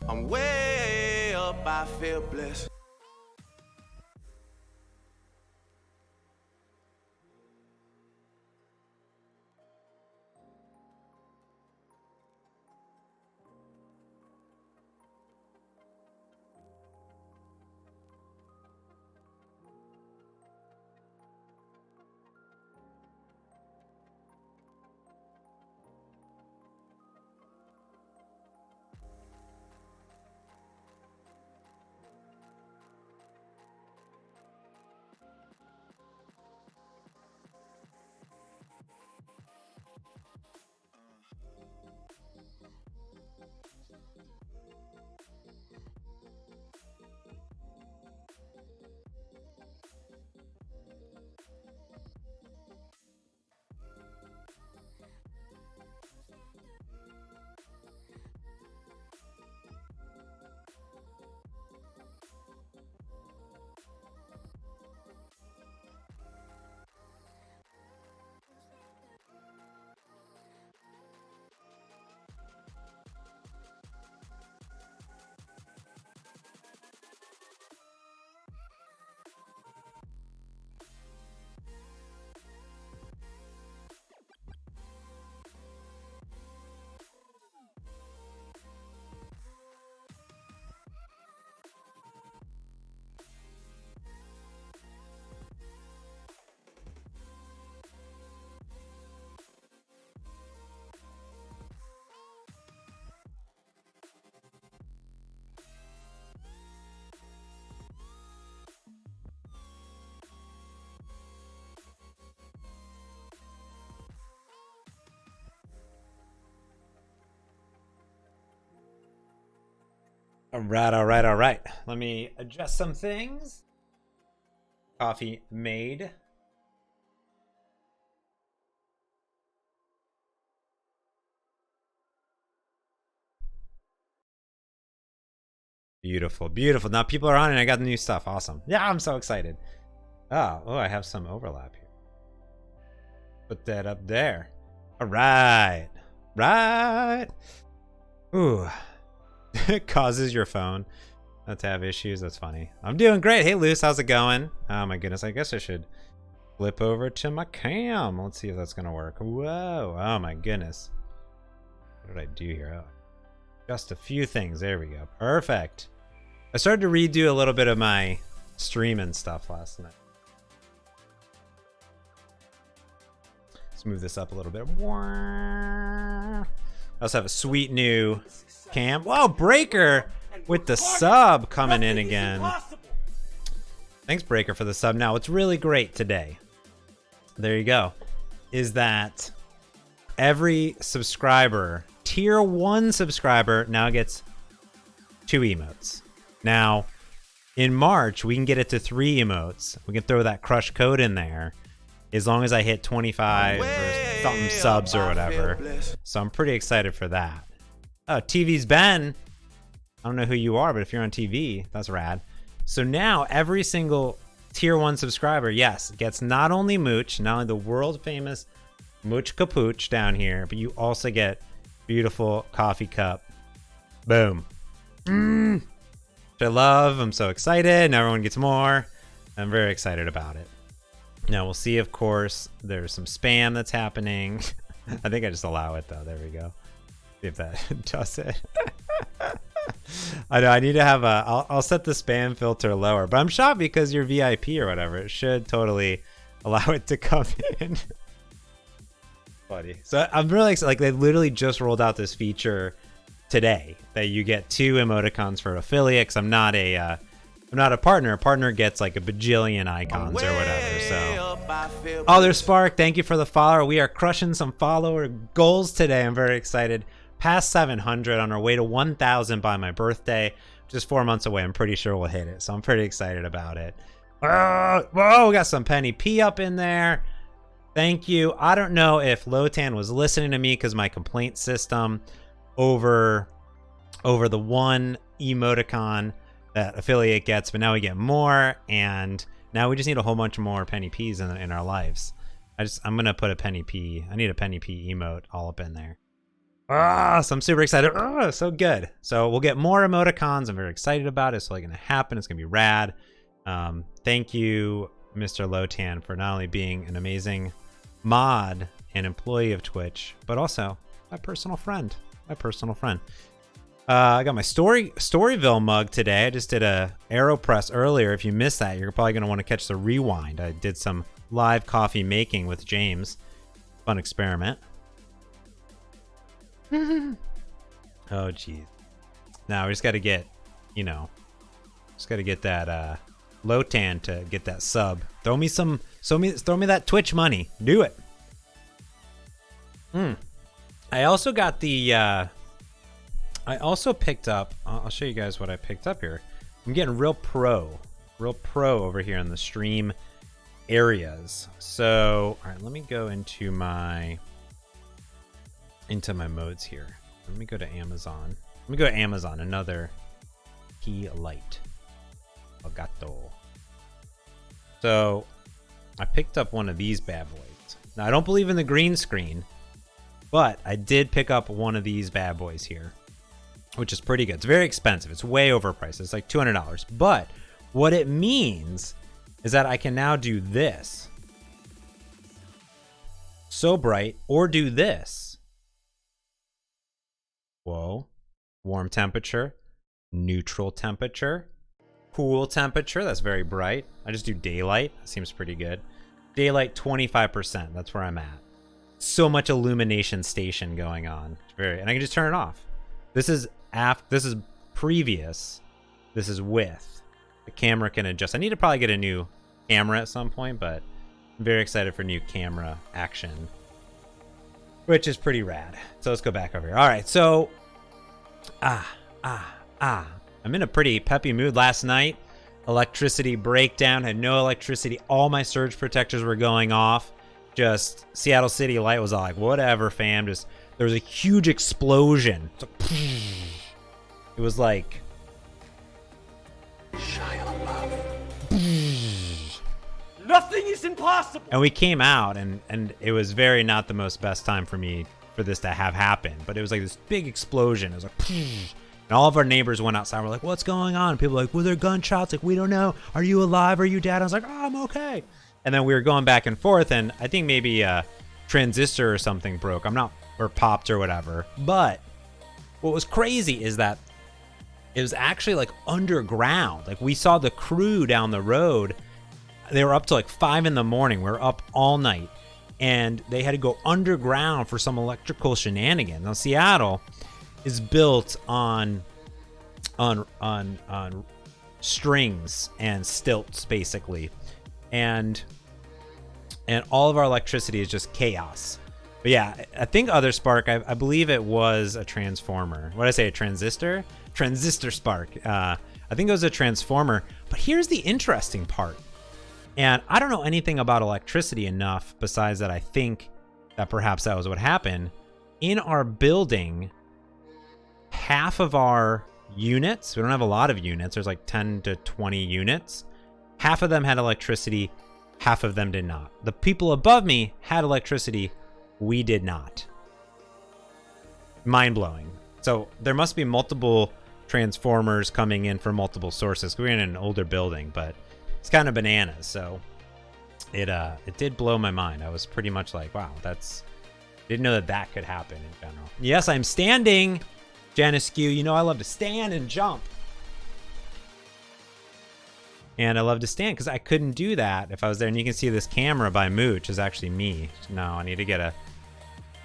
I'm way up, I feel blessed. All right, all right, all right. Let me adjust some things. Coffee made. Beautiful, beautiful. Now people are on and I got the new stuff. Awesome. Yeah, I'm so excited. Oh, I have some overlap here. Put that up there. All right. Right. Ooh. It causes your phone to have issues. That's funny. I'm doing great. Hey, Luce, how's it going? Oh, my goodness. I guess I should flip over to my cam. Let's see if that's going to work. Whoa. Oh, my goodness. What did I do here? Oh, just a few things. There we go. Perfect. I started to redo a little bit of my stream and stuff last night. Let's move this up a little bit. I also have a sweet new cam. Whoa, Breaker with the sub coming in again. Thanks, Breaker, for the sub. Now, what's really great today, there you go, is that every subscriber, tier 1 subscriber, now gets 2 emotes. Now, in March, we can get it to 3 emotes. We can throw that crush code in there as long as I hit 25 or something subs or whatever. So I'm pretty excited for that. Oh, TV's Ben. I don't know who you are, but if you're on TV, that's rad. So now every single tier 1 subscriber, yes, gets not only Mooch, not only the world famous Mooch Capooch down here, but you also get beautiful coffee cup. Boom. Which I love. I'm so excited. And everyone gets more. I'm very excited about it. Now we'll see, of course, there's some spam that's happening. I think I just allow it though. There we go. See if that does it. I know I need to have I'll set the spam filter lower, but I'm shocked because you're VIP or whatever. It should totally allow it to come in. Funny. So I'm really excited. Like, they literally just rolled out this feature today that you get 2 emoticons for affiliates. I'm not a partner. A partner gets like a bajillion icons or whatever. So, oh, there's Spark. Thank you for the follower. We are crushing some follower goals today. I'm very excited. Past 700, on our way to 1,000 by my birthday, which is 4 months away. I'm pretty sure we'll hit it. So I'm pretty excited about it. Whoa, we got some Penny P up in there. Thank you. I don't know if Lotan was listening to me because my complaint system over the one emoticon that affiliate gets, but now we get more, and now we just need a whole bunch more Penny Ps in our lives. I'm gonna put a Penny P. I need a Penny P emote all up in there. Ah, so I'm super excited. Ah, so good. So we'll get more emoticons. I'm very excited about it. It's like going to happen. It's going to be rad. Thank you, Mr. Lotan, for not only being an amazing mod and employee of Twitch, but also my personal friend. I got my Storyville mug today. I just did a AeroPress earlier. If you missed that, you're probably going to want to catch the rewind. I did some live coffee making with James. Fun experiment. Oh, geez. Now we just got to get, that Lotan to get that sub. Throw me that Twitch money. Do it. I also got the. I also picked up. I'll show you guys what I picked up here. I'm getting real pro over here in the stream areas. So, all right, let me go into my modes here. Let me go to Amazon. Another key light. Elgato. So, I picked up one of these bad boys. Now, I don't believe in the green screen, but I did pick up one of these bad boys here, which is pretty good. It's very expensive. It's way overpriced. It's like $200. But what it means is that I can now do this. So bright, or do this. Whoa. Warm temperature, neutral temperature, cool temperature. That's very bright. I just do daylight. That seems pretty good. Daylight 25%. That's where I'm at. So much illumination station going on. And I can just turn it off. This is previous. This is with. The camera can adjust. I need to probably get a new camera at some point, but I'm very excited for new camera action, which is pretty rad. So let's go back over here. All right, so I'm in a pretty peppy mood. Last night, electricity breakdown, had no electricity. All my surge protectors were going off. Just Seattle City Light was all like, whatever, fam. Just there was a huge explosion. It was like nothing is impossible. And we came out, and it was very not the most best time for me for this to have happened. But it was like this big explosion. It was like, and all of our neighbors went outside. We're like, what's going on? And people were like, were there gunshots? Like, we don't know. Are you alive? Are you dead? I was like, oh, I'm okay. And then we were going back and forth, and I think maybe a transistor or something broke. Or popped or whatever. But what was crazy is that it was actually like underground. Like we saw the crew down the road. They were up to like 5 in the morning. We were up all night, and they had to go underground for some electrical shenanigans. Now Seattle is built on strings and stilts basically, and all of our electricity is just chaos. But yeah, I think Other Spark, I believe it was a transformer. What did I say, a transistor? Transistor spark. I think it was a transformer. But here's the interesting part. And I don't know anything about electricity enough, besides that I think that perhaps that was what happened. In our building, half of our units, we don't have a lot of units, there's like 10 to 20 units. Half of them had electricity, half of them did not. The people above me had electricity, we did not. Mind blowing. So there must be multiple transformers coming in from multiple sources. We're in an older building, but it's kind of bananas. So it did blow my mind. I was pretty much like, wow, didn't know that could happen in general. Yes, I'm standing, Janiscu. You know I love to stand and jump. And I love to stand because I couldn't do that if I was there. And you can see this camera by Mooch is actually me. No, I need to get a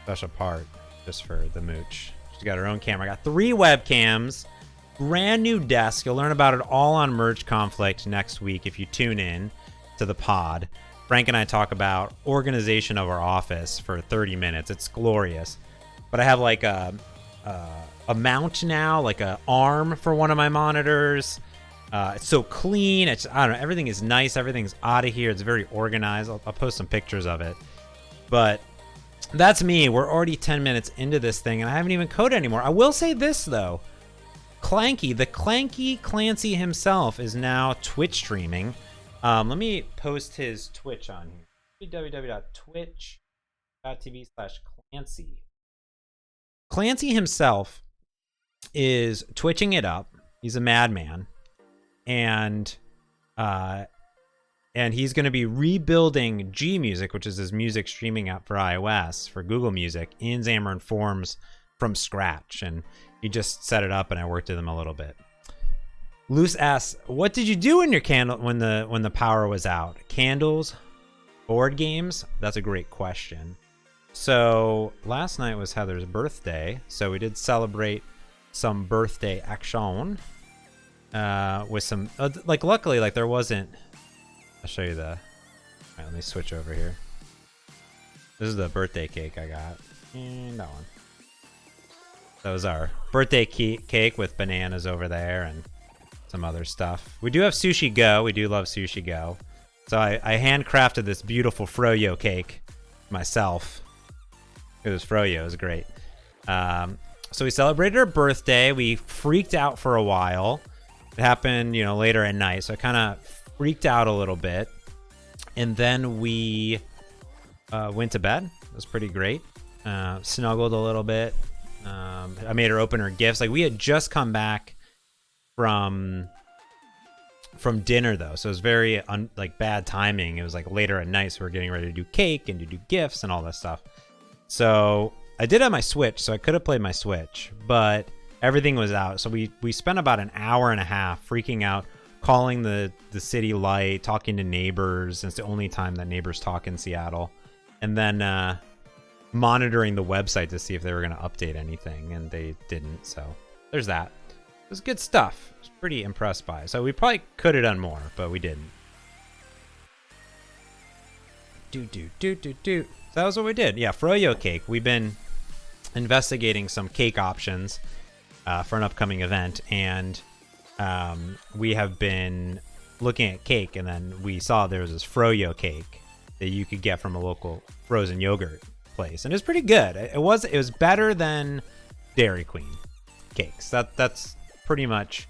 special part just for the Mooch. She's got her own camera. I got 3 webcams, brand new desk. You'll learn about it all on Merge Conflict next week if you tune in to the pod. Frank and I talk about organization of our office for 30 minutes. It's glorious. But I have like a mount now, like a arm for one of my monitors. It's so clean. I don't know. Everything is nice. Everything's out of here. It's very organized. I'll post some pictures of it. But that's me. We're already 10 minutes into this thing, and I haven't even coded anymore. I will say this, though. Clanky, the Clanky Clancy himself, is now Twitch streaming. Let me post his Twitch on here. www.twitch.tv/Clancy. Clancy himself is twitching it up. He's a madman, and he's going to be rebuilding G Music, which is his music streaming app for iOS for Google Music, in Xamarin.Forms from scratch. And he just set it up, and I worked with him a little bit. Loose asks, "What did you do in your candle when the power was out? Candles, board games?" That's a great question. So last night was Heather's birthday, so we did celebrate some birthday action with some luckily there wasn't. I'll show you the. All right, let me switch over here. This is the birthday cake I got, and that one. That was our birthday cake with bananas over there and some other stuff. We do have Sushi Go. We do love Sushi Go. So I handcrafted this beautiful froyo cake myself. It was froyo. It was great. So we celebrated her birthday. We freaked out for a while. It happened, later at night. So I kind of freaked out a little bit. And then we went to bed. It was pretty great. Snuggled a little bit. I made her open her gifts. Like, we had just come back from dinner, though, so it was very bad timing. It was later at night, so we were getting ready to do cake and to do gifts and all this stuff. So I did have my Switch, so I could have played my Switch, but everything was out. So we spent about an hour and a half freaking out, calling the city light, talking to neighbors. It's the only time that neighbors talk in Seattle. And then monitoring the website to see if they were going to update anything, and they didn't. So there's that. It was good stuff. I was pretty impressed by it. So we probably could have done more, but we didn't. So that was what we did. Yeah, froyo cake. We've been investigating some cake options for an upcoming event, and we have been looking at cake, and then we saw there was this froyo cake that you could get from a local frozen yogurt place, and it was pretty good. It was better than Dairy Queen cakes. That's pretty much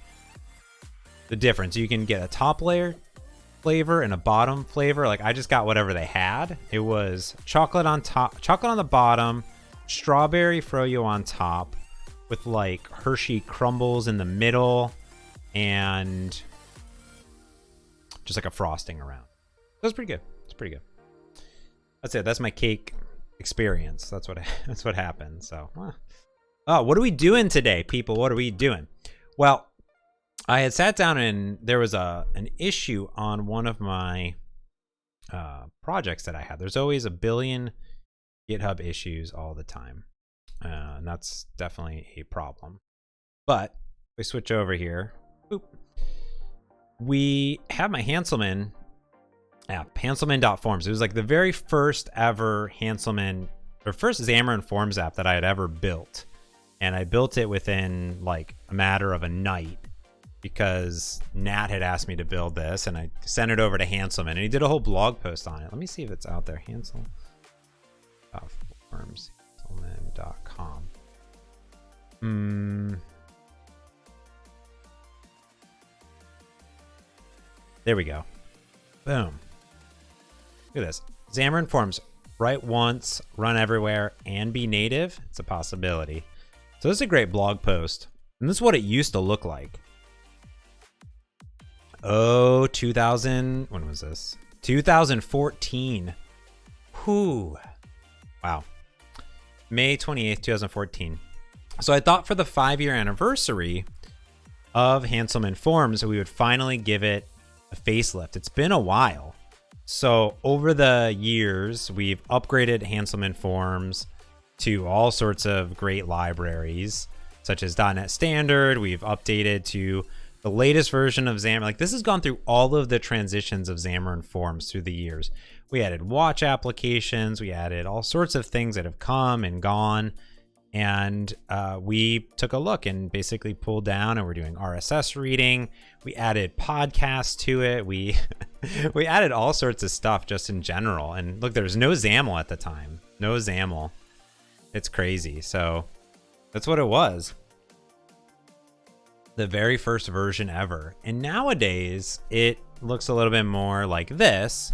the difference. You can get a top layer flavor and a bottom flavor. I just got whatever they had. It was chocolate on top, chocolate on the bottom, strawberry froyo on top, with Hershey crumbles in the middle, and just a frosting around. It was pretty good. It's pretty good. That's it. That's my cake experience. That's what happened. So, oh, what are we doing today, people? What are we doing? Well, I had sat down, and there was an issue on one of my projects that I had. There's always a billion GitHub issues all the time, and that's definitely a problem. But if we switch over here, boop, we have my Hanselman app, Hanselman.Forms. It was the very first ever Hanselman, or first Xamarin.Forms app that I had ever built. And I built it within a matter of a night, because Nat had asked me to build this, and I sent it over to Hanselman, and he did a whole blog post on it. Let me see if it's out there. Hanselman.Forms, Hanselman.com. There we go. Boom. Look at this. Xamarin.Forms, write once, run everywhere, and be native. It's a possibility. So this is a great blog post. And this is what it used to look like. Oh, 2000. When was this? 2014. Whew. Wow. May 28th, 2014. So I thought for the 5-year anniversary of Hanselman.Forms, we would finally give it a facelift. It's been a while. So over the years, we've upgraded Hanselman.Forms to all sorts of great libraries, such as .NET Standard. We've updated to the latest version of Xamarin. This has gone through all of the transitions of Xamarin.Forms through the years. We added watch applications. We added all sorts of things that have come and gone. And we took a look and basically pulled down, and we're doing RSS reading. We added podcasts to it. We we added all sorts of stuff just in general. And look, there's no XAML at the time. No XAML. It's crazy. So that's what it was. The very first version ever. And nowadays it looks a little bit more like this,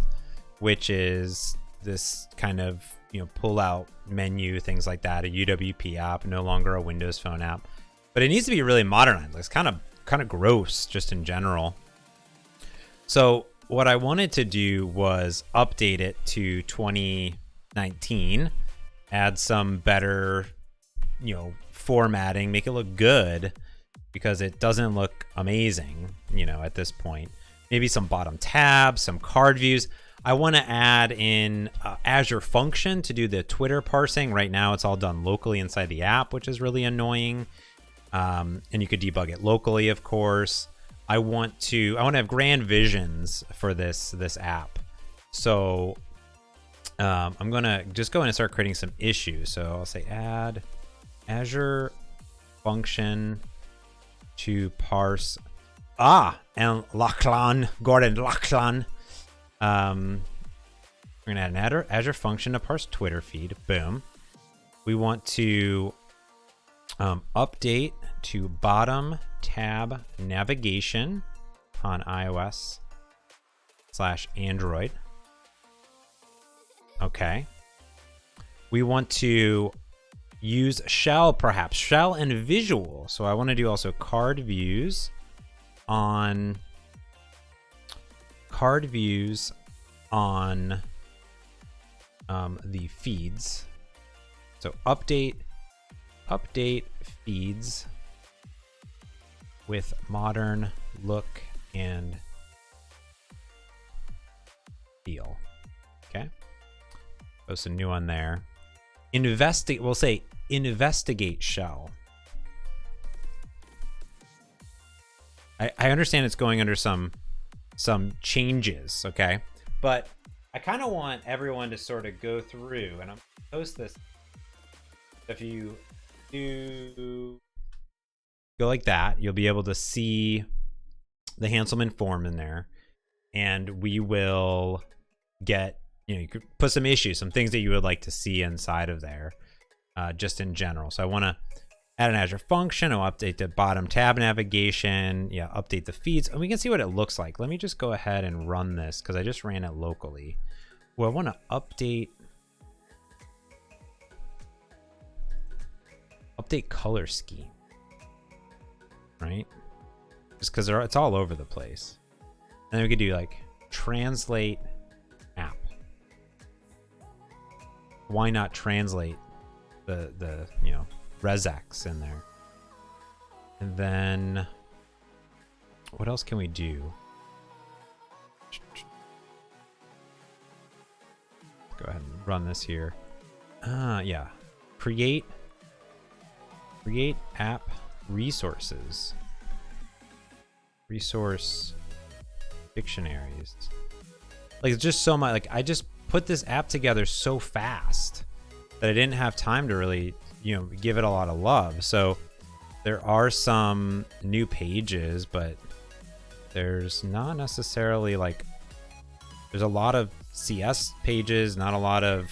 which is this kind of, pull out menu, things like that. A UWP app, no longer a Windows Phone app, but it needs to be really modernized. It's kind of gross just in general. So what I wanted to do was update it to 2019, add some better, formatting, make it look good, because it doesn't look amazing, at this point. Maybe some bottom tabs, some card views. I want to add in Azure Function to do the Twitter parsing. Right now, it's all done locally inside the app, which is really annoying. And you could debug it locally, of course. I want to have grand visions for this app. So I'm gonna just go in and start creating some issues. So I'll say add Azure Function to parse and Lachlan, Gordon Lachlan. We're gonna add an Azure Function to parse Twitter feed. Boom. We want to update to bottom tab navigation on iOS/Android. Okay. We want to use shell, perhaps shell and visual. So I want to do also card views on the feeds. So update feeds with modern look and feel. Okay. Post a new one there. We'll say investigate shell. I understand it's going under some changes, okay? But I kind of want everyone to sort of go through, and I'm gonna post this. If you do go like that, you'll be able to see the Hanselman.Forms in there, and we will get, you could put some issues, some things that you would like to see inside of there, just in general. So I want to add an Azure Function. I'll update the bottom tab navigation. Yeah, update the feeds, and we can see what it looks like. Let me just go ahead and run this because I just ran it locally. Well, I want to update color scheme, right? Just because it's all over the place. And then we could do like translate app. Why not translate the regex in there? And then what else can we do? Go ahead and run this here. Yeah. Create app resources. Resource dictionaries. Like, it's just so much. Like, I just put this app together so fast that I didn't have time to really, give it a lot of love. So there are some new pages, but there's not necessarily there's a lot of CS pages, not a lot of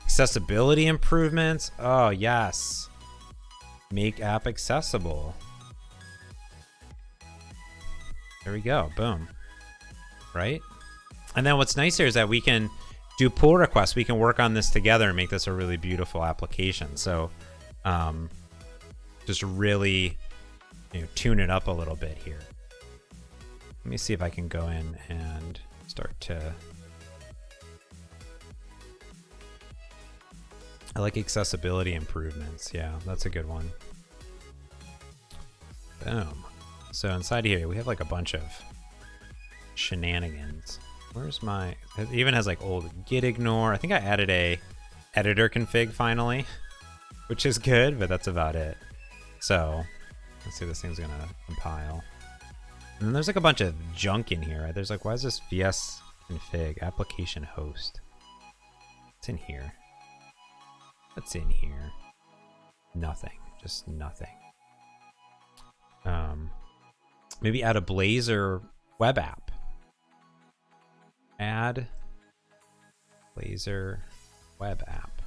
accessibility improvements. Oh, yes. Make app accessible. There we go. Boom. Right? And then what's nice here is that we can do pull requests. We can work on this together and make this a really beautiful application. So just really tune it up a little bit here. Let me see if I can go in and start to... I like accessibility improvements. Yeah, that's a good one. Boom. So inside here, we have like a bunch of shenanigans. Where's my... It even has like old git ignore. I think I added a editor config finally, which is good, but that's about it. So let's see if this thing's gonna compile. And then there's like a bunch of junk in here, right? There's like, why is this VS config application host? It's in here. What's in here? Nothing. Just nothing. Maybe add a Blazor web app. Add Blazor web app.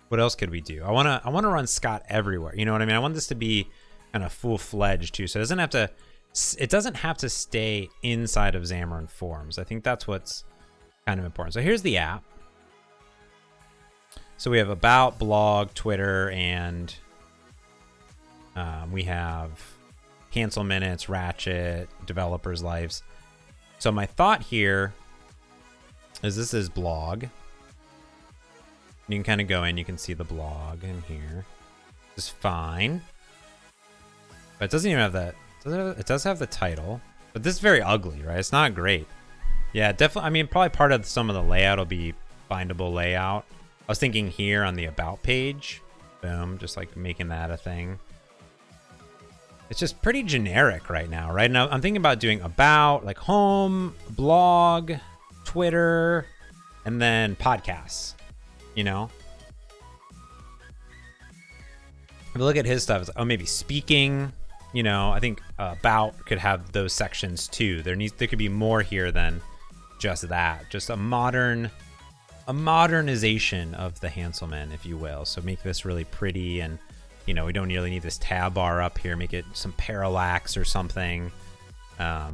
What else could we do? I wanna run Scott everywhere. You know what I mean? I want this to be kind of full-fledged too. So it doesn't have to stay inside of Xamarin.Forms. I think that's what's kind of important. So here's the app. So we have about, blog, Twitter, and we have cancel minutes, Ratchet, developers' lives. So my thought here is this is blog. You can kind of go in, you can see the blog in here. It's fine. But it doesn't even have that. It does have the title, but this is very ugly, right? It's not great. Yeah, definitely. I mean, probably part of some of the layout will be findable layout. I was thinking here on the about page, boom, just like making that a thing. It's just pretty generic right now. Right now, I'm thinking about doing about, like home, blog, Twitter, and then podcasts, you know? If you look at his stuff, it's, oh, maybe speaking, you know, I think about could have those sections too. There could be more here than just that. Just a modernization of the Hanselman, if you will. So make this really pretty, and you know, we don't really need this tab bar up here. Make it some parallax or something. I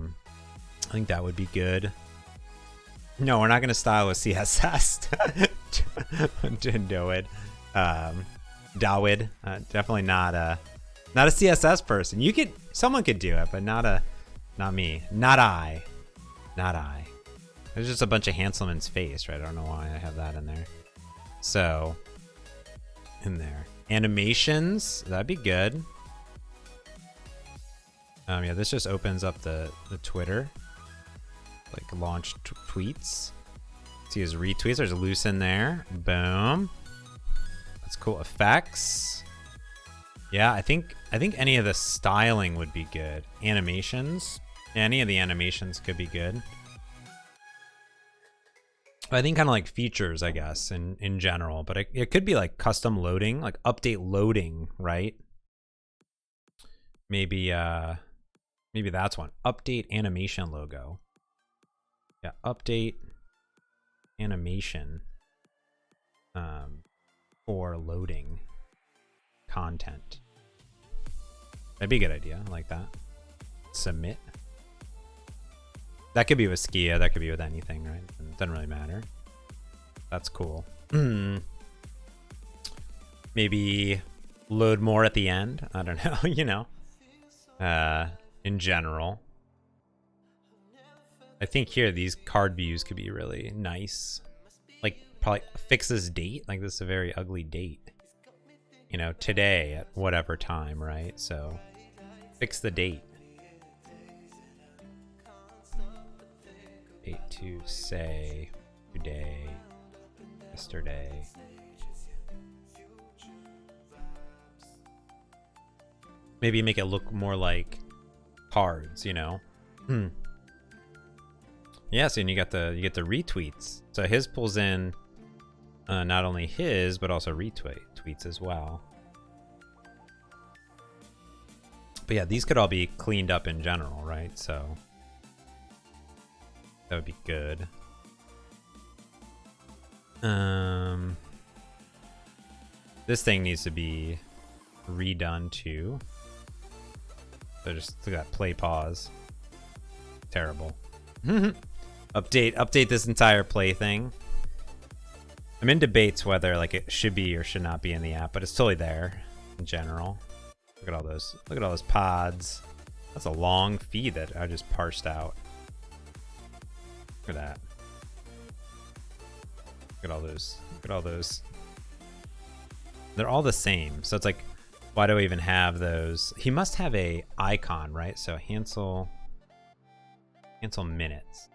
think that would be good. No, we're not going to style with CSS. Dawid. Dawid. Definitely not a CSS person. Someone could do it, but not me. Not I. There's just a bunch of Hanselman's face, right? I don't know why I have that in there. So, in there. Animations, that'd be good. Yeah, this just opens up the Twitter. Like launch tweets. See his retweets, there's a loose in there. Boom. That's cool. Effects. Yeah, I think any of the styling would be good. Animations. Yeah, any of the animations could be good. I think kind of like features, I guess, in general, but it could be like custom loading, like update loading, right? Maybe that's one. Update animation logo. Yeah, update animation for loading content. That'd be a good idea. I like that. Submit. That could be with Skia. That could be with anything, right? It doesn't really matter. That's cool. Maybe load more at the end. I don't know. You know, in general. I think here these card views could be really nice. Like probably fix this date. Like this is a very ugly date. You know, today at whatever time, right? So fix the date. Date to say today, yesterday. Maybe make it look more like cards, you know? Yeah, so you get the retweets. So his pulls in not only his, but also retweets as well. But yeah, these could all be cleaned up in general, right? So that would be good. This thing needs to be redone too. So just look at that play pause. Terrible. Update this entire play thing. I'm in debates whether like it should be or should not be in the app, but it's totally there in general. Look at all those pods. That's a long feed that I just parsed out. Look at that. Look at all those. Look at all those. They're all the same. So it's like, why do we even have those? He must have a icon, right? So Hansel minutes.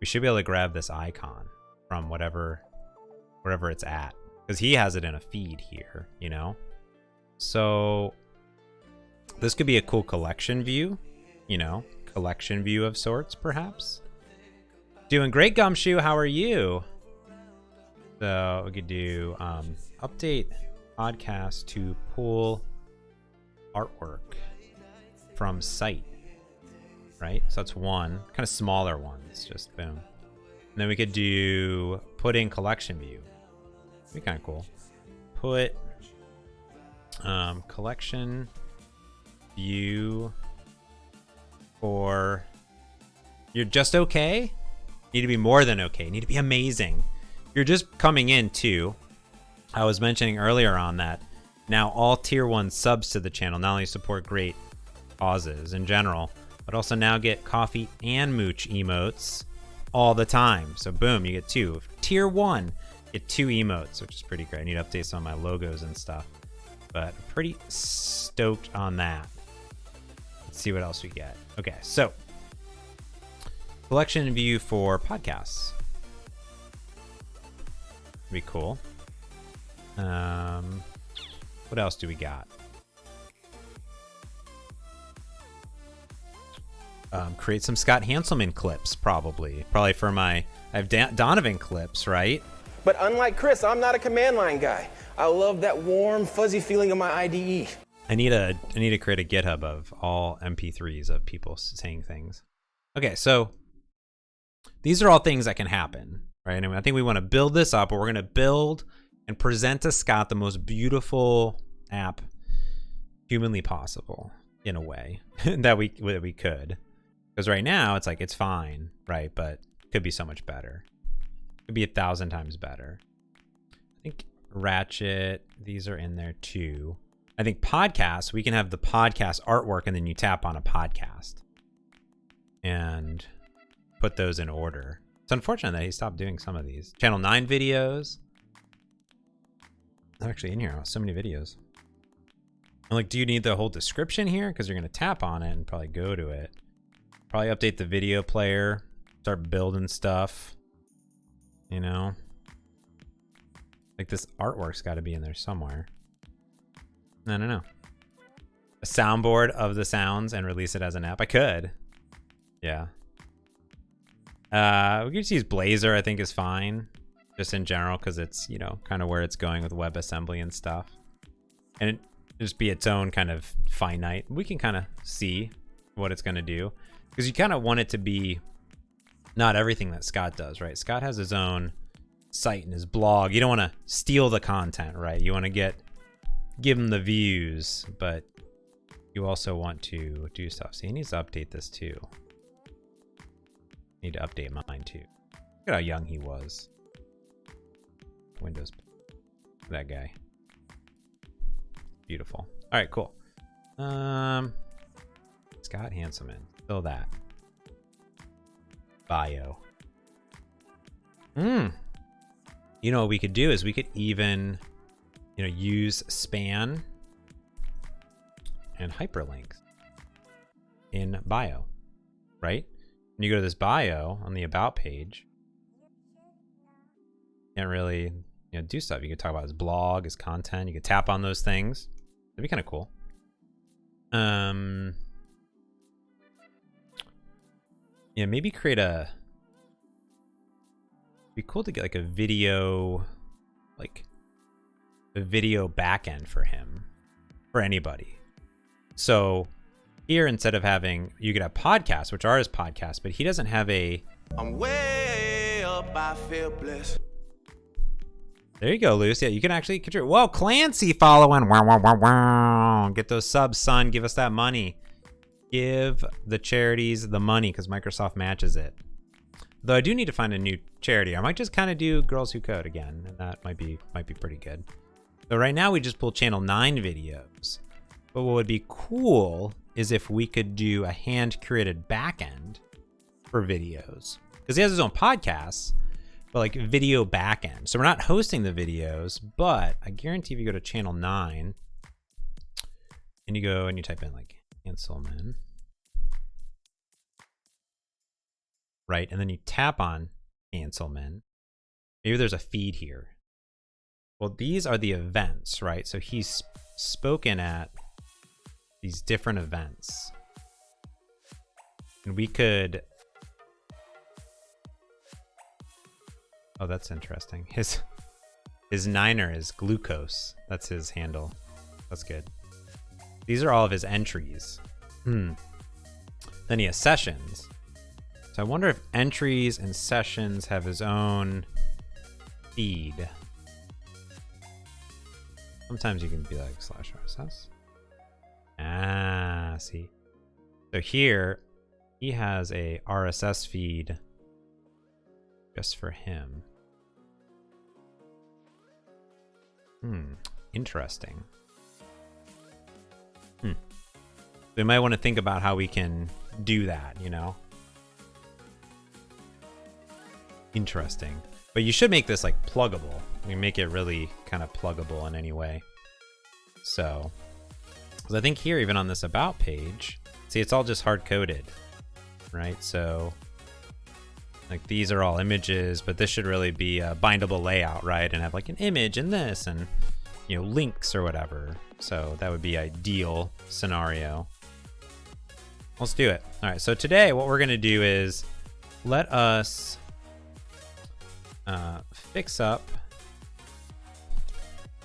We should be able to grab this icon from wherever it's at, because he has it in a feed here, you know? So this could be a cool collection view, you know, collection view of sorts, perhaps. Doing great, Gumshoe. How are you? So we could do update podcast to pull artwork from site, right? So that's one, kind of smaller ones, just boom. And then we could do put in collection view. Be kind of cool. Put collection view for You're Just Okay. You need to be more than okay. You need to be amazing. You're just coming in too. I was mentioning earlier on that now all tier 1 subs to the channel not only support great causes in general, but also now get coffee and mooch emotes all the time. So boom, you get 2. Tier 1, get 2 emotes, which is pretty great. I need to update some of my logos and stuff, but I'm pretty stoked on that. Let's see what else we get. Okay, so collection view for podcasts. Be cool. What else do we got? Create some Scott Hanselman clips, probably for my. I have Donovan clips, right? But unlike Chris, I'm not a command line guy. I love that warm, fuzzy feeling of my IDE. I need to create a GitHub of all MP3s of people saying things. Okay, so these are all things that can happen, right? And I think we want to build this up, but we're going to build and present to Scott the most beautiful app humanly possible, in a way that we could. Because right now it's like it's fine, right? But could be so much better. Could be 1,000 times better. I think Ratchet, these are in there too. I think podcasts, we can have the podcast artwork and then you tap on a podcast and put those in order. It's unfortunate that he stopped doing some of these. Channel 9 videos. They're actually in here. So many videos. I'm like, do you need the whole description here? Because you're going to tap on it and probably go to it. Probably update the video player. Start building stuff. You know? Like this artwork's got to be in there somewhere. I don't know. A soundboard of the sounds and release it as an app. I could. Yeah. We could just use Blazor, I think is fine. Just in general, because it's, you know, kind of where it's going with WebAssembly and stuff. And it just be its own kind of finite. We can kind of see what it's going to do. Because you kind of want it to be not everything that Scott does, right? Scott has his own site and his blog. You don't want to steal the content, right? You want to give him the views, but you also want to do stuff. So he needs to update this too. Need to update mine too. Look at how young he was. Windows. That guy. Beautiful. All right, cool. Scott Hanselman. Still that. Bio. You know what we could do is we could even, you know, use span and hyperlinks in bio, right? When you go to this bio on the about page, you can't really, you know, do stuff. You could talk about his blog, his content. You could tap on those things. That'd be kind of cool. Yeah, maybe create a. Be cool to get like a video backend for him, for anybody. So here, instead of having, you could have podcasts, which are his podcasts, but he doesn't have a. I'm way up, I feel blessed. There you go, Luce. Yeah, you can actually contribute. Whoa, Clancy following. Wow, wow, wow, wow. Get those subs, son. Give us that money. Give the charities the money because Microsoft matches it. Though I do need to find a new charity. I might just kind of do Girls Who Code again, and that might be pretty good. So right now we just pull channel 9 videos. But what would be cool is if we could do a hand-curated backend for videos. Because he has his own podcasts, but like video backend. So we're not hosting the videos, but I guarantee if you go to channel 9 and you go and you type in like Hanselman. Right, and then you tap on Hanselman. Maybe there's a feed here. Well, these are the events, right? So he's spoken at these different events. And we could... Oh, that's interesting. His Niner is glucose. That's his handle. That's good. These are all of his entries. Then he has sessions. So I wonder if entries and sessions have his own feed. Sometimes you can be like /RSS. Ah, see. So here he has a RSS feed just for him. Interesting. We might want to think about how we can do that, you know? Interesting. But you should make this like pluggable. You make it really kind of pluggable in any way. So, because I think here, even on this about page, see, it's all just hard coded, right? So, like these are all images, but this should really be a bindable layout, right? And have like an image and this and, you know, links or whatever. So that would be ideal scenario. Let's do it. All right, so today what we're gonna do is let us fix up,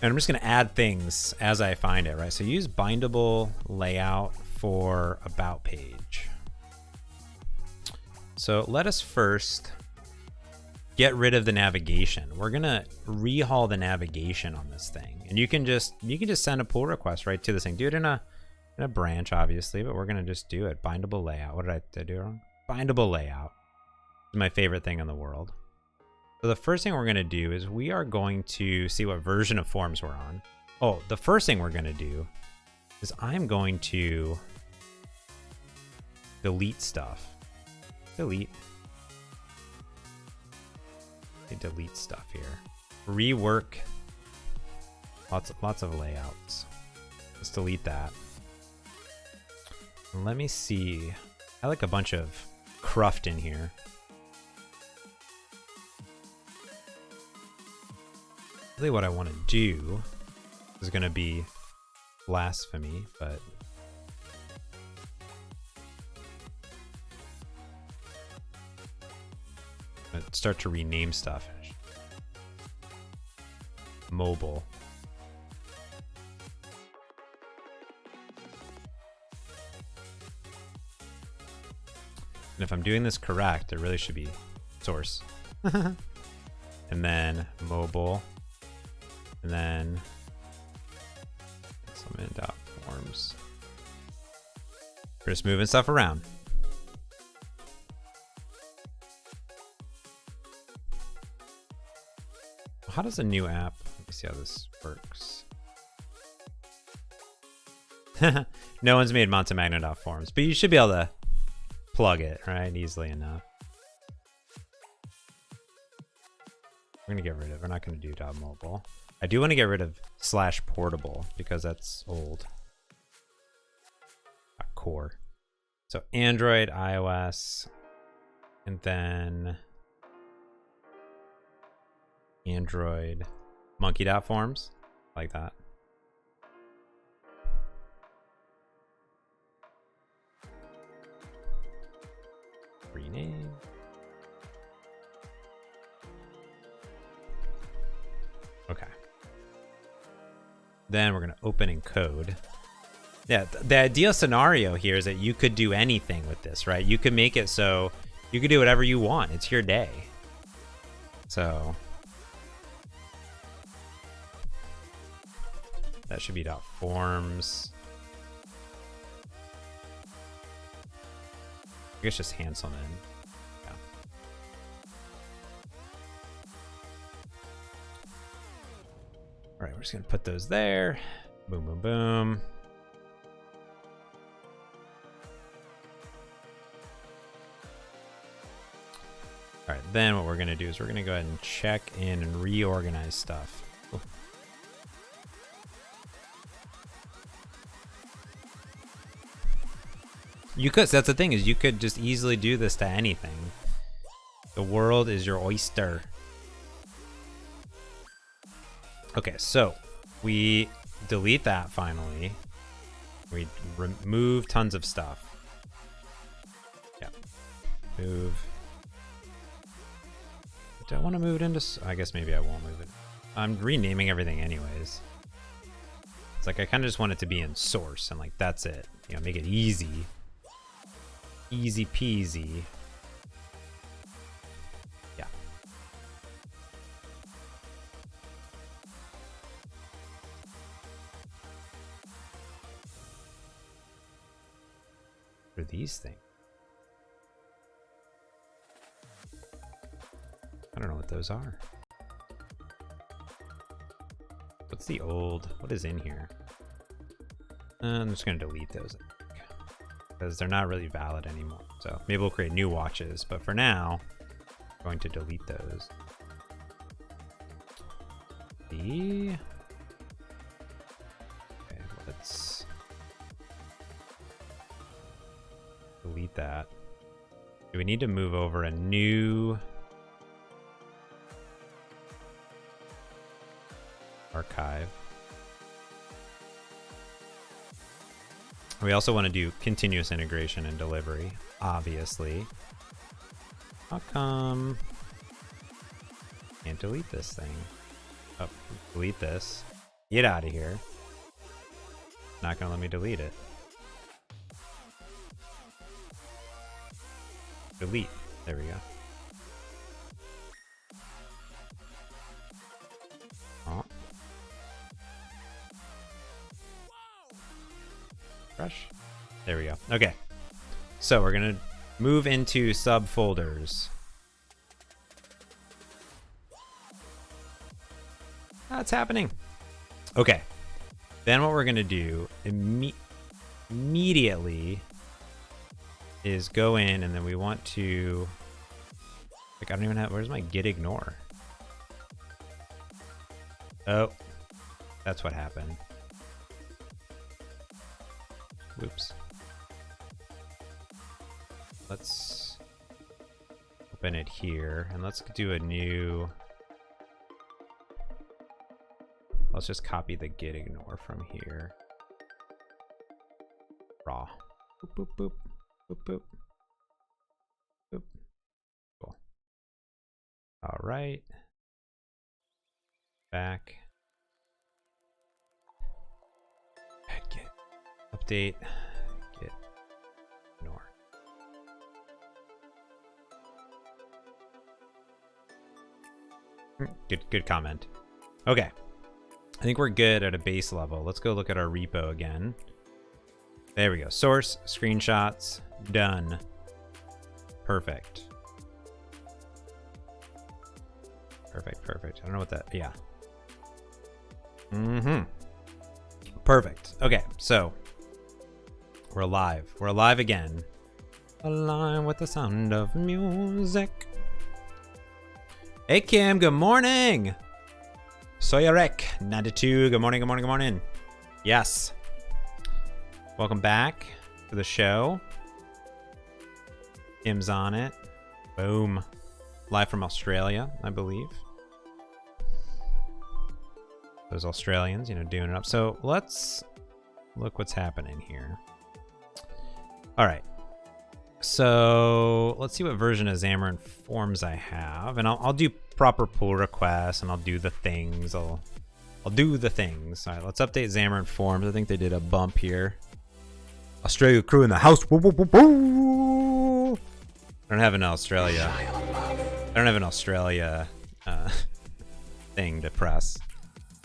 and I'm just gonna add things as I find it, right? So use bindable layout for about page. So let us first get rid of the navigation. We're gonna rehaul the navigation on this thing, and you can just send a pull request right to this thing. Do it in a branch, obviously, but we're gonna just do it. Bindable layout. What did I do wrong? Bindable layout is my favorite thing in the world. So the first thing we're gonna do is we are going to see what version of forms we're on. Oh, the first thing we're gonna do is I'm going to delete stuff. Delete. Delete stuff here. Rework. Lots of layouts. Let's delete that. And let me see. I like a bunch of cruft in here. Really, what I want to do is going to be blasphemy, but start to rename stuff. Mobile. And if I'm doing this correct, it really should be source. And then mobile. And then Hanselman.Forms. We're just moving stuff around. How does a new app, let me see how this works. No one's made Hanselman.Forms, but you should be able to plug it, right? Easily enough. We're gonna get rid of, we're not gonna do .mobile. I do want to get rid of /portable because that's old. Core. So Android, iOS, and then Android monkey.forms, like that. Rename. Okay. Then we're going to open in code. Yeah, the ideal scenario here is that you could do anything with this, right? You could make it so you could do whatever you want. It's your day. So that should be .forms. I guess just Hanselman. Yeah. All right, we're just gonna put those there. Boom, boom, boom. All right, then what we're gonna do is we're gonna go ahead and check in and reorganize stuff. Ooh. You could, so that's the thing, is you could just easily do this to anything. The world is your oyster. Okay, so we delete that finally. We remove tons of stuff. Yep. Move. Do I want to move it into, I guess maybe I won't move it. I'm renaming everything anyways. It's like I kind of just want it to be in source and like that's it. You know, make it easy. Easy peasy. Yeah. For these things. don't know what those are. What's the old? What is in here? I'm just gonna delete those because they're not really valid anymore. So maybe we'll create new watches, but for now, I'm going to delete those. Okay, let's delete that. Do we need to move over a new archive? We also want to do continuous integration and delivery, obviously. How come can't delete this thing? Oh, delete this. Get out of here. Not gonna let me delete it. Delete. There we go. Oh. Fresh. There we go. Okay. So we're gonna move into subfolders. That's happening. Okay. Then what we're gonna do immediately is go in, and then we want to, like, I don't even have, where's my git ignore? Oh, that's what happened. Whoops. Let's open it here, and let's do a new, let's just copy the git ignore from here. Raw. Boop, boop, boop. Boop, boop. Boop. Cool. All right. Back. Git. Update. Git. Ignore. Good comment. Okay. I think we're good at a base level. Let's go look at our repo again. There we go. Source, screenshots, done. Perfect. Perfect. I don't know what that, yeah. Perfect. Okay, so we're alive. We're alive again. Alive with the sound of music. Hey Kim, good morning. Soyarek 92, good morning. Yes. Welcome back to the show. Kim's on it. Boom. Live from Australia, I believe. Those Australians, you know, doing it up. So let's look what's happening here. All right. So let's see what version of xamarin.Forms I have. And I'll do proper pull requests, and I'll do the things. I'll do the things. All right, let's update xamarin.Forms. I think they did a bump here. Australia crew in the house. Woo, woo, woo, woo. I don't have an Australia thing to press,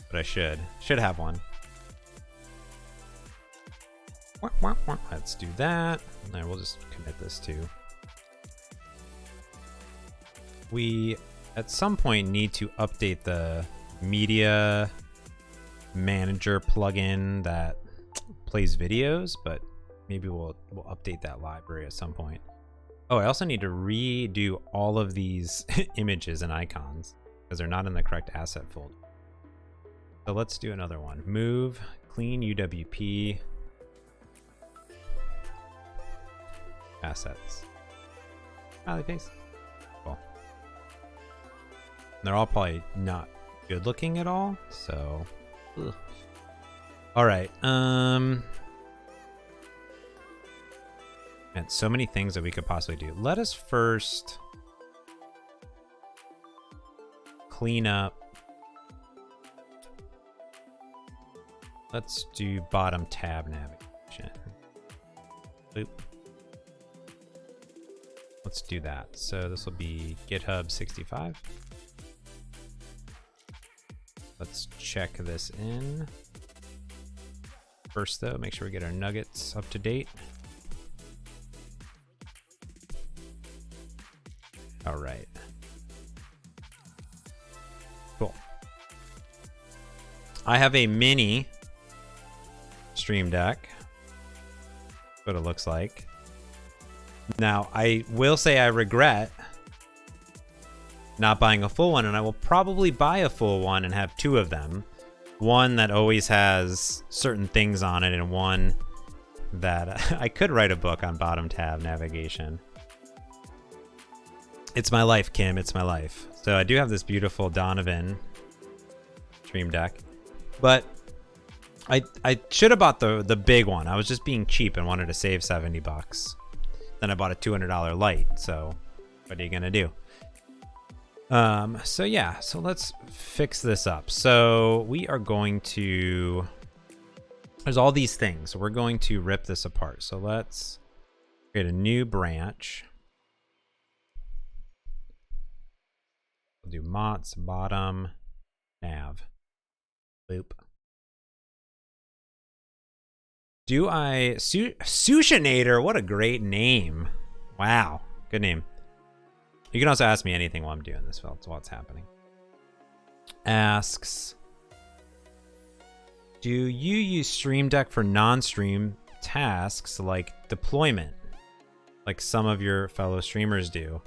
but I should have one. Let's do that. And we'll just commit this to. We at some point need to update the media manager plugin that plays videos, but maybe we'll update that library at some point. Oh, I also need to redo all of these images and icons because they're not in the correct asset folder. So let's do another one. Move, clean UWP, assets. Smiley face. Cool. They're all probably not good looking at all, so. Ugh. All right. And so many things that we could possibly do. Let us first clean up. Let's do bottom tab navigation. Boop. Let's do that. So this will be GitHub 65. Let's check this in. First though, make sure we get our nuggets up to date. All right. I have a mini Stream Deck. That's what it looks like. Now, I will say I regret not buying a full one, and I will probably buy a full one and have two of them. One that always has certain things on it, and one that I could write a book on bottom tab navigation. It's my life, Kim. It's my life. So I do have this beautiful Donovan Stream Deck, but I should have bought the big one. I was just being cheap and wanted to save $70. Then I bought a $200 light. So what are you gonna do? So yeah, so let's fix this up. So we are going to, there's all these things. So we're going to rip this apart. So let's create a new branch. We'll do mots, bottom, nav, loop. Do I, Sushinator, what a great name. Wow, good name. You can also ask me anything while I'm doing this, while it's happening. Asks, do you use Stream Deck for non-stream tasks like deployment, like some of your fellow streamers do?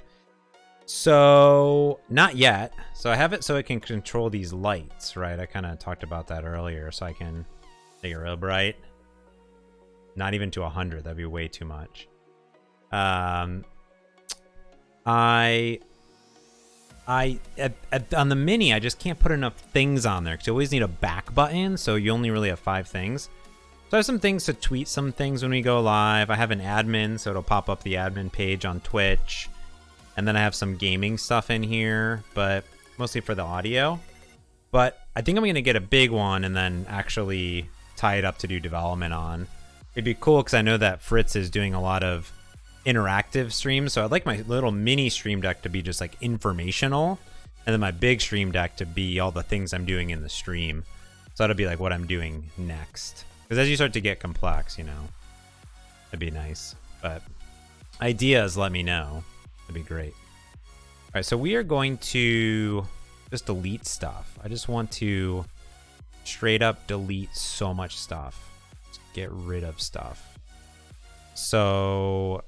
So, not yet. So I have it so I can control these lights, right? I kind of talked about that earlier. So I can make it real bright. Not even to 100. That'd be way too much. On the mini, I just can't put enough things on there because you always need a back button, so you only really have 5 things. So I have some things to tweet, some things when we go live. I have an admin, so it'll pop up the admin page on Twitch. And then I have some gaming stuff in here, but mostly for the audio. But I think I'm going to get a big one and then actually tie it up to do development on. It'd be cool because I know that Fritz is doing a lot of interactive streams, so I'd like my little mini Stream Deck to be just like informational, and then my big Stream Deck to be all the things I'm doing in the stream. So that'll be like what I'm doing next, because as you start to get complex, you know, it'd be nice. But ideas, let me know. That'd be great. All right, so we are going to just delete stuff. I just want to straight up delete so much stuff. Just get rid of stuff. So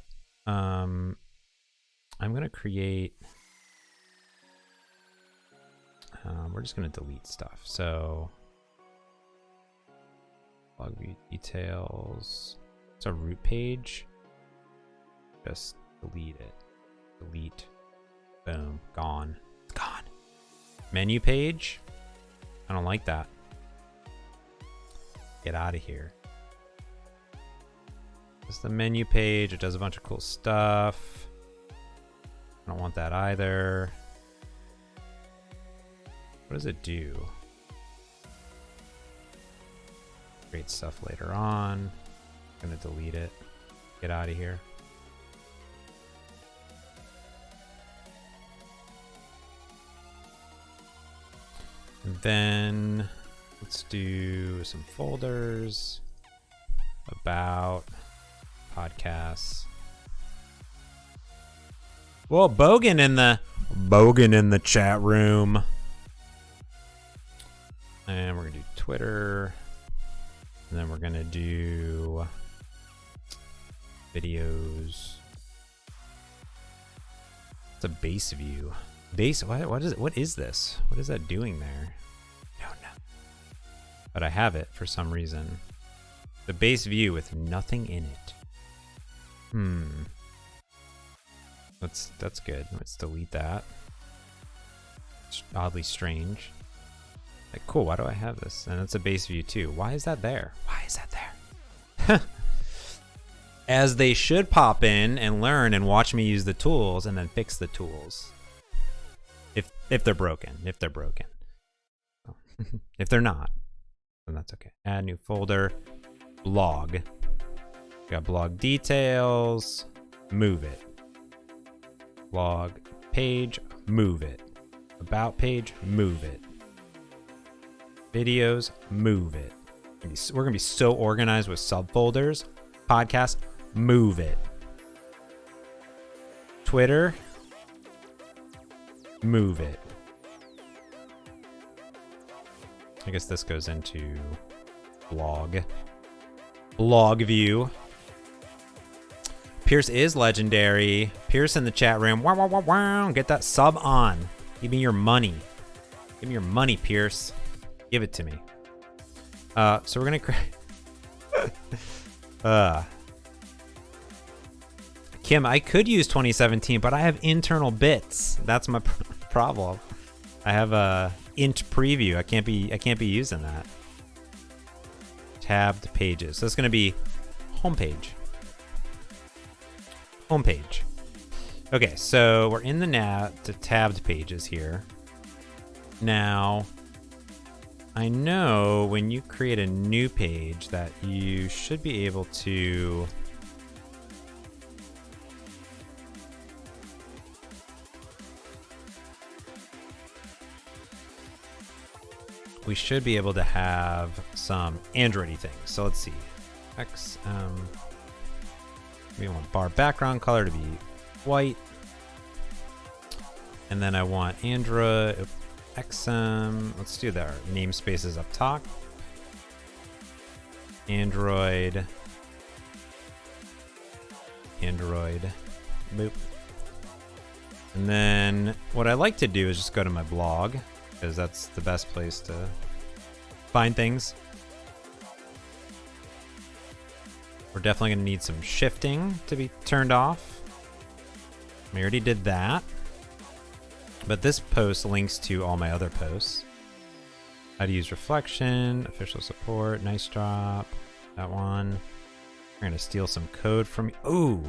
I'm gonna create, we're just gonna delete stuff. So log view details, it's a root page, just delete it. Delete, boom, gone, it's gone. Menu page, I don't like that. Get out of here. This is the menu page. It does a bunch of cool stuff. I don't want that either. What does it do? Great stuff later on. I'm gonna delete it. Get out of here. And then let's do some folders. About podcasts. Well, Bogan in the chat room. And we're gonna do Twitter. And then we're gonna do videos. It's a base view. Base, what is this? What is that doing there? No. But I have it for some reason. The base view with nothing in it. That's good. Let's delete that. It's oddly strange. Like, cool, why do I have this? And it's a base view too. Why is that there? Why is that there? As they should pop in and learn and watch me use the tools and then fix the tools. If they're broken. If they're broken. If they're not, then that's okay. Add new folder. Blog. Got blog details. Move it. Blog page. Move it. About page. Move it. Videos. Move it. We're gonna be so organized with subfolders. Podcast. Move it. Twitter. Move it. I guess this goes into blog view. Pierce is legendary. Pierce in the chat room. Wow, wow, wow, wow. Get that sub on. Give me your money. Give me your money, Pierce. Give it to me. So we're gonna create. Kim, I could use 2017, but I have internal bits. That's my problem. I have a int preview. I can't be using that. Tabbed pages. So it's gonna be homepage. Homepage. Okay, so we're in the tabbed pages here. Now, I know when you create a new page that you should be able to we should be able to have some Android-y things. So let's see. We want bar background color to be white. And then I want Android let's do that. Namespaces up top. Android. Boop. And then what I like to do is just go to my blog, because that's the best place to find things. We're definitely going to need some shifting to be turned off. We already did that. But this post links to all my other posts. How to use reflection, official support, nice drop, that one. We're going to steal some code from me. Ooh!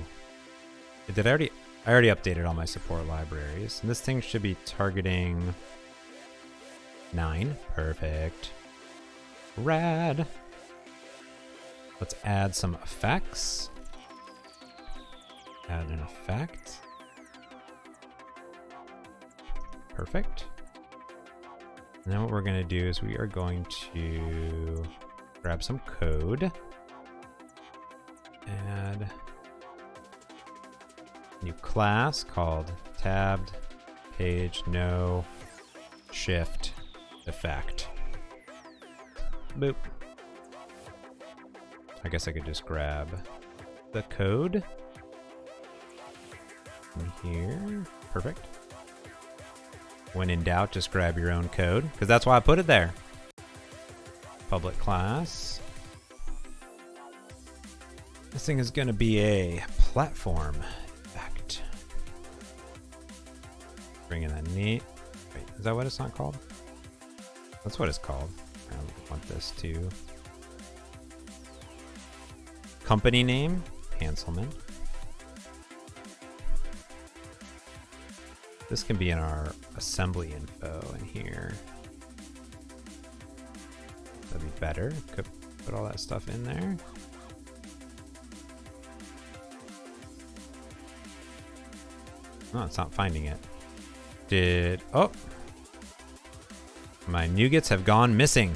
I already updated all my support libraries. And this thing should be targeting 9. Perfect. Rad. Let's add some effects. Add an effect. Perfect. And then what we're going to do is we are going to grab some code. Add a new class called tabbed page no shift effect. Boop. I guess I could just grab the code in here. Perfect. When in doubt, just grab your own code, because that's why I put it there. Public class. This thing is going to be a platform effect. Bring in that neat. Wait, is that what it's not called? That's what it's called. I want this to. Company name, Hanselman. This can be in our assembly info in here. That'd be better. Could put all that stuff in there. Oh, it's not finding it. Oh! My nougats have gone missing.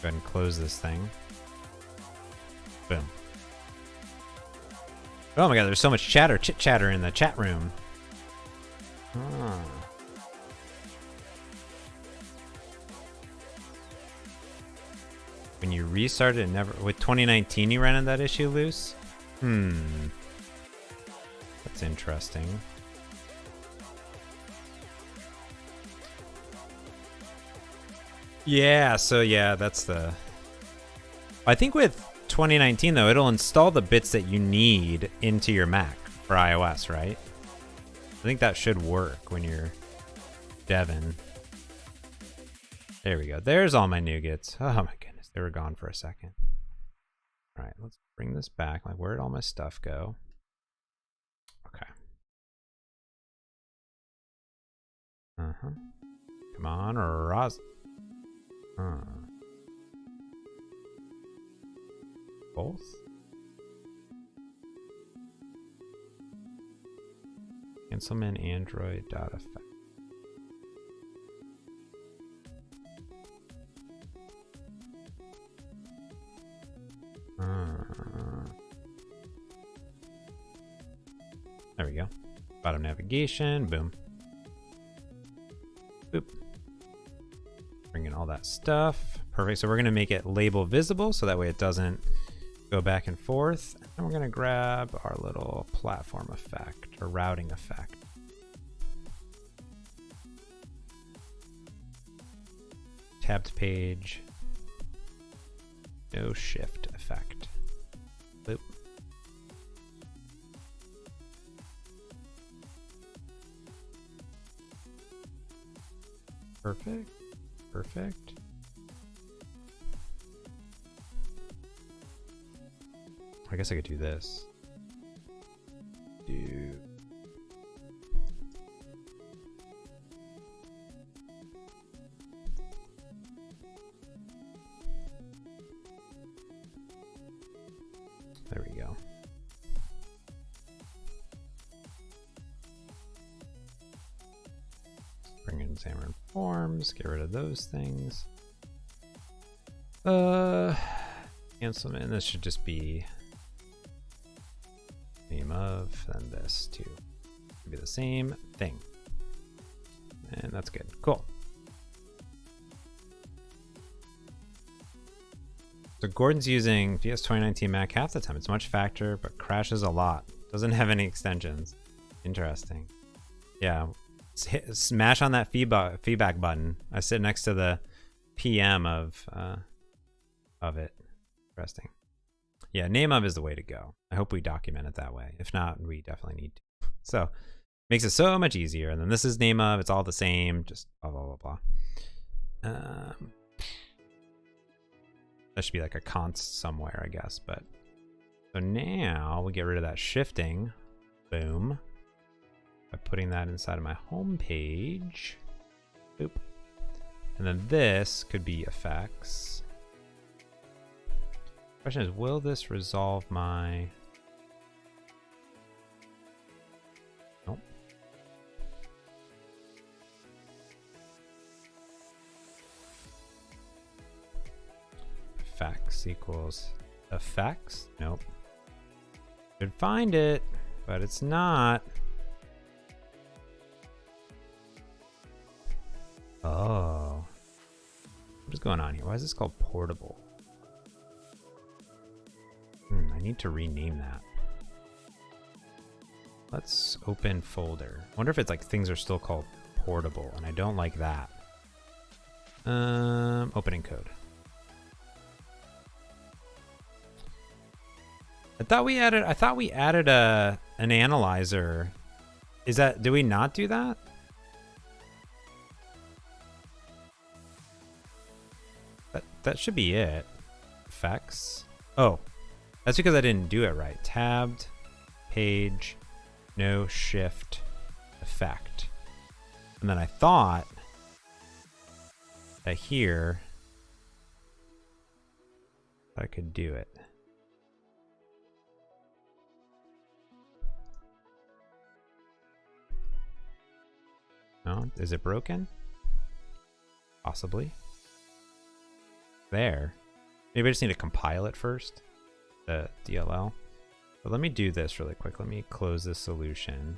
Go ahead and close this thing. Boom. Oh my god, there's so much chit chatter in the chat room. Ah. When you restart it, with 2019 you ran into that issue, Luce? That's interesting. Yeah, so yeah, that's the... I think with 2019 though, it'll install the bits that you need into your Mac for iOS, right? I think that should work when you're deving. There we go. There's all my nougats. Oh my goodness, they were gone for a second. All right, let's bring this back. Like, where'd all my stuff go? Okay. Come on, Roz. Both? Hanselman Android dot effect. There we go. Bottom navigation, boom. Boop. Bring in all that stuff. Perfect. So we're going to make it label visible so that way it doesn't go back and forth. And we're going to grab our little platform effect or routing effect. Tabbed page. No shift effect. Boop. Perfect. Perfect. I guess I could do this. There we go. Bring in xamarin.Forms, get rid of those things. Hanselman, this should just be name of, then this too. Should be the same thing. And that's good. Cool. So Gordon's using GS 2019 Mac half the time. It's much faster, but crashes a lot. Doesn't have any extensions. Interesting. Yeah. Smash on that feedback button. I sit next to the PM of it. Interesting. Yeah, name of is the way to go. I hope we document it that way. If not, we definitely need to. So makes it so much easier. And then this is name of. It's all the same. Just blah blah blah blah. That should be like a const somewhere, I guess. But so now we get rid of that shifting. Boom. By putting that inside of my home page. Boop. And then this could be effects. Question is, will this resolve my... Nope. Effects equals effects? Nope. Should find it, but it's not. Oh. What is going on here? Why is this called portable? I need to rename that. Let's open folder. I wonder if it's like things are still called portable, and I don't like that. Opening code. I thought we added an analyzer. Is that, do we not do that? That should be it. Effects. Oh, that's because I didn't do it right. Tabbed, page, no shift, effect. And then I thought that here I could do it. No, is it broken? Possibly. There. Maybe I just need to compile it first. The DLL. But let me do this really quick. Let me close this solution. And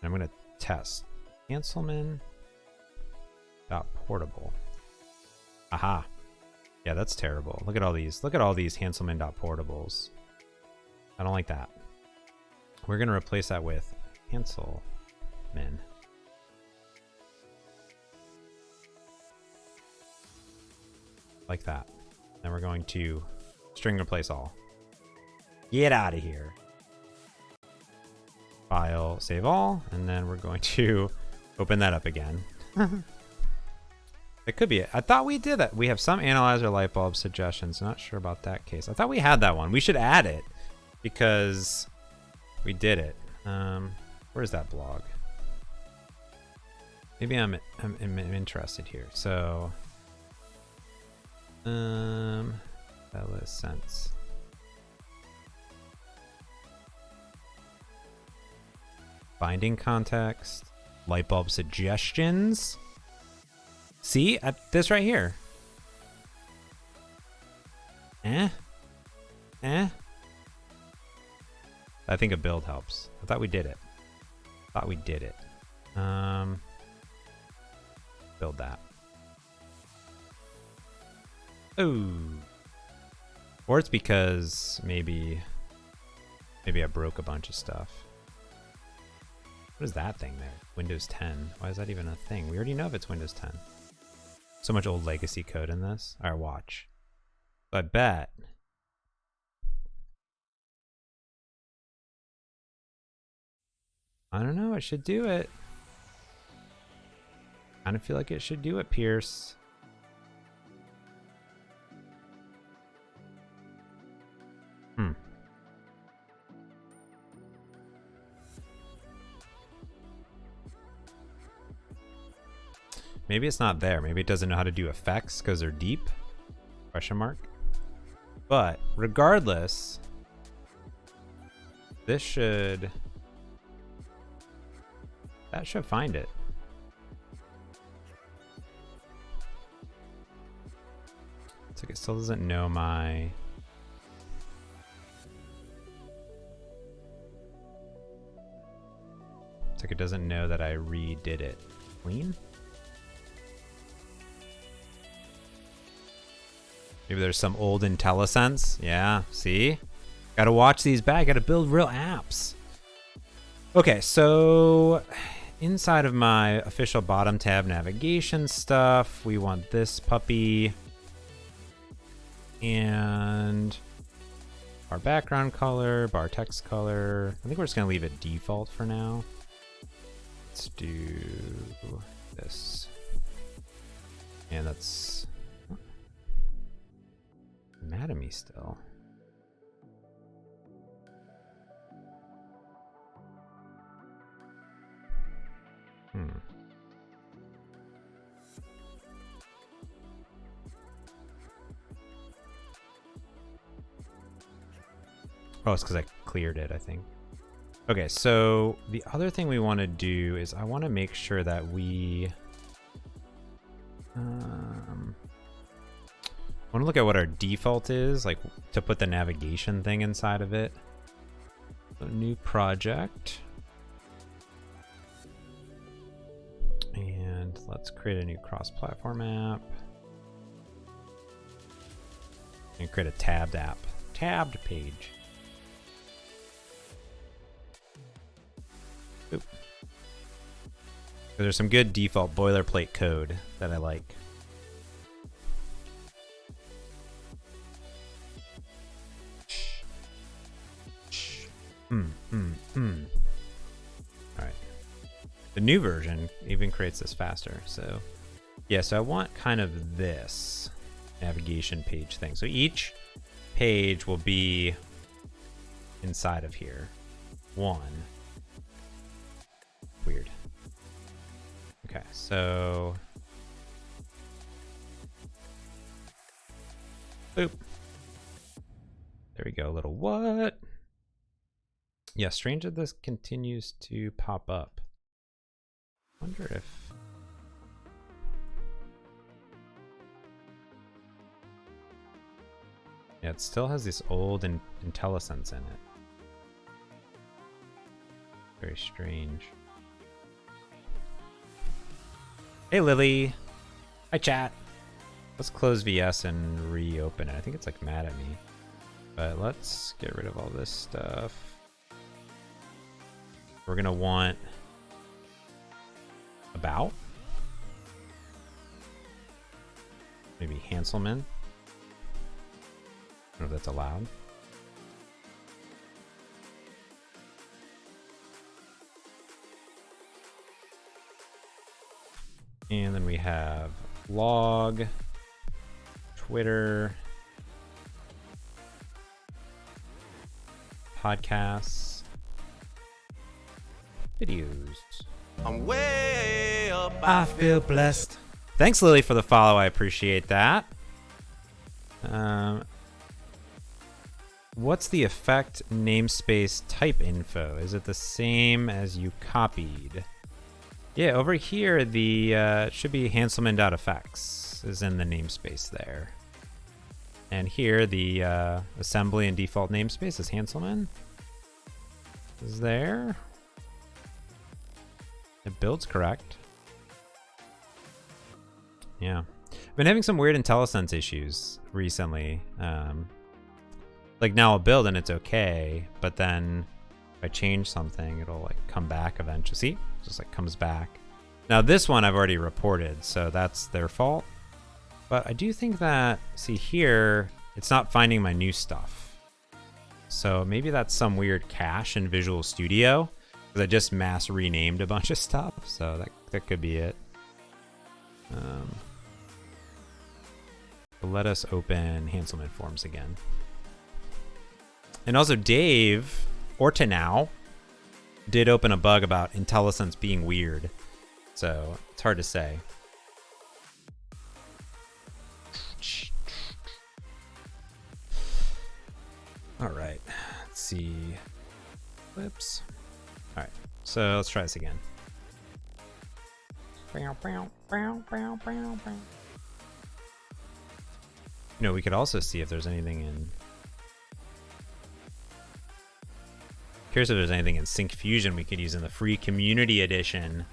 I'm going to test Hanselman.Portable. Aha. Yeah, that's terrible. Look at all these. Look at all these Hanselman.Portables. I don't like that. We're going to replace that with Hanselman. Like that. Then we're going to string replace all. Get out of here. File, save all, and then we're going to open that up again. It could be it. I thought we did that. We have some analyzer light bulb suggestions. Not sure about that case. I thought we had that one. We should add it because we did it. Where's that blog? Maybe I'm interested here. So sense. Binding context, light bulb suggestions. See, at this right here. I think a build helps. I thought we did it. Build that. Oh. Or it's because maybe I broke a bunch of stuff. What is that thing there? Windows 10. Why is that even a thing? We already know if it's Windows 10. So much old legacy code in this. All right, watch. I bet. I don't know. It should do it. I kind of feel like it should do it, Pierce. Maybe it's not there. Maybe it doesn't know how to do effects because they're deep? Question mark. But regardless, that should find it. It's like it still doesn't know my... It's like it doesn't know that I redid it. Clean? Maybe there's some old IntelliSense. Yeah, see? Gotta watch these back. Gotta build real apps. Okay, so inside of my official bottom tab navigation stuff, we want this puppy. And our background color, bar text color. I think we're just gonna leave it default for now. Let's do this. And that's mad at me still. Oh, it's because I cleared it, I think. Okay, so the other thing we want to do is I want to make sure that we I want to look at what our default is, like to put the navigation thing inside of it. So new project. And let's create a new cross-platform app. And create a tabbed app. Tabbed page. Oop. There's some good default boilerplate code that I like. Alright. The new version even creates this faster. So yeah, so I want kind of this navigation page thing. So each page will be inside of here. One. Weird. Okay, so boop. There we go. A little what? Yeah, strange that this continues to pop up. Wonder if... Yeah, it still has this old IntelliSense in it. Very strange. Hey, Lily. Hi, chat. Let's close VS and reopen it. I think it's like mad at me. But let's get rid of all this stuff. We're gonna want about. Maybe Hanselman. I don't know if that's allowed. And then we have blog, Twitter, podcasts, videos. I'm way up. I feel blessed. Thanks, Lily, for the follow. I appreciate that. What's the effect namespace type info? Is it the same as you copied? Yeah, over here, the should be Hanselman.Effects is in the namespace there. And here, the assembly and default namespace is Hanselman. Is there? It builds correct. Yeah. Been having some weird IntelliSense issues recently. Like now I'll build and it's okay, but then if I change something, it'll like come back eventually. See, it just like comes back. Now this one I've already reported, so that's their fault. But I do think that, see here, it's not finding my new stuff. So maybe that's some weird cache in Visual Studio, because I just mass renamed a bunch of stuff. So that could be it. Let us open Hanselman.Forms again. And also Dave Ortenow did open a bug about IntelliSense being weird. So it's hard to say. All right, let's see. Whoops. All right, so let's try this again. You know, we could also see if there's anything in... Curious if there's anything in Sync Fusion we could use in the free community edition.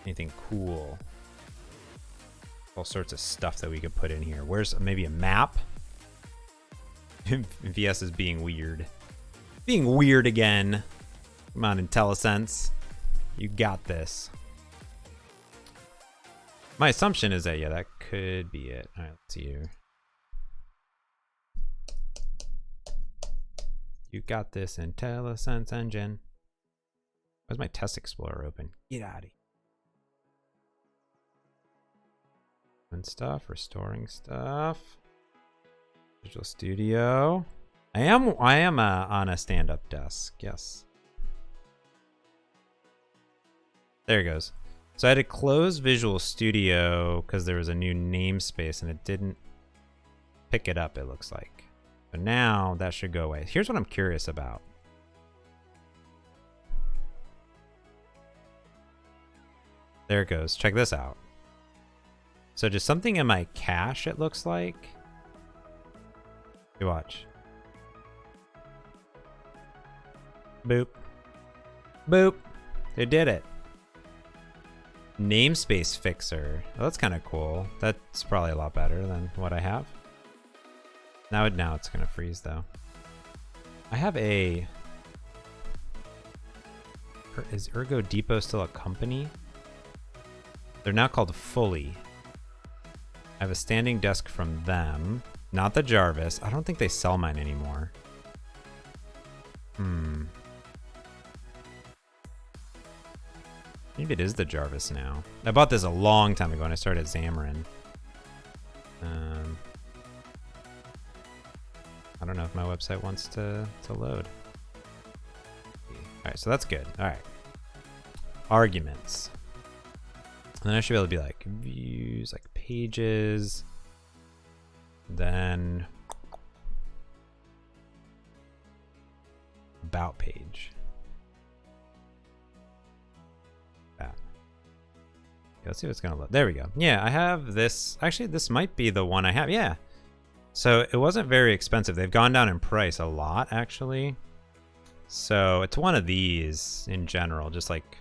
Anything cool. All sorts of stuff that we could put in here. Where's maybe a map? VS is being weird. Being weird again. Come on, IntelliSense. You got this. My assumption is that, yeah, that could be it. All right, let's see here. You got this, IntelliSense engine. Where's my Test Explorer open? Get out of here. And stuff, restoring stuff. Visual Studio. I am on a stand-up desk. Yes. There it goes. So I had to close Visual Studio because there was a new namespace and it didn't pick it up, it looks like. But now that should go away. Here's what I'm curious about. There it goes. Check this out. So just something in my cache, it looks like. You watch. Boop. Boop. They did it. Namespace fixer. Oh, that's kind of cool. That's probably a lot better than what I have. Now it's gonna freeze though. I have a... Is Ergo Depot still a company? They're now called Fully. I have a standing desk from them. Not the Jarvis. I don't think they sell mine anymore. Maybe it is the Jarvis now. I bought this a long time ago when I started at Xamarin. I don't know if my website wants to load. Alright, so that's good. Alright. Arguments. And then I should be able to be like views, like pages. Then about page. That. Okay, let's see what's gonna load. There we go. Yeah, I have this. Actually, this might be the one I have. Yeah. So it wasn't very expensive. They've gone down in price a lot, actually. So it's one of these in general, just like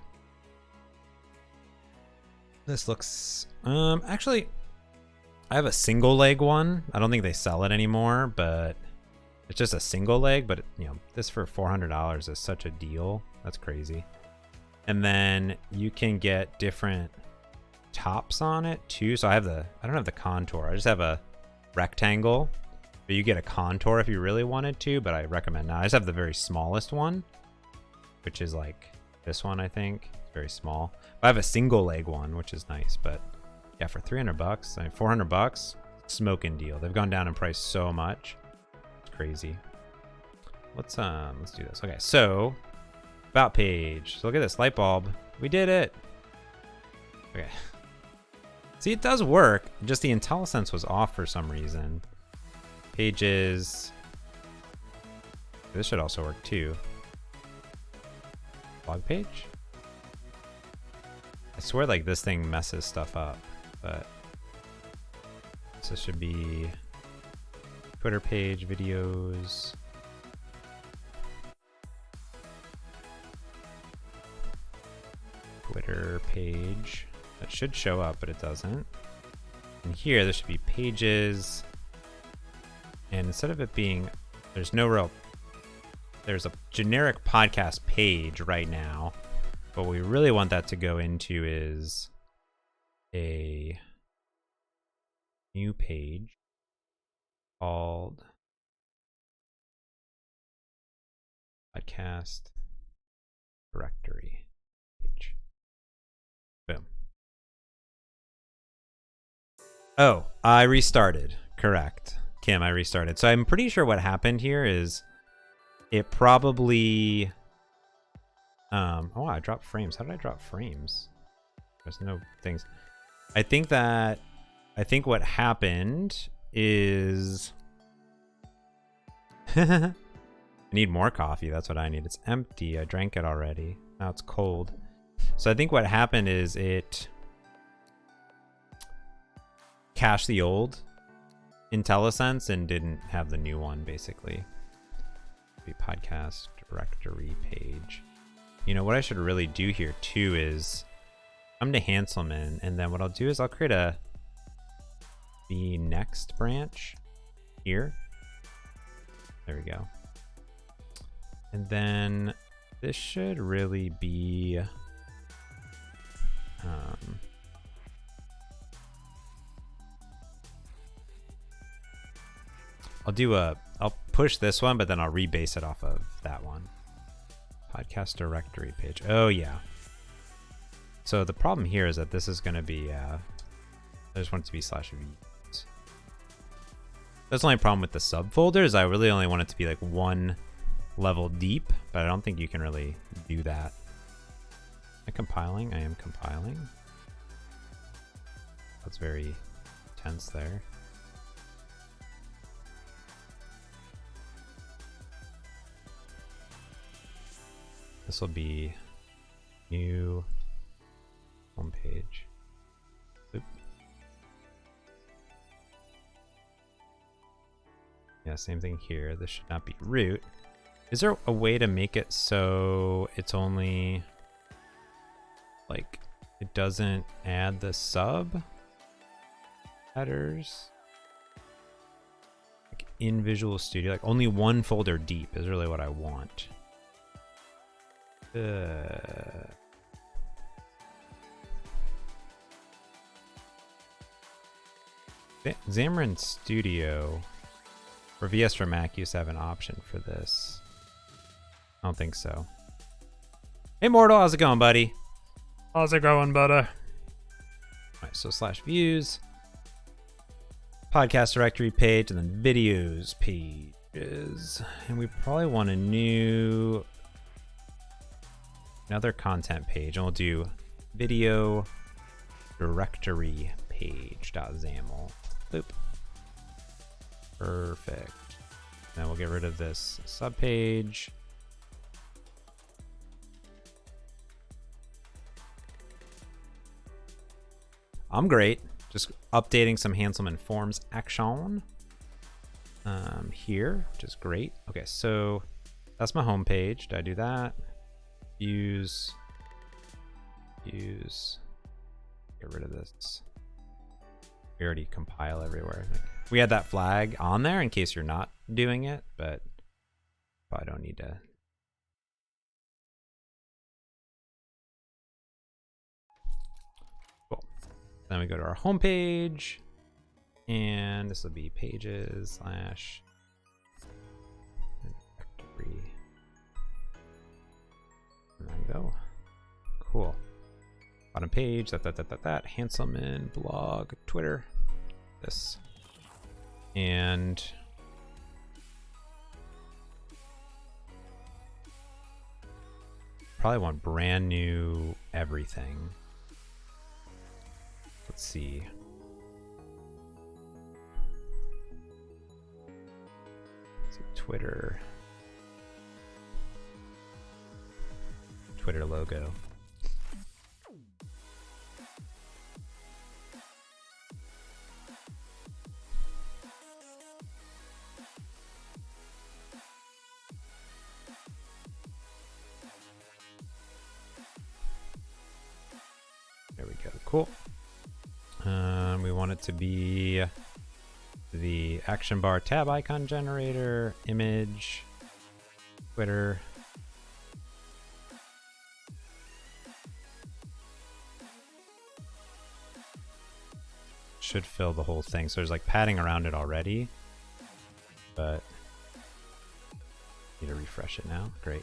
this looks. Actually, I have a single leg one. I don't think they sell it anymore, but it's just a single leg. But you know, this for $400 is such a deal. That's crazy. And then you can get different tops on it too. So I don't have the contour. I just have a rectangle, but you get a contour if you really wanted to, but I recommend not. I just have the very smallest one, which is like this one. I think it's very small, but I have a single leg one, which is nice. But yeah, for $300, I mean $400, smoking deal. They've gone down in price so much. It's crazy. Let's do this. Okay, so about page. So look at this light bulb. We did it. Okay. See, it does work. Just the IntelliSense was off for some reason. Pages. This should also work too. Blog page? I swear like this thing messes stuff up, but this should be Twitter page, videos. Twitter page. That should show up, but it doesn't. And here, there should be pages. And instead of it being, there's a generic podcast page right now. What we really want that to go into is a new page called podcast directory page. Boom. Oh, I restarted. Correct. Kim, I restarted. So I'm pretty sure what happened here is it probably... oh, I dropped frames. How did I drop frames? There's no things. I think what happened is... I need more coffee. That's what I need. It's empty. I drank it already. Now it's cold. So I think what happened is it cached the old IntelliSense and didn't have the new one, basically. The podcast directory page. You know, what I should really do here, too, is come to Hanselman, and then what I'll do is I'll create the next branch here. There we go. And then this should really be... I'll push this one, but then I'll rebase it off of that one. Podcast directory page. Oh, yeah. So the problem here is that this is going to be, I just want it to be /views. That's the only problem with the subfolders. I really only want it to be like one level deep, but I don't think you can really do that. Am I compiling? I am compiling. That's very tense there. This will be new homepage. Oop. Yeah, same thing here. This should not be root. Is there a way to make it so it's only like it doesn't add the sub headers? Like in Visual Studio, like only one folder deep is really what I want. Xamarin Studio or VS for Mac used to have an option for this. I don't think so. Hey Mortal, how's it going, buddy? How's it going, buddy? Alright, so /views, podcast directory page, and then videos pages. And we probably want a new another content page, and we'll do video directory page.xaml. Boop. Perfect. Then we'll get rid of this subpage. I'm great. Just updating some Hanselman.Forms action here, which is great. Okay, so that's my home page. Did I do that? Use. Get rid of this. We already compile everywhere. We had that flag on there in case you're not doing it, but probably don't need to. Cool. Then we go to our home page, and this will be pages / directory. And then go. Cool. Bottom page, that, Hanselman, blog, Twitter, this. And probably want brand new everything. Let's see. Twitter logo. There we go. Cool. We want it to be the action bar tab icon generator, image, Twitter. Should fill the whole thing. So there's like padding around it already, but need to refresh it now. Great.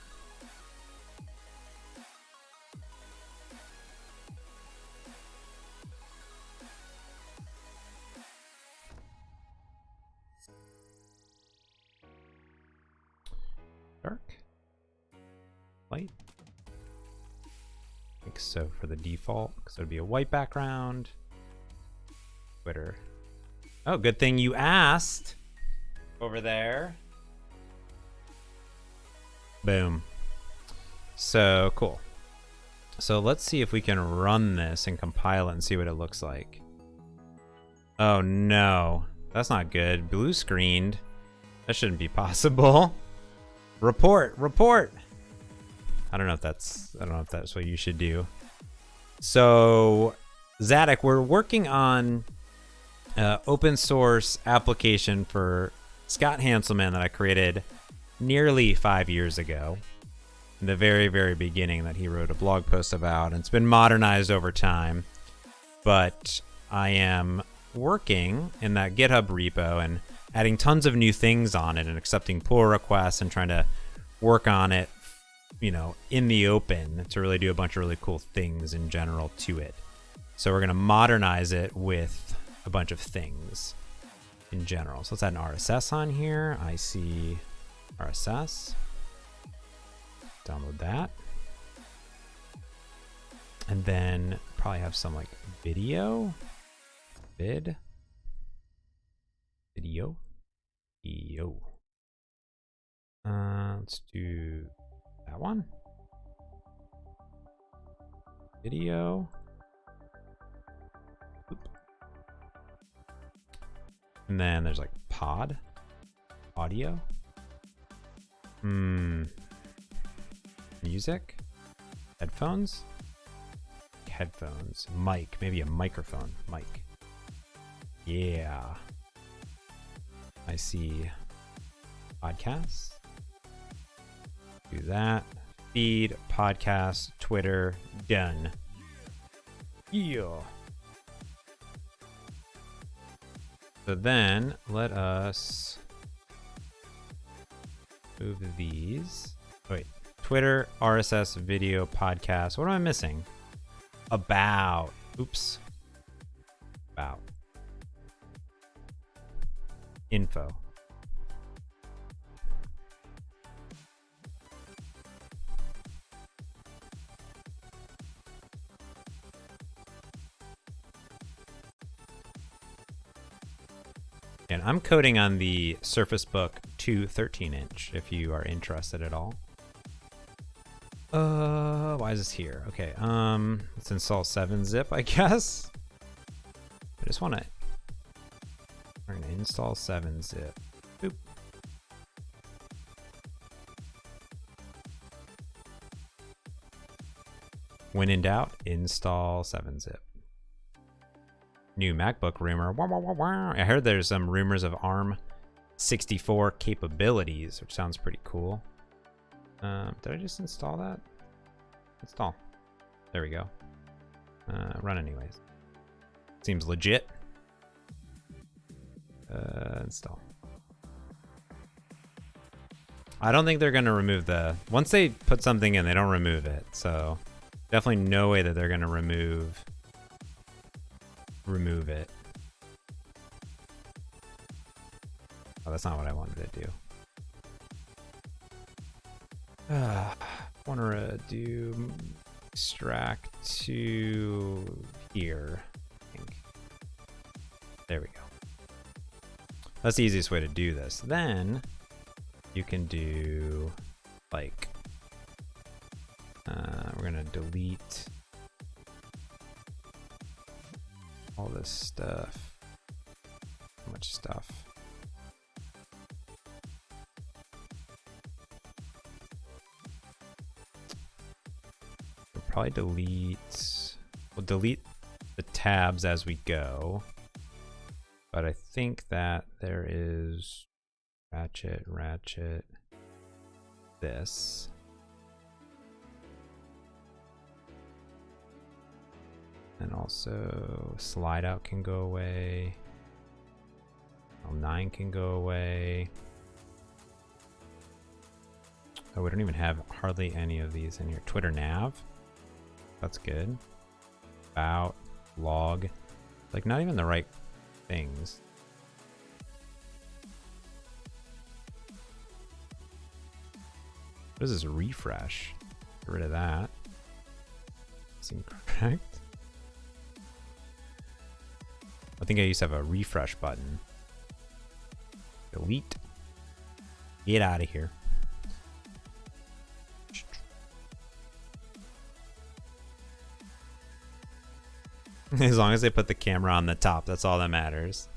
Dark, light. I think so for the default, because it would be a white background. Twitter. Oh, good thing you asked over there. Boom. So cool. So let's see if we can run this and compile it and see what it looks like. Oh no, that's not good. Blue screened. That shouldn't be possible. Report. I don't know if that's what you should do. So Zadok, we're working on open source application for Scott Hanselman that I created nearly 5 years ago. In the very, very beginning that he wrote a blog post about, and it's been modernized over time. But I am working in that GitHub repo and adding tons of new things on it and accepting pull requests and trying to work on it, you know, in the open to really do a bunch of really cool things in general to it. So we're going to modernize it with a bunch of things in general. So let's add an RSS on here. I see RSS. Download that. And then probably have some like video. Video. Let's do that one. Video. Oop. And then there's like pod. Audio. Music. Headphones. Mic. Maybe a microphone. Mic. Yeah. I see podcasts. Do that. Feed, podcast, Twitter, done. Yeah. So then let us move these. Oh, wait. Twitter, RSS, video, podcast. What am I missing? About. Oops. About. Info. And I'm coding on the Surface Book 2 13-inch if you are interested at all. Why is this here? Okay, let's install 7-zip, I guess. I just want to. We're gonna install 7-zip. Boop. When in doubt, install 7-zip. New MacBook rumor. Wah, wah, wah, wah. I heard there's some rumors of ARM 64 capabilities, which sounds pretty cool. Did I just install that? Install. There we go. Run anyways. Seems legit. Install. I don't think they're going to remove the... Once they put something in, they don't remove it. So definitely no way that they're going to remove it. Oh, that's not what I wanted to do. Want to do extract to here. I think. There we go. That's the easiest way to do this. Then you can do like we're gonna delete all this stuff. How much stuff? We'll probably delete. We'll delete the tabs as we go. But I think that there is ratchet, this. And also slide out can go away. L9 can go away. Oh, we don't even have hardly any of these in here. Twitter nav. That's good. About, log. Like not even the right things. What is this refresh? Get rid of that. Seem correct. I think I used to have a refresh button. Delete. Get out of here. As long as they put the camera on the top, that's all that matters.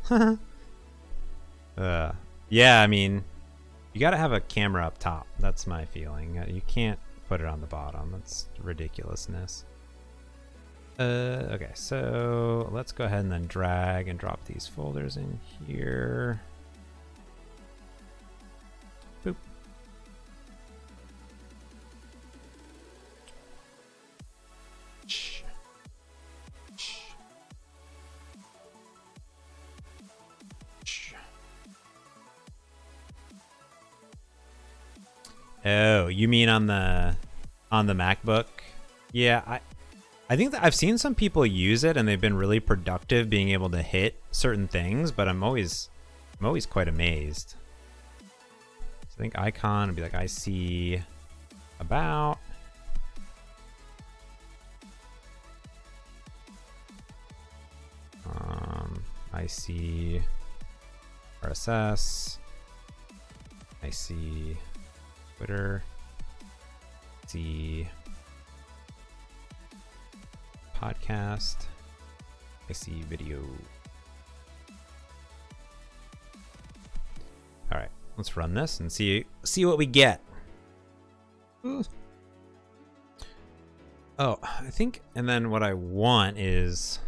Yeah, I mean, you gotta have a camera up top. That's my feeling. You can't put it on the bottom. That's ridiculousness. Okay, so let's go ahead and then drag and drop these folders in here. Boop. Oh, you mean on the MacBook? Yeah, I think that I've seen some people use it and they've been really productive being able to hit certain things, but I'm always quite amazed. So I think icon would be like I see about. I see RSS. I see Twitter. See podcast. I see video. All right, let's run this and see what we get. Ooh. Oh, I think, and then what I want is,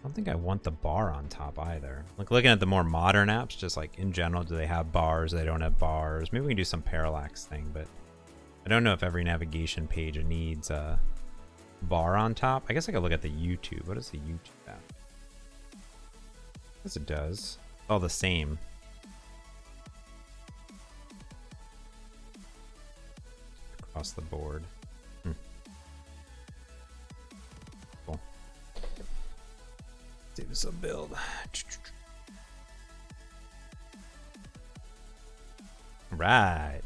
I don't think I want the bar on top either. Like looking at the more modern apps, just like in general, do they have bars? They don't have bars. Maybe we can do some parallax thing, but I don't know if every navigation page needs a bar on top. I guess I could look at the YouTube. What is the YouTube app? I guess it does. All the same. Across the board. Cool. Do some build. Right.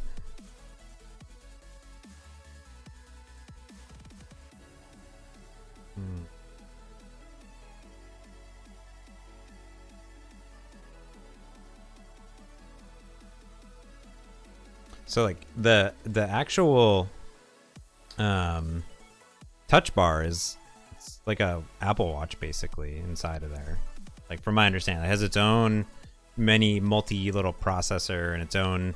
So like the actual touch bar is, it's like a Apple Watch basically inside of there. Like from my understanding, it has its own multi little processor and its own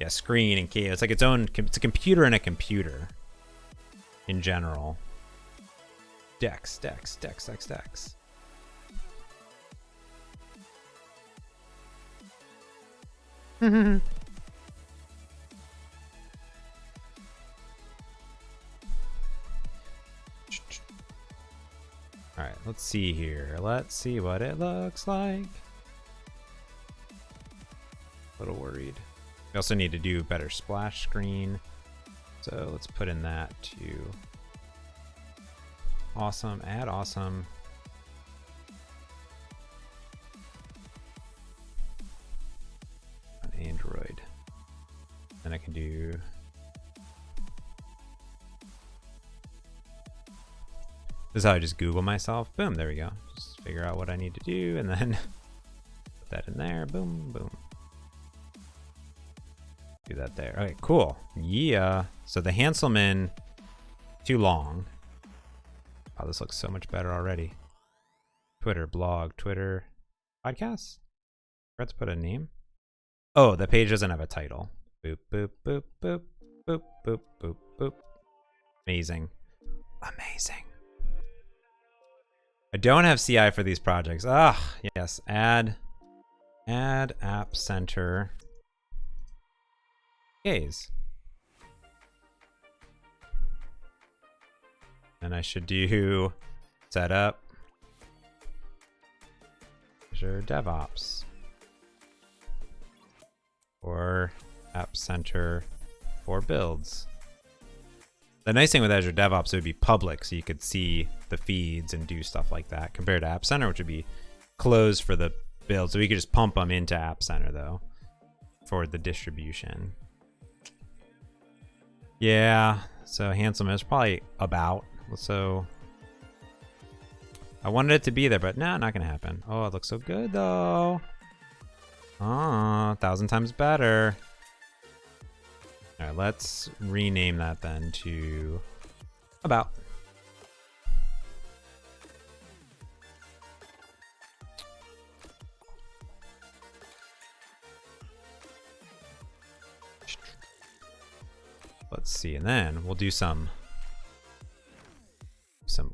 screen and key. It's like its own. It's a computer in a computer. In general. Dex. All right, let's see here. Let's see what it looks like. A little worried. We also need to do better splash screen. So let's put in that to awesome, add awesome. On Android. Then I can do this is how I just Google myself. Boom, there we go. Just figure out what I need to do and then put that in there. Boom, boom. Do that there. Okay, cool. Yeah. So the Hanselman, too long. Wow, this looks so much better already. Twitter, blog, Twitter, podcasts? Let's put a name. Oh, the page doesn't have a title. Boop, boop, boop, boop, boop, boop, boop, boop. Amazing. Amazing. I don't have CI for these projects. Ah, yes. Add App Center. Gaze. And I should do setup. Azure DevOps. Or App Center for builds. The nice thing with Azure DevOps, it would be public, so you could see the feeds and do stuff like that, compared to App Center, which would be closed for the build. So we could just pump them into App Center, though, for the distribution. Yeah, so Hanselman is probably about. So I wanted it to be there, but no, not going to happen. Oh, it looks so good, though. Oh, 1,000 times better. All right, let's rename that then to about. Let's see, and then we'll do some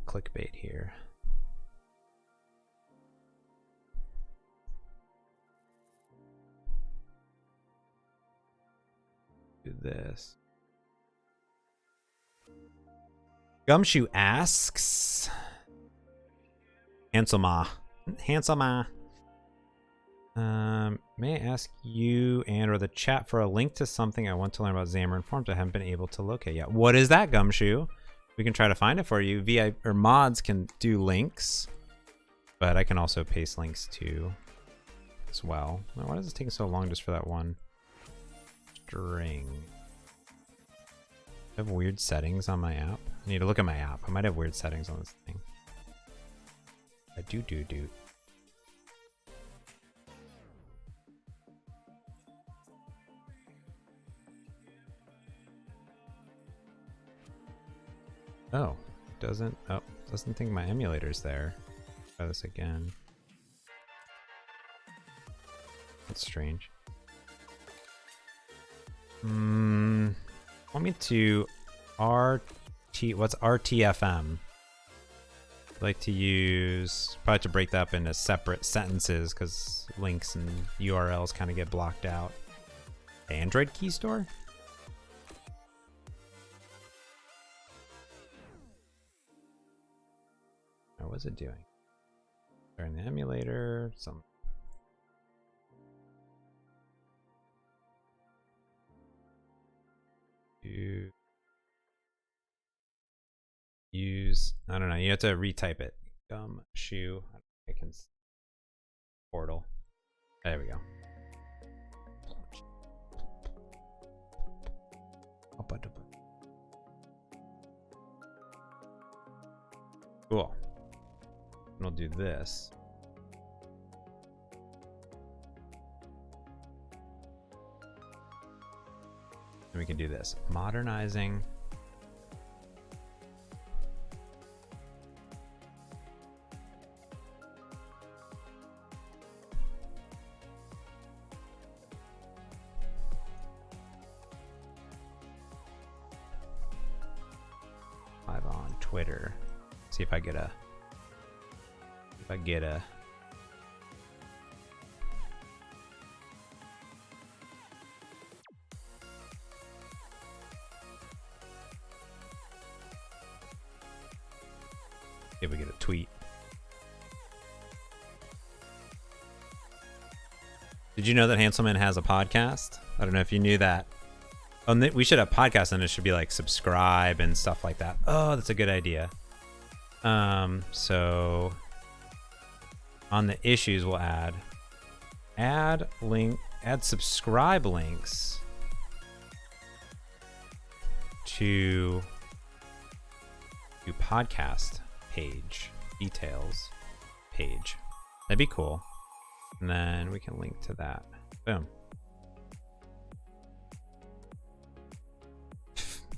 clickbait here. Do this. Gumshoe asks, Hanselma, may I ask you and or the chat for a link to something I want to learn about xamarin.Forms I haven't been able to locate yet? What is that, Gumshoe? We can try to find it for you. VI or mods can do links, but I can also paste links too as well. Why does it take so long just for that one string? I have weird settings on my app. I need to look at my app. I might have weird settings on this thing. I do. Oh, it doesn't. Oh, doesn't think my emulator's there. Try this again. That's strange. Want me to what's RTFM? I like to use, probably to break that up into separate sentences because links and URLs kind of get blocked out. Android key store? Or what's it doing? Starting the emulator, some. Use, I don't know, you have to retype it. Gumshoe, I can, portal. There we go. Cool. And we'll do this. And we can do this. Modernizing. Live on Twitter. See if I get a. If we get a tweet. Did you know that Hanselman has a podcast? I don't know if you knew that. Oh, we should have podcasts and it should be like subscribe and stuff like that. Oh, that's a good idea. So on the issues we'll add subscribe links to podcast page details page. That'd be cool. And then we can link to that. Boom.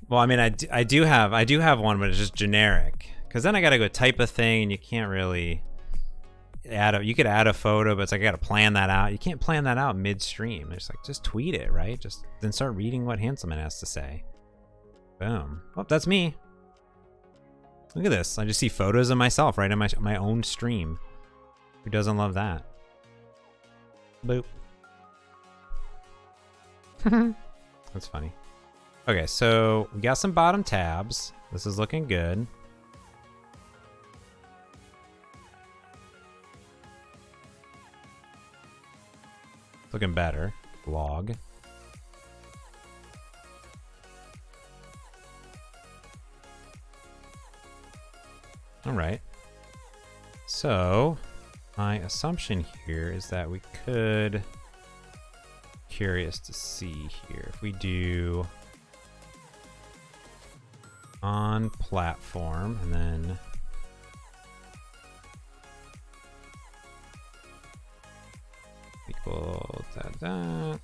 Well, I mean, I do have one, but it's just generic. Because then I gotta go type a thing, and you can't really you could add a photo, but it's like I gotta plan that out. You can't plan that out midstream. It's like just tweet it, right? Just then start reading what Hanselman has to say. Boom. Oh, that's me. Look at this. I just see photos of myself right in my own stream. Who doesn't love that? Boop. That's funny. Okay, so we got some bottom tabs. This is looking good. Looking better. Log. All right. So my assumption here is that we could, curious to see here, if we do on platform and then equal that. Alright,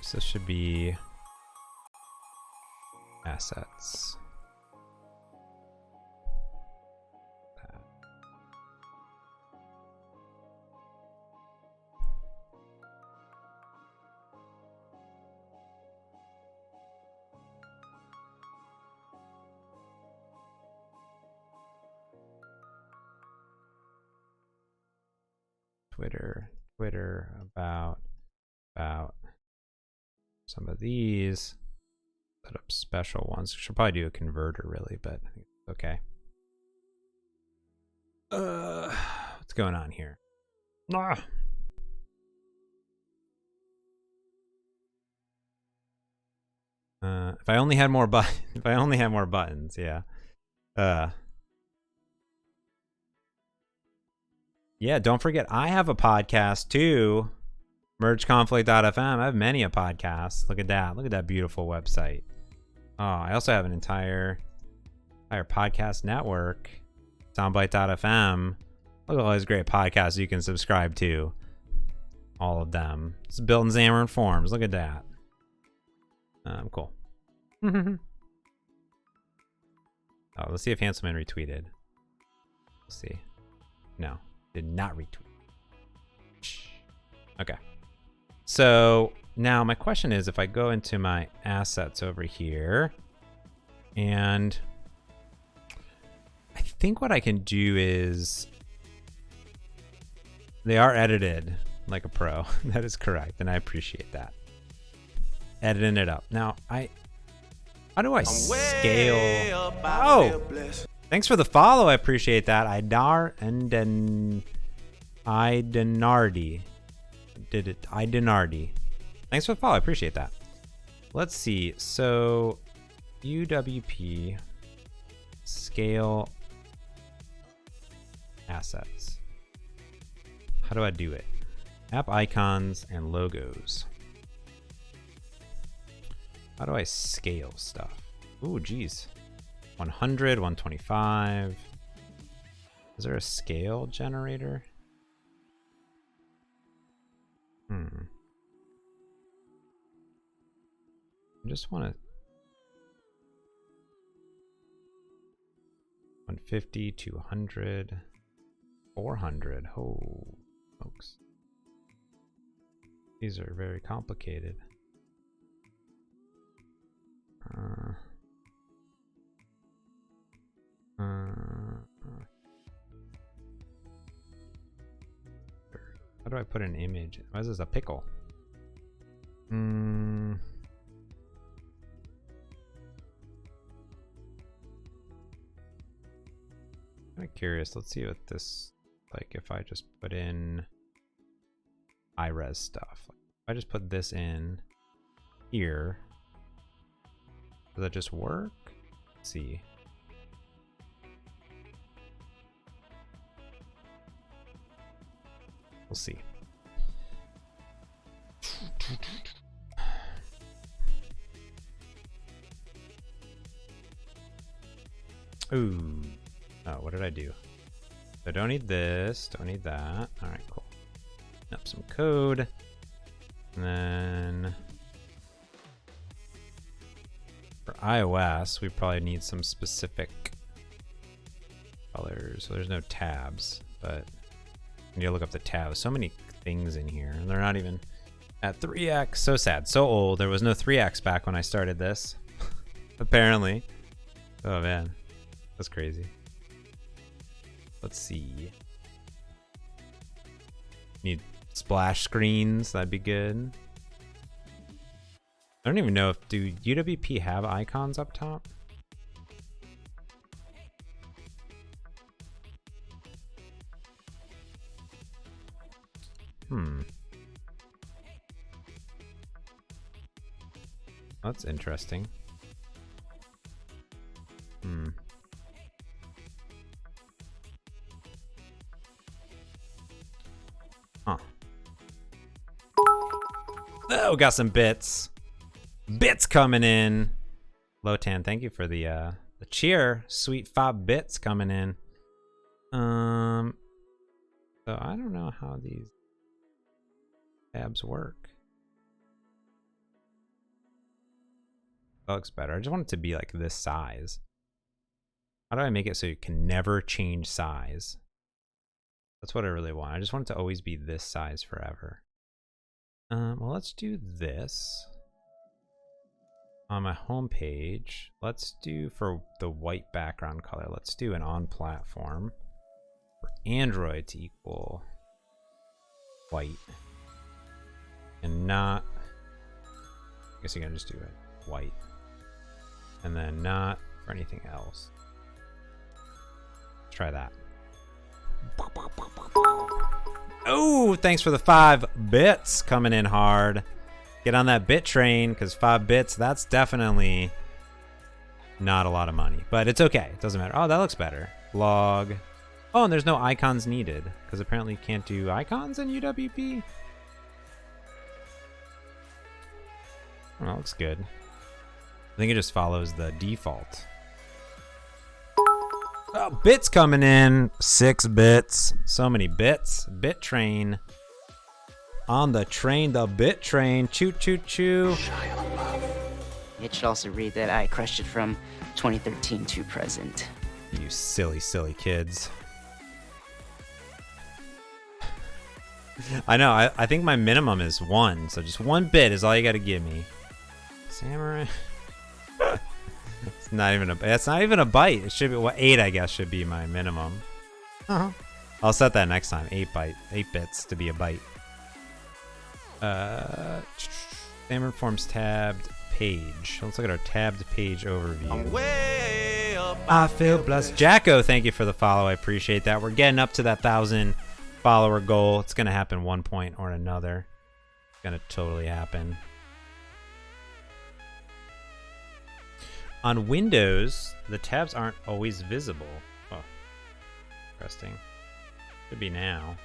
so this should be assets. Twitter, about some of these. Set up special ones. Should probably do a converter really, but I think it's okay. What's going on here? Ah. If I only had more buttons, yeah. Yeah, don't forget, I have a podcast too. mergeconflict.fm. I have many a podcast. Look at that. Look at that beautiful website. Oh, I also have an entire podcast network. Soundbite.fm. Look at all these great podcasts you can subscribe to. All of them. It's built in xamarin.Forms. Look at that. Cool. Oh, let's see if Hanselman retweeted. Let's see. No, did not retweet. Okay. So now my question is, if I go into my assets over here, and I think what I can do is, they are edited like a pro. That is correct, and I appreciate that. Editing it up. Now, how do I scale? Oh, thanks for the follow. I appreciate that. Idenardi. Idenardi. Thanks for the follow. I appreciate that. Let's see. So, UWP scale assets. How do I do it? App icons and logos. How do I scale stuff? Ooh, geez. 100, 125. Is there a scale generator? I just want to 150, 200, 400. Oh, folks. These are very complicated. How do I put an image? Why is this a pickle? I'm kind of curious. Let's see what this, like, if I just put in iRes stuff. If I just put this in here, does that just work? Let's see. We'll see. Ooh. Oh, what did I do? So don't need this, don't need that. All right, cool. Up some code. And then for iOS, we probably need some specific colors. So there's no tabs, but I need to look up the tabs. So many things in here, and they're not even At 3x, so sad, so old. There was no 3x back when I started this. Apparently. Oh man, that's crazy. Let's see. Need splash screens, that'd be good. I don't even know if, do UWP have icons up top? That's interesting. Huh. Oh, got some bits. Bits coming in. Lotan, thank you for the cheer. Sweet 5 bits coming in. So I don't know how these tabs work. That looks better. I just want it to be like this size. How do I make it so you can never change size? That's what I really want. I just want it to always be this size forever. Well, let's do this. On my home page, let's do, for the white background color, let's do an on platform for Android to equal white. And not, I guess you can just do it white. And then not for anything else. Let's try that. Oh, thanks for the 5 bits coming in hard. Get on that bit train, because 5 bits, that's definitely not a lot of money. But it's okay. It doesn't matter. Oh, that looks better. Log. Oh, and there's no icons needed, because apparently you can't do icons in UWP. Oh, that looks good. I think it just follows the default. Oh, bits coming in. 6 bits. So many bits. Bit train. On the train, the bit train. Choo choo choo. It should also read that I crushed it from 2013 to present. You silly, silly kids. I know, I think my minimum is 1, so just 1 bit is all you gotta give me. Samurai. It's not even that's not even a byte. It should be, well, 8 I guess should be my minimum. I'll set that next time. 8 bits to be a byte. xamarin.Forms tabbed page. Let's look at our tabbed page overview. I'm way up. I feel blessed. Jacko, thank you for the follow. I appreciate that. We're getting up to that 1,000 follower goal. It's gonna happen one point or another. It's gonna totally happen. On Windows, the tabs aren't always visible. Oh, interesting. Should be now.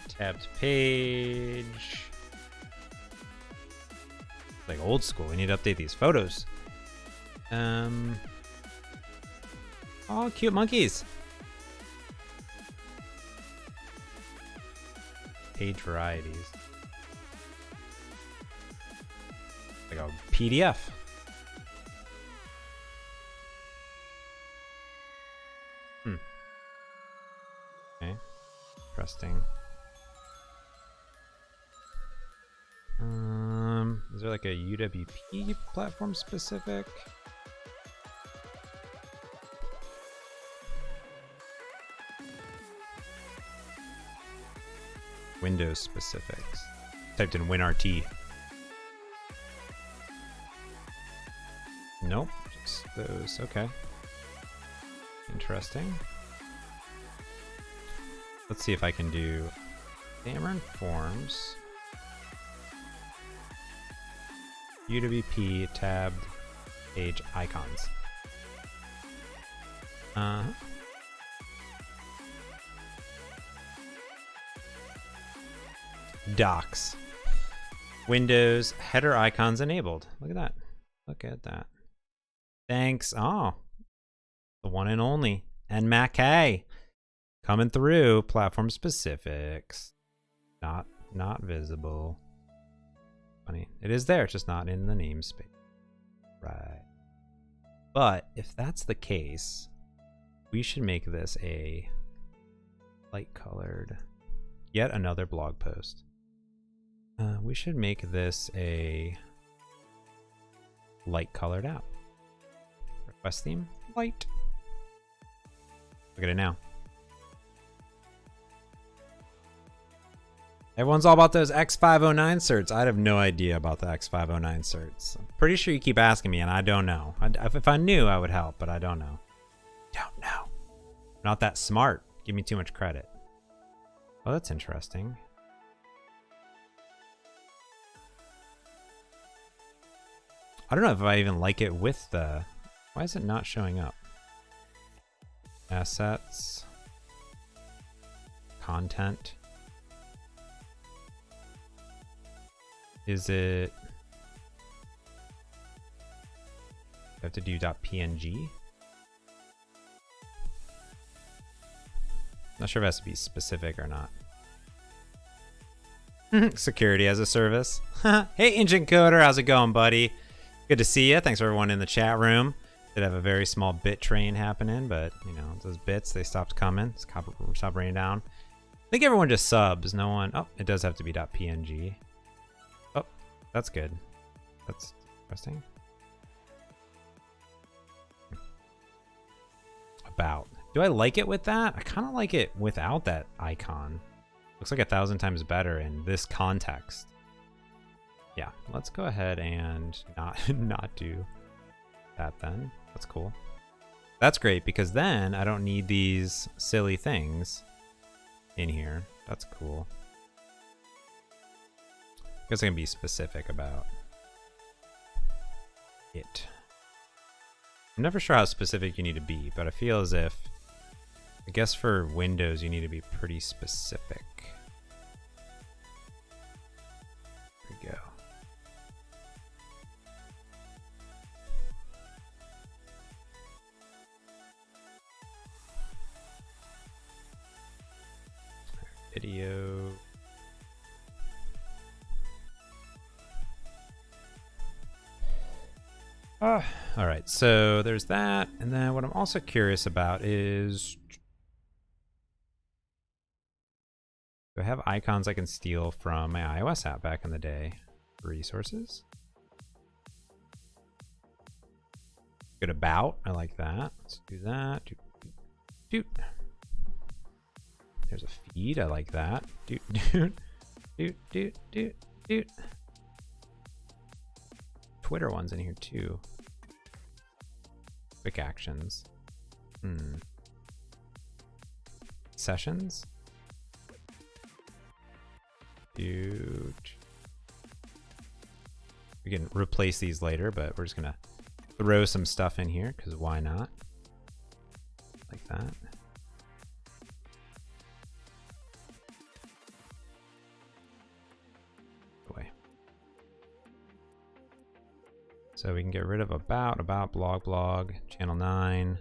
Tabbed page. Like old school. We need to update these photos. Oh, cute monkeys. Page varieties. Like a PDF. Okay. Interesting. Is there like a UWP platform specific? Windows specifics. Typed in WinRT. Nope, just those. Okay. Interesting. Let's see if I can do xamarin.Forms. UWP tabbed page icons. Docs. Windows header icons enabled. Look at that. Look at that. Thanks. Oh, the one and only. And Mac K coming through. Platform specifics. Not visible. Funny. It is there, it's just not in the namespace. Right. But if that's the case, we should make this a light colored Yet another blog post. We should make this a light colored app. Request theme, light. Look at it now. Everyone's all about those X509 certs. I have no idea about the X509 certs. I'm pretty sure you keep asking me and I don't know. If I knew, I would help, but I don't know. Don't know. Not that smart. Give me too much credit. Oh, that's interesting. I don't know if I even like it with the... Why is it not showing up? Assets. Content. Is it... I have to do .png? Not sure if it has to be specific or not. Security as a service. Hey, Engine Coder, how's it going, buddy? Good to see you. Thanks for everyone in the chat room. Did have a very small bit train happening, but you know, those bits, they stopped coming. Stopped raining down. I think everyone just subs. No one... Oh, it does have to be .png. Oh, that's good. That's interesting. About. Do I like it with that? I kind of like it without that icon. Looks like 1,000 times better in this context. Yeah, let's go ahead and not do that then. That's cool. That's great because then I don't need these silly things in here. That's cool. I guess I can be specific about it. I'm never sure how specific you need to be, but I feel as if, I guess for Windows, you need to be pretty specific. There we go. Video. All right, so there's that. And then what I'm also curious about is, do I have icons I can steal from my iOS app back in the day? Resources. Good about, I like that. Let's do that. Doot. There's a feed, I like that. Doot, doot, doot, doot, doot, doot. Twitter one's in here too. Quick actions. Sessions. Dude. We can replace these later, but we're just gonna throw some stuff in here because why not? Like that. So we can get rid of about, blog, channel 9.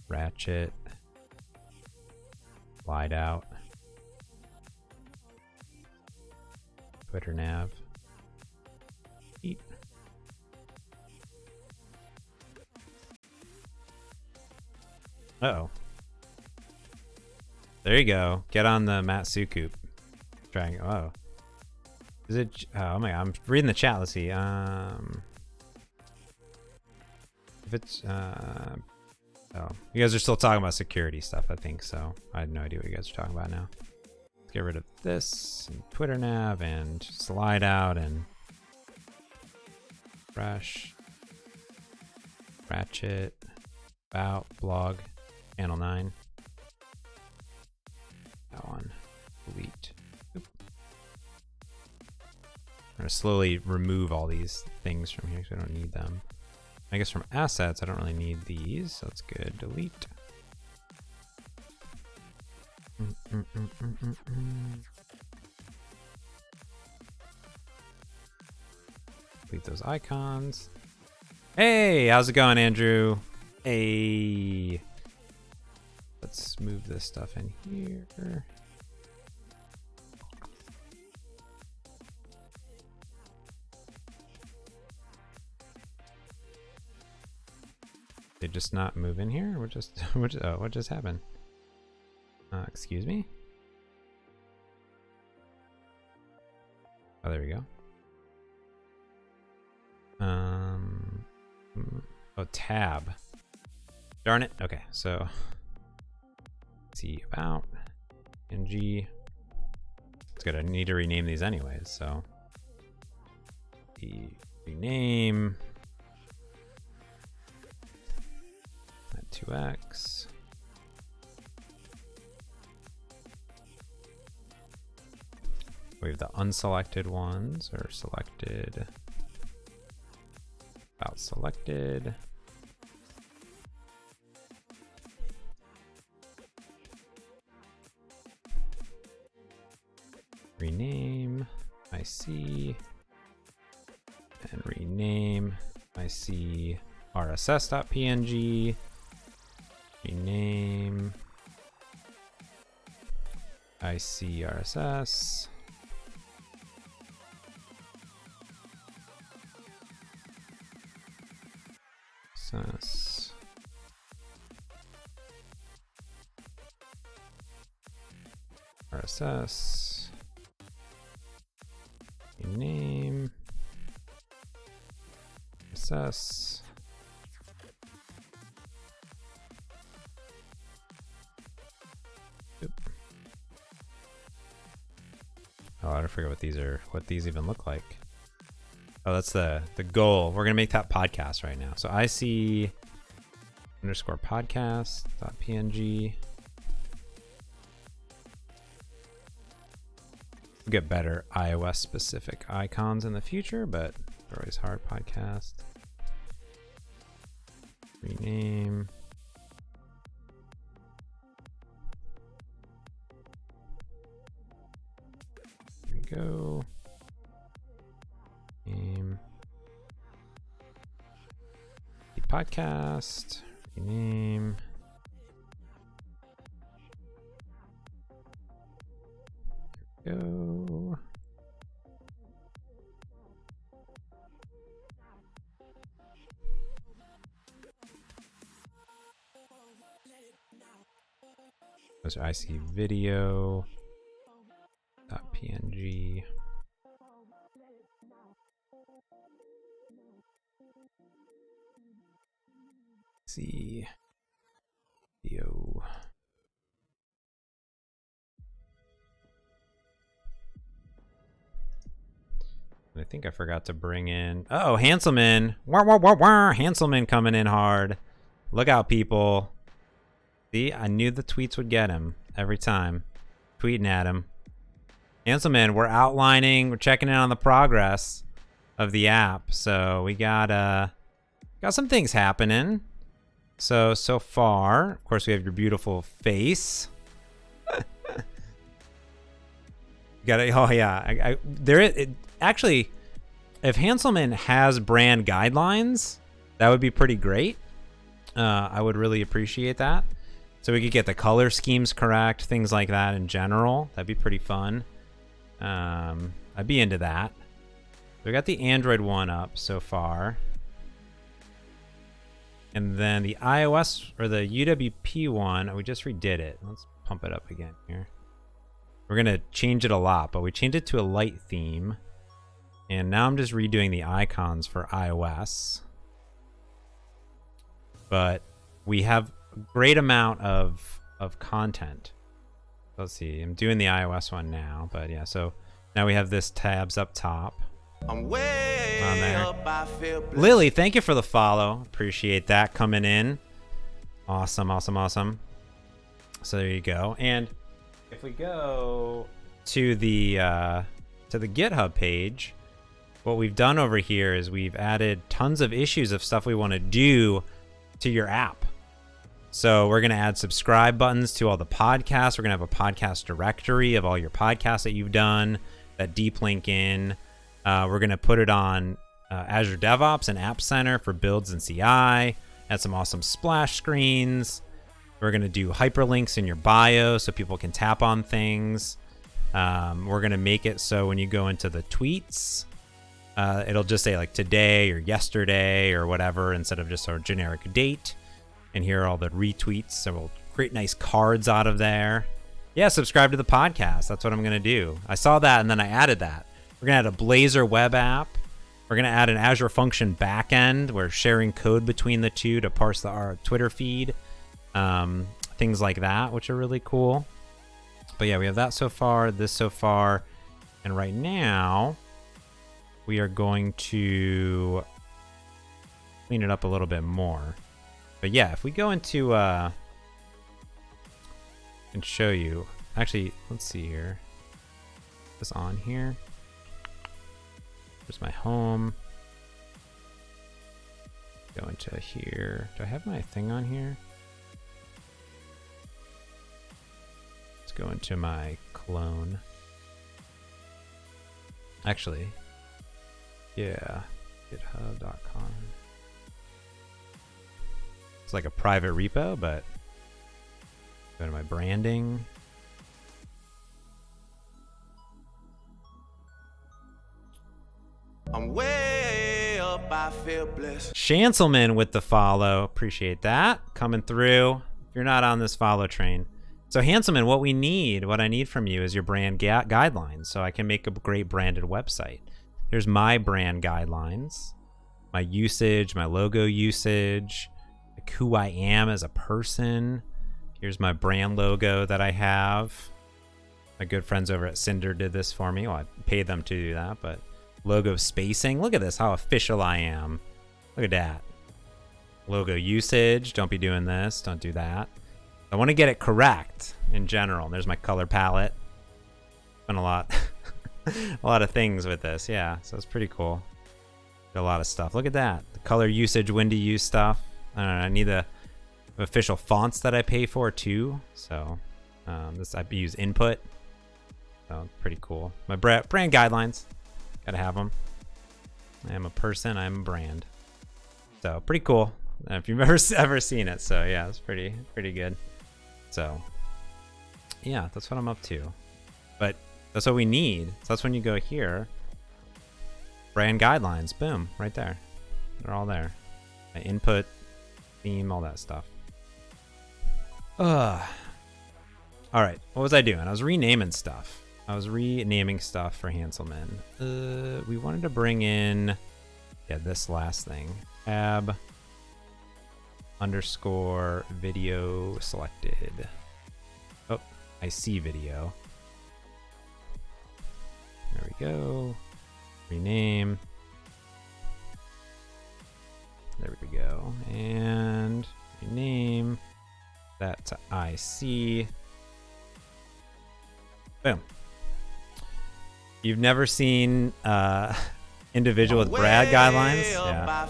Ratchet. Slide out. Twitter nav. Eat. Uh-oh. There you go. Get on the Matt Sukup. Trying. Oh. Is it? Oh my God. I'm reading the chat. Let's see. If it's. Oh. You guys are still talking about security stuff, I think. So I had no idea what you guys are talking about now. Let's get rid of this. And Twitter nav and slide out and. Fresh. Ratchet. About. Blog. Channel 9. On delete. Oop. I'm gonna slowly remove all these things from here because I don't need them. I guess from assets, I don't really need these, so that's good. Delete. Delete those icons. Hey, how's it going, Andrew? Hey. Let's move this stuff in here. just not move in here? We're just, oh, what just happened? Excuse me? Oh, there we go. Oh, tab. Darn it. Okay, so see about ng. It's good. I need to rename these anyways. So the rename at 2x. We have the unselected ones, or selected, about selected. Rename IC, and rename IC RSS.png. Rename IC RSS. RSS. RSS. Name. RSS. Oop. Oh, I forget what these are. What these even look like. Oh, that's the goal. We're gonna make that podcast right now. So IC underscore podcast.png. We'll get better iOS specific icons in the future, but they're always hard. Podcast. Rename. There we go. Name. The podcast. Rename. There we go. Those are IC video. .png. See video. I think I forgot to bring in. Oh, Hanselman. Wah, wah, wah, wah. Hanselman coming in hard. Look out, people. See, I knew the tweets would get him every time. Tweeting at him. Hanselman, we're outlining, we're checking in on the progress of the app. So we got some things happening. So far, of course, we have your beautiful face. Got it. Oh yeah, actually, if Hanselman has brand guidelines, that would be pretty great. I would really appreciate that. So we could get the color schemes correct, things like that in general. That'd be pretty fun. I'd be into that. We got the Android one up so far. And then the iOS, or the UWP one, we just redid it. Let's pump it up again here. We're gonna change it a lot, but we changed it to a light theme. And now I'm just redoing the icons for iOS. But we have a great amount of content. Let's see, I'm doing the iOS one now, but yeah, so now we have this tabs up top. I'm way On there. up, I feel blessed. Lily, thank you for the follow. Appreciate that coming in. Awesome, awesome, awesome. So there you go. And if we go to the GitHub page, what we've done over here is we've added tons of issues of stuff we want to do to your app. So we're going to add subscribe buttons to all the podcasts. We're going to have a podcast directory of all your podcasts that you've done that deep link in. We're going to put it on Azure DevOps and App Center for builds and CI. Add some awesome splash screens. We're going to do hyperlinks in your bio so people can tap on things. We're going to make it so when you go into the tweets, it'll just say like today or yesterday or whatever instead of just our generic date. And here are all the retweets. So we'll create nice cards out of there. Yeah, subscribe to the podcast. That's what I'm going to do. I saw that and then I added that. We're going to add a Blazor web app. We're going to add an Azure Function backend. We're sharing code between the two to parse our Twitter feed. Things like that, which are really cool. But yeah, we have that so far, this so far. And right now, we are going to clean it up a little bit more. But yeah, if we go into... and show you. Actually, let's see here. Is this on here? There's my home. Go into here. Do I have my thing on here? Let's go into my clone. Actually, yeah, github.com. It's like a private repo, but go to my branding. I'm way up, I feel blessed. Hanselman with the follow. Appreciate that. Coming through. If you're not on this follow train. So Hanselman, what I need from you is your brand guidelines so I can make a great branded website. Here's my brand guidelines. My usage, my logo usage, like who I am as a person. Here's my brand logo that I have. My good friends over at Cinder did this for me. Well, I paid them to do that, but logo spacing. Look at this, how official I am. Look at that. Logo usage. Don't be doing this. Don't do that. I want to get it correct in general. There's my color palette. Been a lot, a lot of things with this. Yeah, so it's pretty cool. Got a lot of stuff. Look at that. The color usage, when to use stuff. I don't know. I need the official fonts that I pay for too. So this I use input. So pretty cool. My brand guidelines. Gotta have them. I am a person. I'm a brand. So pretty cool. If you've ever seen it. So yeah, it's pretty good. So yeah, that's what I'm up to. But that's what we need. So that's when you go here. Brand guidelines. Boom. Right there. They're all there. My input, theme, all that stuff. All right. What was I doing? I was renaming stuff. For Hanselman. We wanted to bring in, this last thing. Tab _ video selected. Oh, I see video. There we go. Rename. There we go. And rename that to IC. Boom. You've never seen individual with Brad guidelines? Yeah.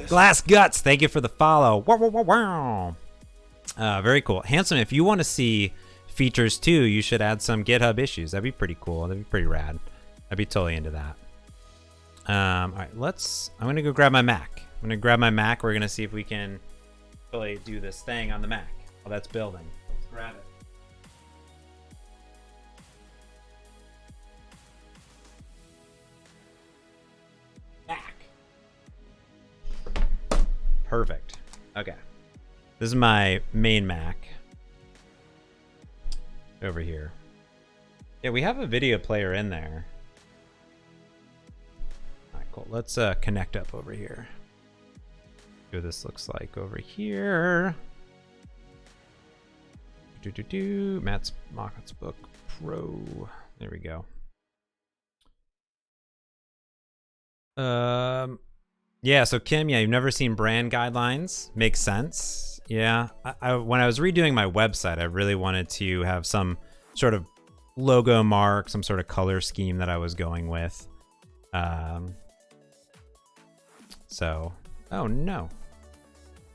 Glass Guts, thank you for the follow. Wow, wow, wow, wow. Very cool. Handsome, if you want to see features too, you should add some GitHub issues. That'd be pretty cool. That'd be pretty rad. I'd be totally into that. All right, I'm going to go grab my Mac. We're going to see if we can really do this thing on the Mac while that's building. Let's grab it. Mac. Perfect. Okay. This is my main Mac. Over here. Yeah, we have a video player in there. All right, cool. Let's connect up over here. See what this looks like over here. Matt's Book Pro. There we go. Yeah, so Kim, you've never seen brand guidelines. Makes sense. Yeah, when I was redoing my website, I really wanted to have some sort of logo mark, some sort of color scheme that I was going with. So, oh no.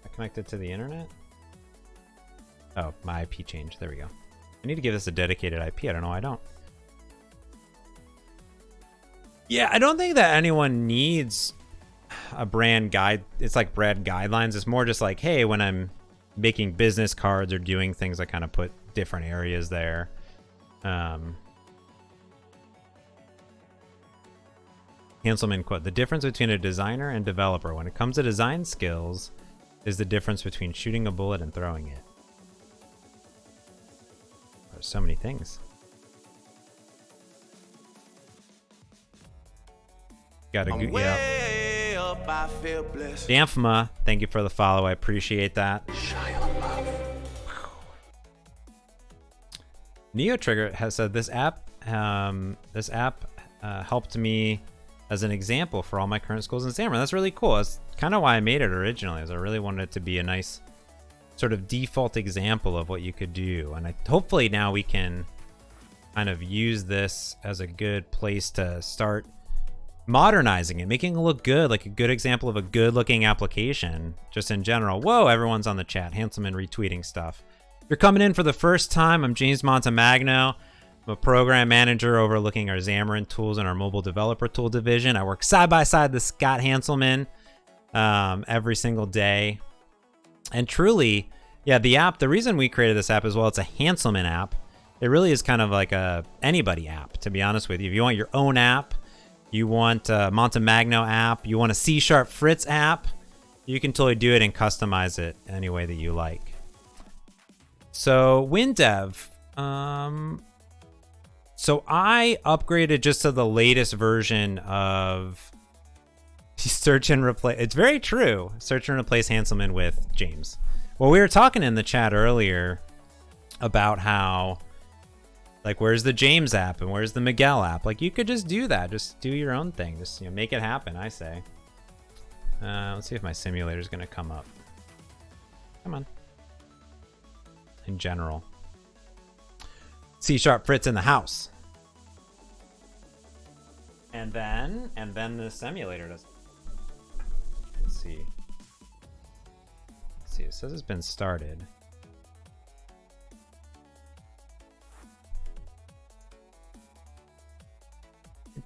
I connected to the internet? Oh, my IP changed. There we go. I need to give this a dedicated IP. I don't know why I don't. Yeah, I don't think that anyone needs a brand guide. It's like brand guidelines. It's more just like, hey, when I'm making business cards or doing things, I kind of put different areas there. Hanselman quote, the difference between a designer and developer when it comes to design skills is the difference between shooting a bullet and throwing it? There's so many things. Gotta go, yeah. Way up, I feel blessed. Damphma, thank you for the follow. I appreciate that. Neo Trigger has said this app helped me as an example for all my current schools in Xamarin. That's really cool. That's kind of why I made it originally, is I really wanted it to be a nice sort of default example of what you could do. And hopefully now we can kind of use this as a good place to start modernizing it, making it look good, like a good example of a good looking application just in general. Whoa, everyone's on the chat. Hanselman retweeting stuff. If you're coming in for the first time, I'm James Montemagno. I'm a program manager overlooking our Xamarin tools and our mobile developer tool division. I work side by side with Scott Hanselman every single day. And truly, yeah, the reason we created this app as well, it's a Hanselman app. It really is kind of like a anybody app, to be honest with you. If you want your own app, you want a Montemagno app, you want a C# Fritz app, you can totally do it and customize it any way that you like. So WinDev, so I upgraded just to the latest version of search and replace. It's very true. Search and replace Hanselman with James. Well, we were talking in the chat earlier about how, like, where's the James app and where's the Miguel app? Like, you could just do that. Just do your own thing. Just, you know, make it happen, I say. Let's see if my simulator is going to come up. Come on. In general. C# Fritz in the house. And then the simulator does. Let's see. Let's see, it says it's been started.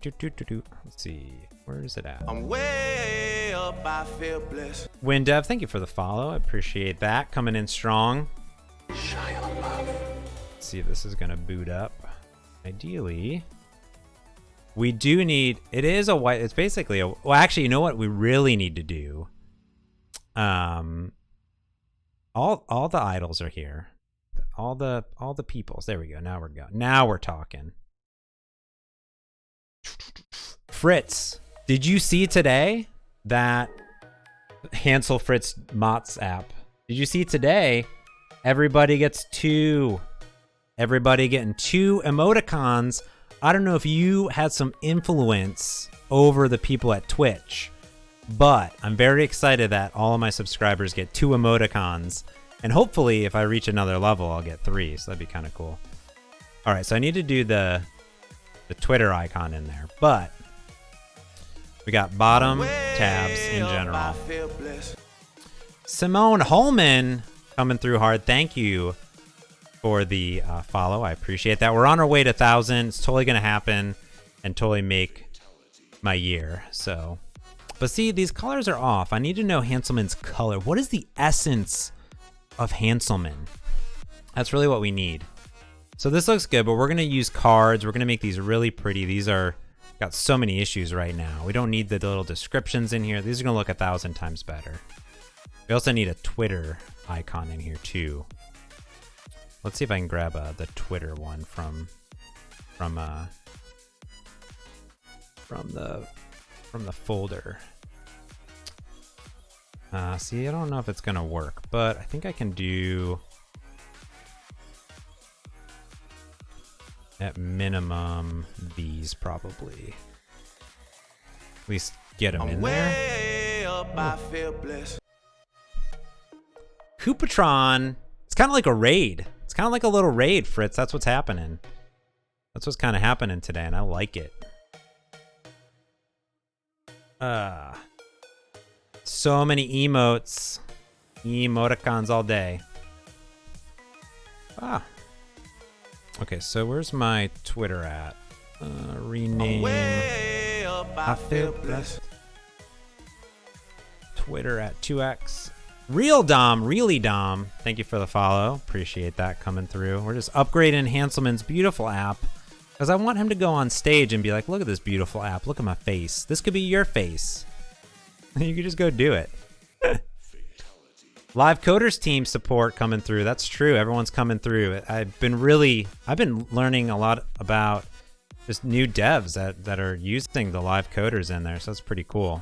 Let's see, where is it at? I'm way up, I feel blessed. WinDev, thank you for the follow. I appreciate that. Coming in strong. Let's see if this is gonna boot up. Ideally, we do need, it is a white, it's basically a, well, actually, you know what we really need to do? All the idols are here. All the peoples. There we go. Now we're going. Now we're talking. Fritz, did you see today that Hansel Fritz Mott's app? Did you see today? Everybody gets two. Everybody getting 2 emoticons. I don't know if you had some influence over the people at Twitch, but I'm very excited that all of my subscribers get 2 emoticons. And hopefully, if I reach another level, I'll get 3. So that'd be kind of cool. All right, so I need to do the Twitter icon in there, but we got bottom tabs in general. Simone Holman coming through hard. Thank you for the follow. I appreciate that. We're on our way to 1,000. It's totally going to happen and totally make my year. So, but see, these colors are off. I need to know Hanselman's color. What is the essence of Hanselman? That's really what we need. So this looks good, but we're going to use cards. We're going to make these really pretty. These are got so many issues right now. We don't need the little descriptions in here. These are going to look 1,000 times better. We also need a Twitter icon in here too. Let's see if I can grab the Twitter one from the folder. See, I don't know if it's gonna work, but I think I can do at minimum these probably. At least get them in there. I feel blessed. Koopatron. It's kind of like a raid. It's kind of like a little raid, Fritz. That's what's happening. That's what's kind of happening today, and I like it. So many emotes. Emoticons all day. Okay, so where's my Twitter at? Rename. I feel blessed. Twitter at 2x. Real Dom, really Dom. Thank you for the follow. Appreciate that coming through. We're just upgrading Hanselman's beautiful app because I want him to go on stage and be like, look at this beautiful app. Look at my face. This could be your face. You could just go do it. Live Coders team support coming through. That's true. Everyone's coming through. I've been learning a lot about just new devs that are using the Live Coders in there. So that's pretty cool.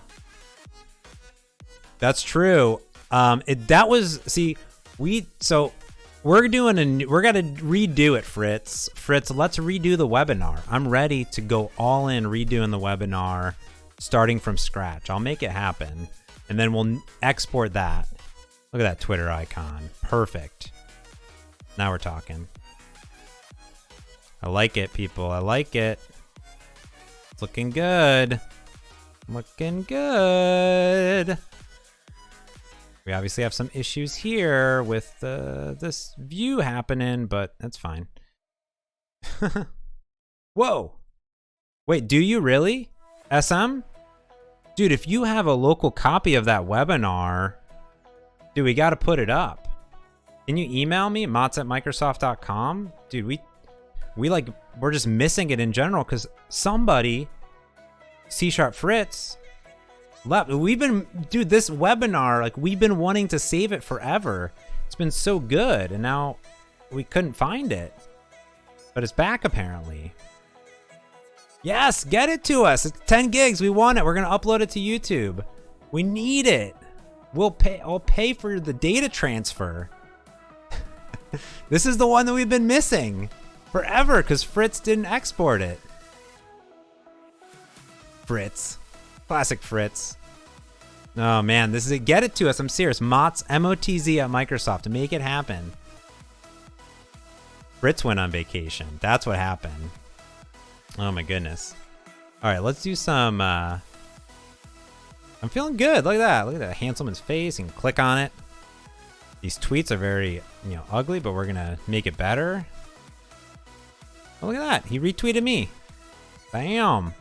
That's true. We're gonna redo it, Fritz. Fritz, let's redo the webinar. I'm ready to go all in redoing the webinar, starting from scratch. I'll make it happen, and then we'll export that. Look at that Twitter icon. Perfect. Now we're talking. I like it, people. I like it. It's looking good. Looking good. We obviously have some issues here with this view happening, but that's fine. Whoa. Wait, do you really? SM? Dude, if you have a local copy of that webinar, dude, we got to put it up. Can you email me, mots@microsoft.com? Dude, we're just missing it in general because somebody, C# Fritz, left. Dude, this webinar, like, we've been wanting to save it forever. It's been so good, and now we couldn't find it. But it's back, apparently. Yes, get it to us. It's 10 gigs. We want it. We're going to upload it to YouTube. We need it. I'll pay for the data transfer. This is the one that we've been missing forever because Fritz didn't export it. Fritz. Classic Fritz. Oh man, this is it. Get it to us. I'm serious. Mots, M-O-T-Z at Microsoft to make it happen. Fritz went on vacation. That's what happened. Oh my goodness. All right, let's do some... I'm feeling good. Look at that. Look at that Hanselman's face. You can click on it. These tweets are very, ugly, but we're going to make it better. Oh, look at that. He retweeted me. Bam.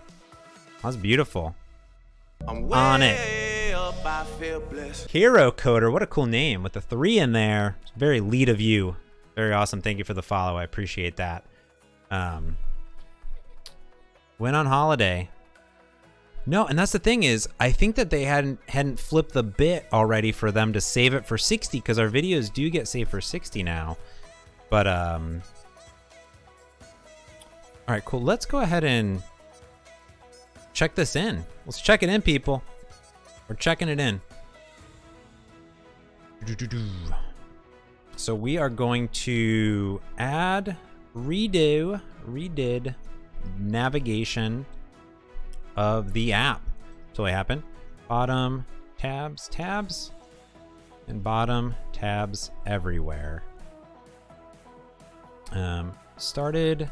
That's beautiful. I'm On it. way up, I feel blessed. Hero Coder. What a cool name with the 3 in there. It's very lead of you. Very awesome. Thank you for the follow. I appreciate that. Went on holiday. No, and that's the thing is, I think that they hadn't flipped the bit already for them to save it for 60 because our videos do get saved for 60 now. But all right, cool. Let's go ahead and check this in. Let's check it in, people. We're checking it in. So we are going to redid navigation of the app. So what happened? Bottom tabs, and bottom tabs everywhere. Started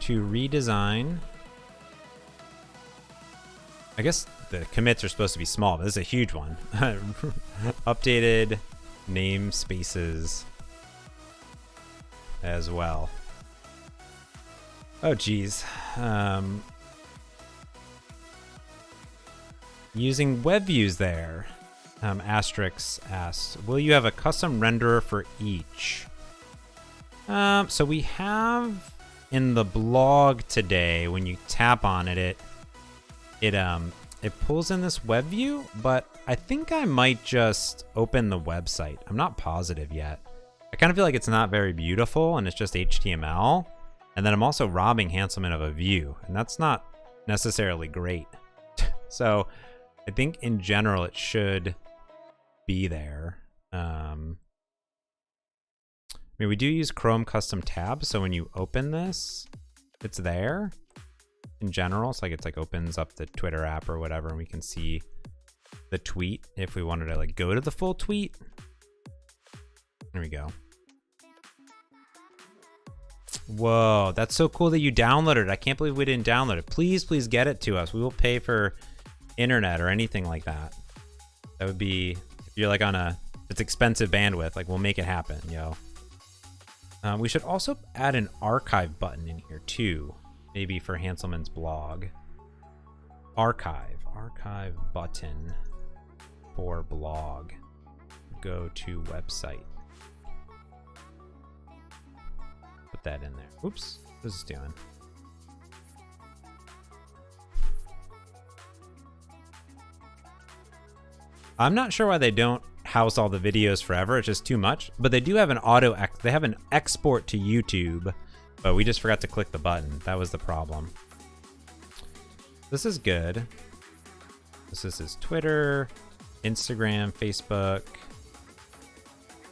to redesign. I guess the commits are supposed to be small, but this is a huge one. Updated namespaces as well. Oh geez. Using web views there. Asterix asks, will you have a custom renderer for each? So we have in the blog today, when you tap on it, it pulls in this web view, but I think I might just open the website. I'm not positive yet. I kind of feel like it's not very beautiful and it's just HTML. And then I'm also robbing Hanselman of a view, and that's not necessarily great. So I think in general it should be there. I mean, we do use Chrome custom tabs, so when you open this, it's there. In general, it's like opens up the Twitter app or whatever, and we can see the tweet if we wanted to like go to the full tweet. There we go. Whoa, that's so cool that you downloaded it. I can't believe we didn't download it. Please get it to us. We will pay for internet or anything like that. That would be, if you're like on it's expensive bandwidth, like we'll make it happen, yo. We should also add an archive button in here too. Maybe for Hanselman's blog. Archive button for blog. Go to website. Put that in there. Oops, what is this doing? I'm not sure why they don't house all the videos forever. It's just too much. But they do have they have an export to YouTube, but we just forgot to click the button. That was the problem. This is good. This is Twitter, Instagram, Facebook,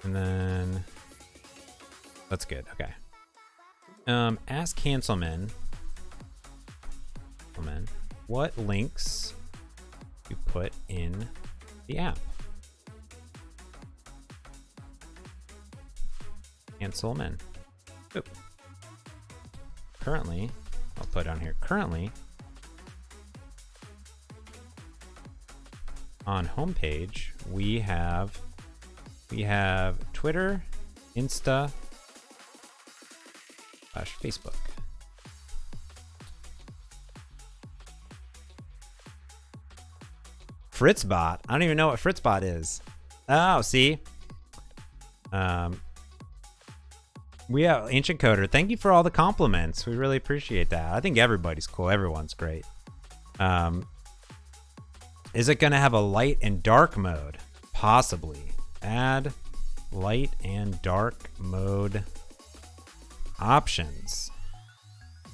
and then that's good. Okay. Ask Hanselman. What links you put in the app? Hanselman. Oop. Currently, I'll put on here. Currently, on homepage, we have Twitter, Insta, /Facebook. Fritzbot. I don't even know what Fritzbot is. Oh, see. We have Ancient Coder. Thank you for all the compliments. We really appreciate that. I think everybody's cool. Everyone's great. Is it going to have a light and dark mode? Possibly. Add light and dark mode options.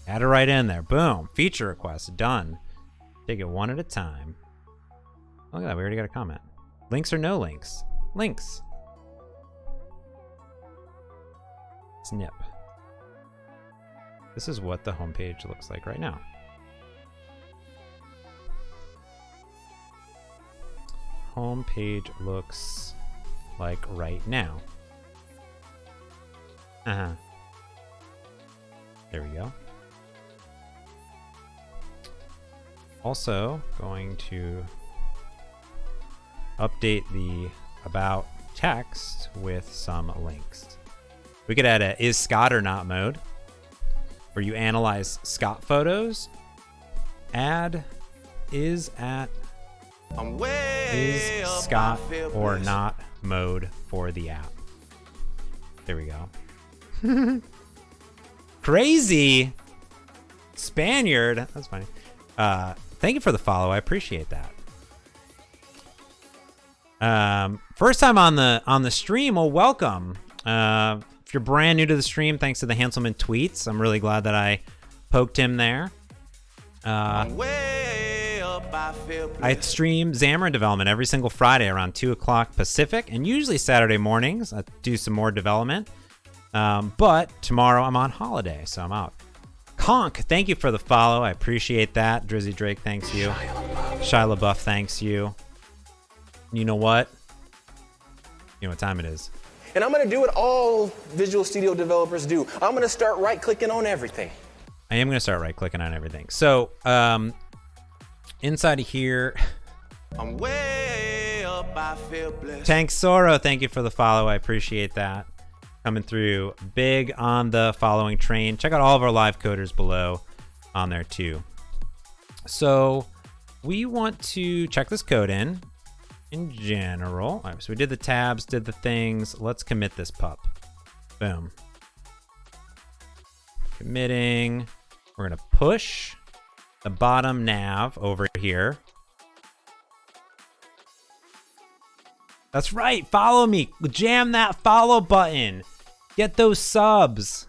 Add it right in there. Boom. Feature request. Done. Take it one at a time. Look at that. We already got a comment. Links or no links? Links. Snip. This is what the homepage looks like right now. Homepage looks like right now. There we go. Also going to update the about text with some links. We could add a is Scott or not mode where you analyze Scott photos. Add is Scott or not mode for the app. There we go. Crazy Spaniard. That's funny. Thank you for the follow. I appreciate that. First time on the stream. Well, welcome. If you're brand new to the stream, thanks to the Hanselman tweets. I'm really glad that I poked him there. I stream Xamarin development every single Friday around 2 o'clock Pacific, and usually Saturday mornings I do some more development. But tomorrow I'm on holiday, so I'm out. Conk, thank you for the follow. I appreciate that. Drizzy Drake, thanks you. Shia LaBeouf, thanks you. You know what? You know what time it is. And I'm gonna do what all Visual Studio developers do. I'm gonna start right-clicking on everything. I am gonna start right-clicking on everything. So, inside of here, I'm way up, I feel blessed. Tank Soro, thank you for the follow. I appreciate that. Coming through big on the following train. Check out all of our live coders below on there too. So we want to check this code in general. All right, so we did the tabs, did the things. Let's commit this pup. Boom. Committing. We're gonna push the bottom nav over here. That's right. Follow me. Jam that follow button. Get those subs.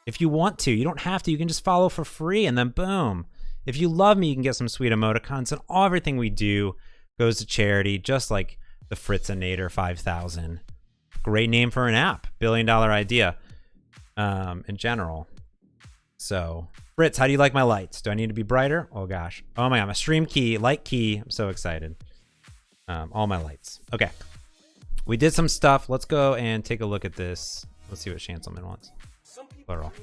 If you want to. You don't have to. You can just follow for free and then boom. If you love me, you can get some sweet emoticons, and everything we do goes to charity, just like the Fritzinator 5000. Great name for an app. $1 billion idea in general. So, Fritz, how do you like my lights? Do I need to be brighter? Oh, gosh. Oh, my God. My stream key, light key. I'm so excited. All my lights. Okay. We did some stuff. Let's go and take a look at this. Let's see what Hanselman wants. Plural.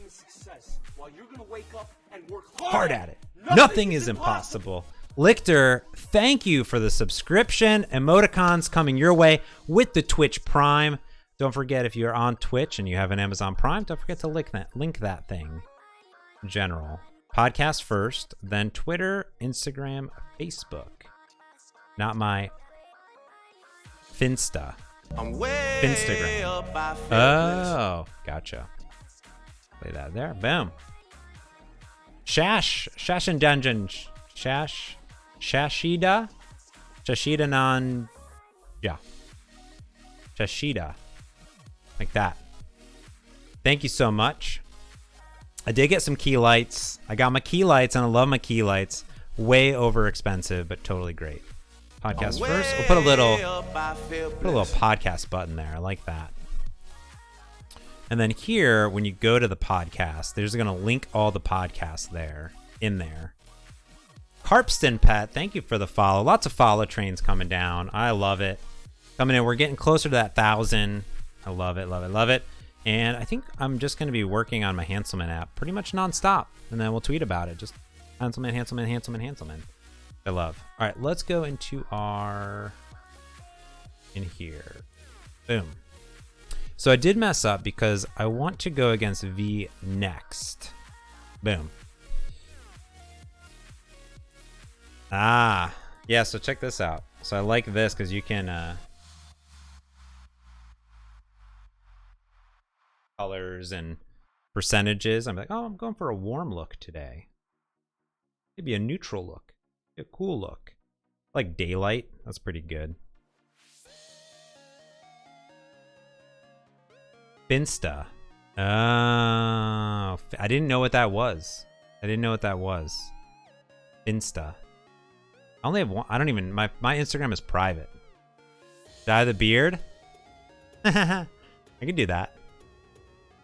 Hard at it. Nothing is impossible. Lichter, thank you for the subscription. Emoticons coming your way with the Twitch Prime. Don't forget, if you're on Twitch and you have an Amazon Prime, don't forget to link that thing. General. Podcast first, then Twitter, Instagram, Facebook. Not my Finsta. I'm way Finstagram. up, I feel Oh, gotcha. Play that there. Boom. Shash and Dungeon. Shashida nan. Yeah. Chashida. Like that. Thank you so much. I did get some key lights. I got my key lights, and I love my key lights. Way over expensive, but totally great. Podcast first. We'll put a little podcast button there. I like that. And then here, when you go to the podcast, there's going to link all the podcasts there, in there. Carpston Pet, thank you for the follow. Lots of follow trains coming down. I love it. Coming in, we're getting closer to that 1,000. I love it, love it, love it. And I think I'm just going to be working on my Hanselman app pretty much nonstop. And then we'll tweet about it. Just Hanselman, Hanselman, Hanselman, Hanselman. I love. All right, let's go into our... in here. Boom. So I did mess up because I want to go against V next. Boom. Ah, yeah, so check this out. So I like this because you can colors and percentages. I'm like, oh, I'm going for a warm look today. Maybe a neutral look. A cool look. Like daylight. That's pretty good. Finsta. Oh, I didn't know what that was. I didn't know what that was. Finsta. I only have one. I don't even. My Instagram is private. Dye the beard? I could do that.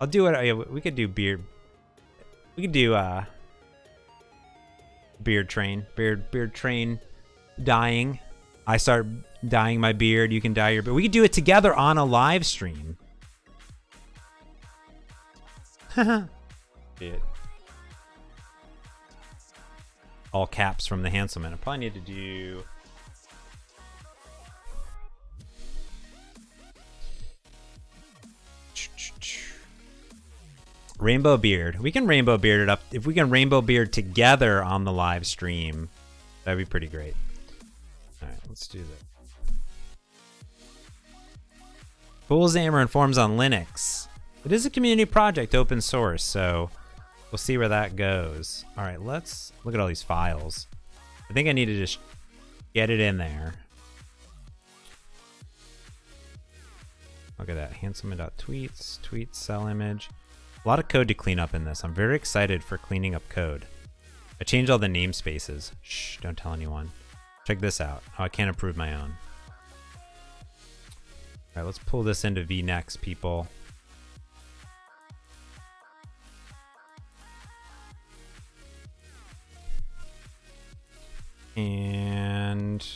I'll do it. Yeah, we could do beard. We could do beard train. Beard train dyeing. I start dyeing my beard. You can dye your beard. We could do it together on a live stream. It. All caps from the Hanselman. I probably need to do... Rainbow beard. We can rainbow beard it up. If we can rainbow beard together on the live stream, that'd be pretty great. All right, let's do that. Full xamarin.Forms on Linux. It is a community project, open source, so we'll see where that goes. All right, let's look at all these files. I think I need to just get it in there. Look at that. Hanselman.tweets, tweet, cell image. A lot of code to clean up in this. I'm very excited for cleaning up code. I changed all the namespaces. Shh, don't tell anyone. Check this out. Oh, I can't approve my own. All right, let's pull this into vNext, people. And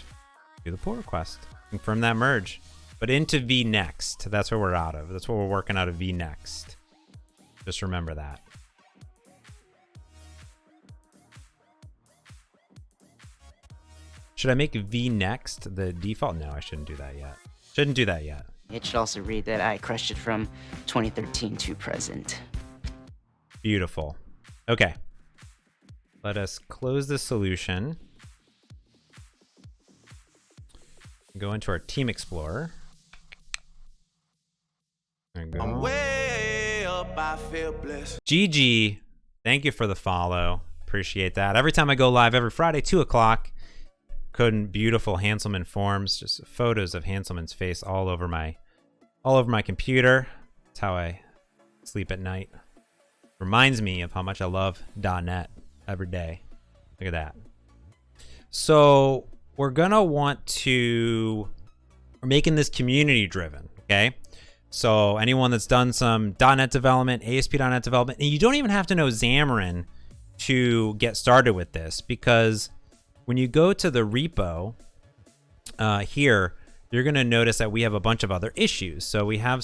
do the pull request. Confirm that merge. But into vNext. That's where we're out of. That's what we're working out of vNext. Just remember that. Should I make vNext the default? No, I shouldn't do that yet. Shouldn't do that yet. It should also read that I crushed it from 2013 to present. Beautiful. Okay. Let us close the solution. Go into our Team Explorer. There we go. I'm way up, I feel blessed. GG, thank you for the follow. Appreciate that. Every time I go live, every Friday, 2 o'clock, coding beautiful Hanselman.Forms, just photos of Hanselman's face all over my computer. That's how I sleep at night. Reminds me of how much I love .NET every day. Look at that. So we're gonna want to, we're making this community driven, okay? So anyone that's done some .NET development, ASP.NET development, and you don't even have to know Xamarin to get started with this, because when you go to the repo here, you're gonna notice that we have a bunch of other issues. So we have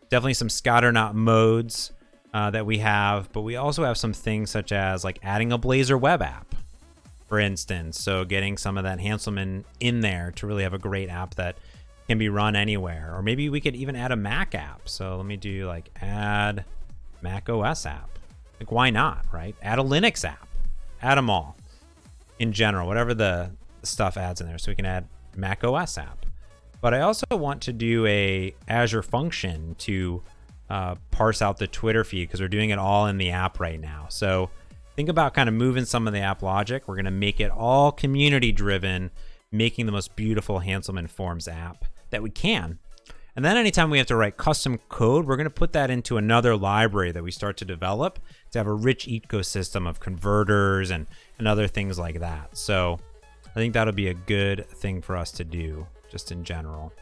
definitely some scatternaught modes that we have, but we also have some things such as like adding a Blazor web app, for instance. So getting some of that Hanselman in there to really have a great app that can be run anywhere. Or maybe we could even add a Mac app. So let me do like add Mac OS app. Like why not, right? Add a Linux app. Add them all in general, whatever the stuff adds in there. So we can add Mac OS app. But I also want to do a Azure function to parse out the Twitter feed, because we're doing it all in the app right now. So think about kind of moving some of the app logic. We're going to make it all community driven, making the most beautiful Hanselman.Forms app that we can. And then anytime we have to write custom code, we're going to put that into another library that we start to develop to have a rich ecosystem of converters and other things like that. So I think that'll be a good thing for us to do just in general.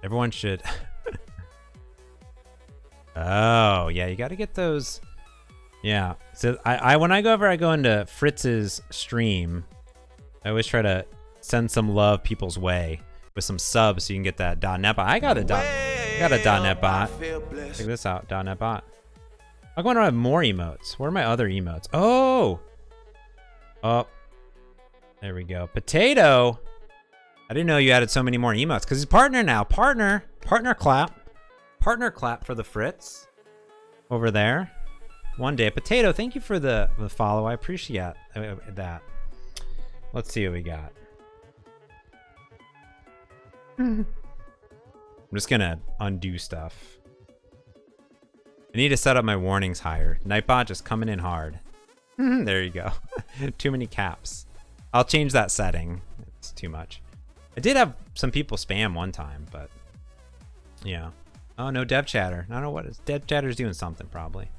Everyone should. Oh, yeah, you got to get those. Yeah. So when I go into Fritz's stream, I always try to send some love people's way with some subs so you can get that .NET bot. I got a .NET bot. Check this out, .NET bot. I'm going to have more emotes. Where are my other emotes? Oh, there we go. Potato. I didn't know you added so many more emotes because he's partner now. Partner clap for the Fritz over there. One day. Potato, thank you for the follow. I appreciate that. Let's see what we got. I'm just gonna undo stuff. I need to set up my warnings higher. Nightbot just coming in hard. There you go. Too many caps. I'll change that setting. It's too much. I did have some people spam one time, but yeah. Oh, no dev chatter. I don't know what is. Dev chatter's doing something probably.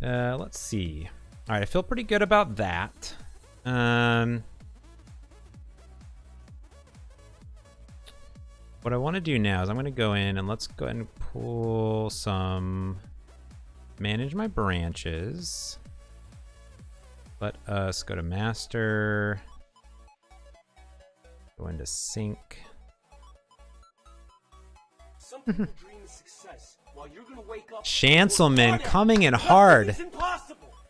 Let's see. All right, I feel pretty good about that. What I want to do now is I'm going to go in and let's go ahead and pull some, manage my branches. Let us go to master, go into sync. Hanselman coming in hard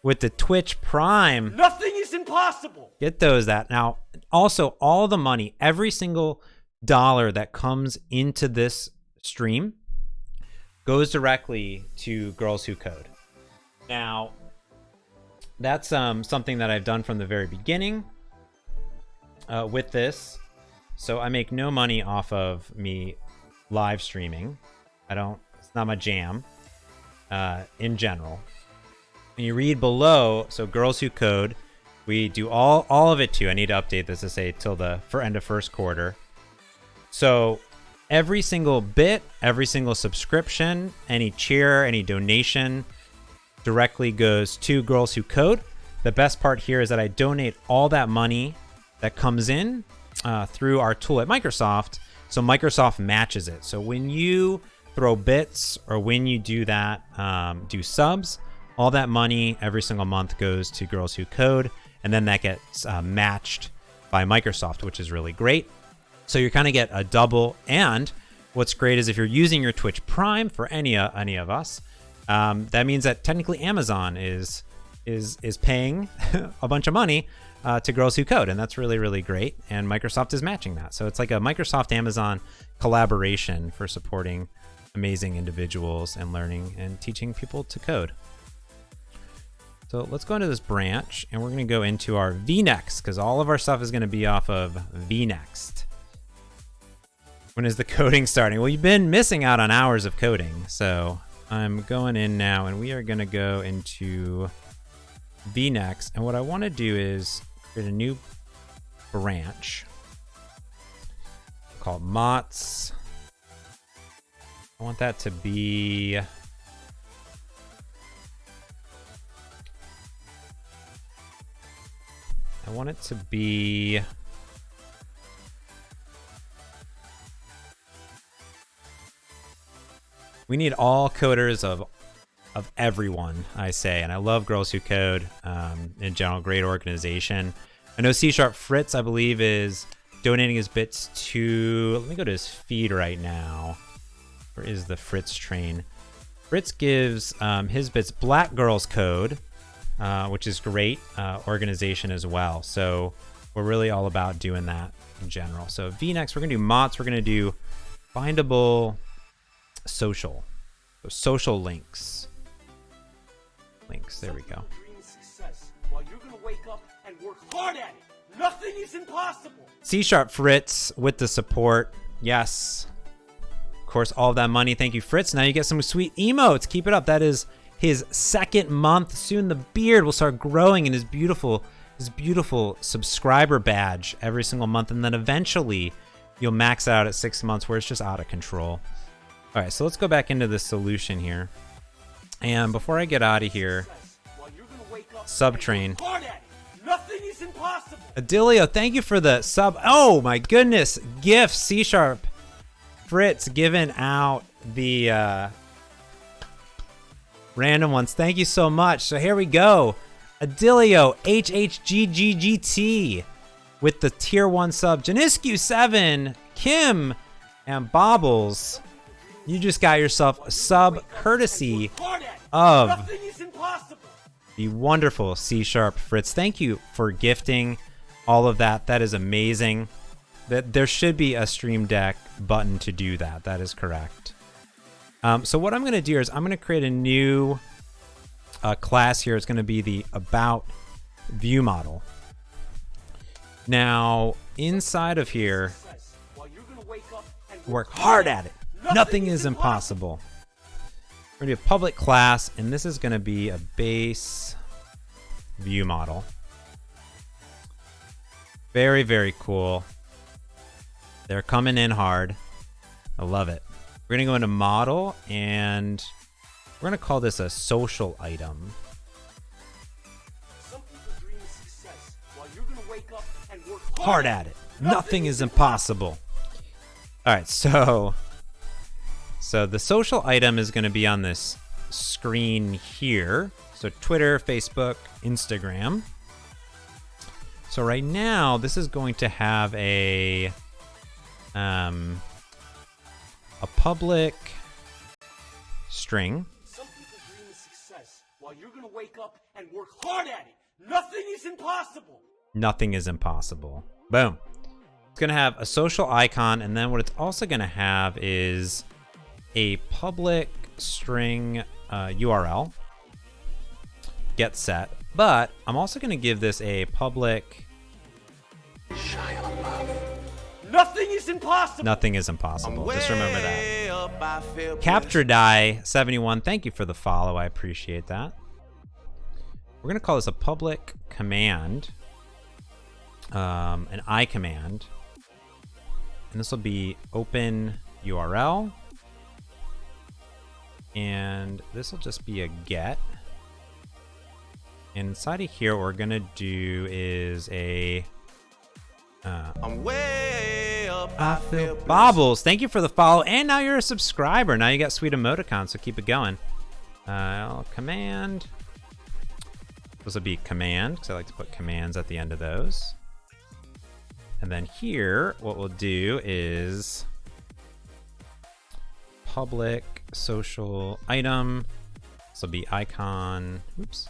with the Twitch Prime. Nothing is impossible. Get those that now. Also, all the money, every single dollar that comes into this stream goes directly to Girls Who Code. Now, that's something that I've done from the very beginning with this. So I make no money off of me live streaming. It's not my jam in general. When you read below, so Girls Who Code, we do all of it too. I need to update this to say till for end of first quarter. So every single bit, every single subscription, any cheer, any donation directly goes to Girls Who Code. The best part here is that I donate all that money that comes in through our tool at Microsoft. So Microsoft matches it. So when you throw bits or when you do that, do subs, all that money every single month goes to Girls Who Code. And then that gets matched by Microsoft, which is really great. So you kind of get a double. And what's great is if you're using your Twitch Prime for any of us, that means that technically Amazon is paying a bunch of money to Girls Who Code, and that's really, really great. And Microsoft is matching that. So it's like a Microsoft-Amazon collaboration for supporting amazing individuals and learning and teaching people to code. So let's go into this branch, and we're going to go into our vNext, because all of our stuff is going to be off of vNext. When is the coding starting? Well, you've been missing out on hours of coding, so I'm going in now, and we are going to go into vNext. And what I want to do is create a new branch called Mots. I want that to be we need all coders of everyone, I say, and I love Girls Who Code in general. Great organization. I know C#Fritz, I believe, is donating his bits to, let me go to his feed right now. Where is the Fritz train? Fritz gives his bits Black Girls Code, which is great organization as well. So we're really all about doing that in general. So vNext, we're gonna do Mots, we're gonna do bindable social. So social links. There we go. While you're gonna wake up and work hard at it. Nothing is impossible. C#Fritz with the support. Yes. Of course, all of that money. Thank you, Fritz. Now you get some sweet emotes. Keep it up. That is his second month. Soon the beard will start growing in his beautiful subscriber badge every single month. And then eventually you'll max out at 6 months where it's just out of control. All right, so let's go back into the solution here. And before I get out of here, Subtrain. Nothing is impossible. Adilio, thank you for the sub. Oh my goodness, gifts. C#. Fritz giving out the random ones. Thank you so much. So here we go. Adilio, HHGGGT with the tier 1 sub. Janiscu7, Kim, and Bobbles. You just got yourself a sub courtesy of Nothing is impossible. the wonderful C# Fritz. Thank you for gifting all of that. That is amazing. That there should be a Stream Deck button to do that. That is correct. So what I'm going to do is I'm going to create a new class here. It's going to be the About View Model. Now, inside of here, work hard at it. Nothing is impossible. We're going to do a public class, and this is going to be a base view model. Very, very cool. They're coming in hard. I love it. We're going to go into model, and we're going to call this a social item. Some people dream of success while you're gonna wake up and work Hard at it. Nothing is impossible. All right, so the social item is going to be on this screen here. So Twitter, Facebook, Instagram. So right now, this is going to have a public string. Some people dream of success while you're gonna wake up and work hard at it. Nothing is impossible. Nothing is impossible. Boom. It's going to have a social icon, and then what it's also going to have is a public string URL get set. But I'm also going to give this a public. Nothing is impossible. Nothing is impossible. Just remember that. Up, I feel Capture Die 71. Thank you for the follow. I appreciate that. We're going to call this a public command, an I command. And this will be open URL. And this will just be a get. And inside of here, what we're going to do is a I'm way up, I feel blessed. Bobbles, thank you for the follow. And now you're a subscriber. Now you got sweet emoticons, so keep it going. Command. This will be command, because I like to put commands at the end of those. And then here, what we'll do is public social item. This will be icon. Oops.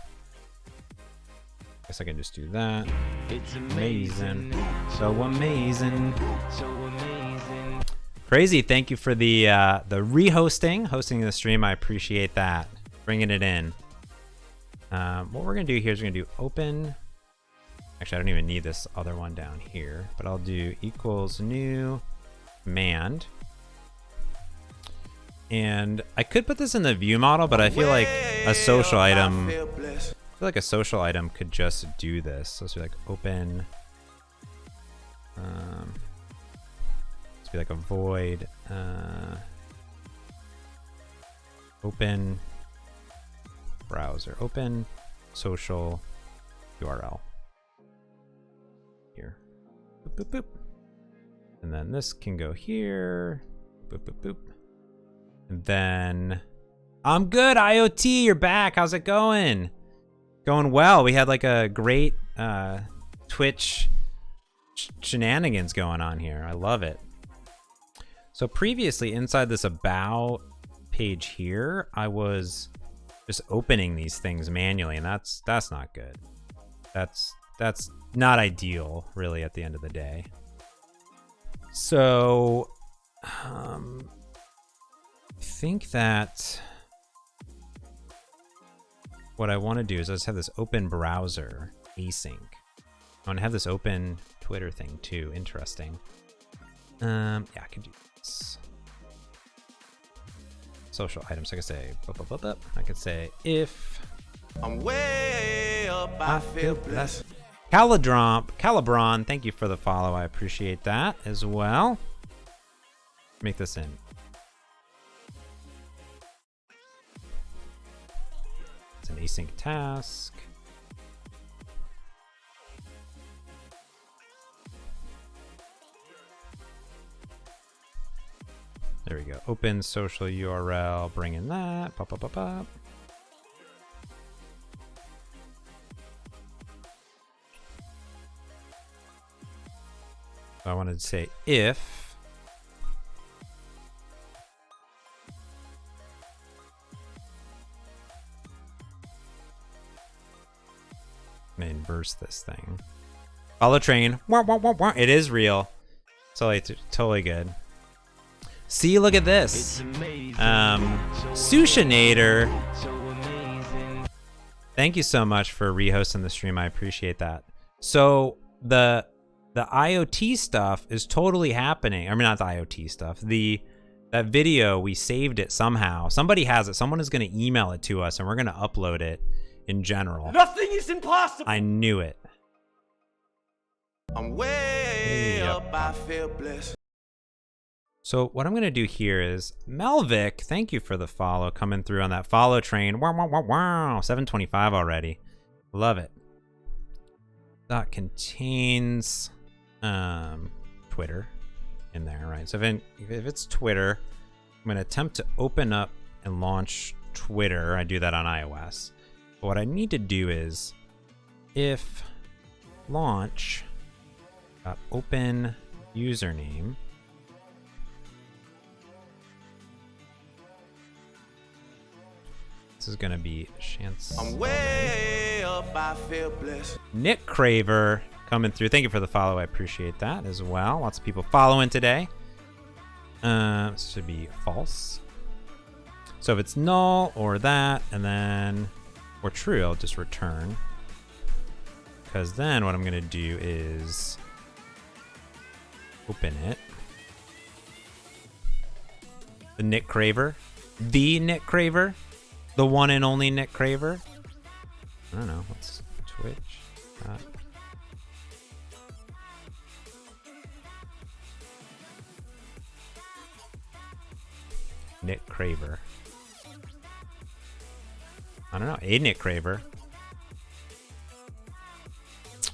Guess I can just do that. It's amazing. So amazing. So amazing. Crazy. Thank you for the hosting the stream. I appreciate that. Bringing it in. What we're gonna do here is we're gonna do open. Actually, I don't even need this other one down here, but I'll do equals new command. And I could put this in the view model, but I feel like a social item. I feel like a social item could just do this. So let's be like open. Let's be like a void. Open browser. Open social URL. Here. Boop, boop, boop. And then this can go here. Boop, boop, boop. And then I'm good, IoT, you're back. How's it going? Going well. We had like a great Twitch shenanigans going on here. I love it. So previously inside this about page here, I was just opening these things manually, and that's not good. That's not ideal, really, at the end of the day. So I think that what I want to do is I just have this open browser async. I want to have this open Twitter thing too. Interesting. Yeah, I can do this. Social items. I could say, I could say if I'm way up, I feel blessed. Calibron, thank you for the follow. I appreciate that as well. make this in. It's an async task. There we go. Open social URL. Bring in that. Pop, pop, pop, pop. So I wanted to say if I'm gonna inverse this thing. Follow train. Wah, wah, wah, wah. It is real. Totally good. See, look at this. Sushinator. Thank you so much for rehosting the stream. I appreciate that. So the IoT stuff is totally happening. I mean, not the IoT stuff. That video, we saved it somehow. Somebody has it. Someone is going to email it to us, and we're going to upload it in general. Nothing is impossible. I knew it. I'm way up, I feel blessed. So what I'm going to do here is, Melvic, thank you for the follow, coming through on that follow train. Wow, wow, wow, wow. 725 already. Love it. Dot contains Twitter in there, right? So if it's Twitter, I'm going to attempt to open up and launch Twitter. I do that on iOS. But what I need to do is if launch open username, this is gonna be Chance. I'm way up, I feel blessed. Nick Craver coming through. Thank you for the follow. I appreciate that as well. Lots of people following today. This should be false. So if it's null or that, and then or true, I'll just return. Because then what I'm gonna do is open it. The Nick Craver. The Nick Craver. The one and only Nick Craver. I don't know. What's Twitch? Nick Craver. I don't know. A Nick Craver.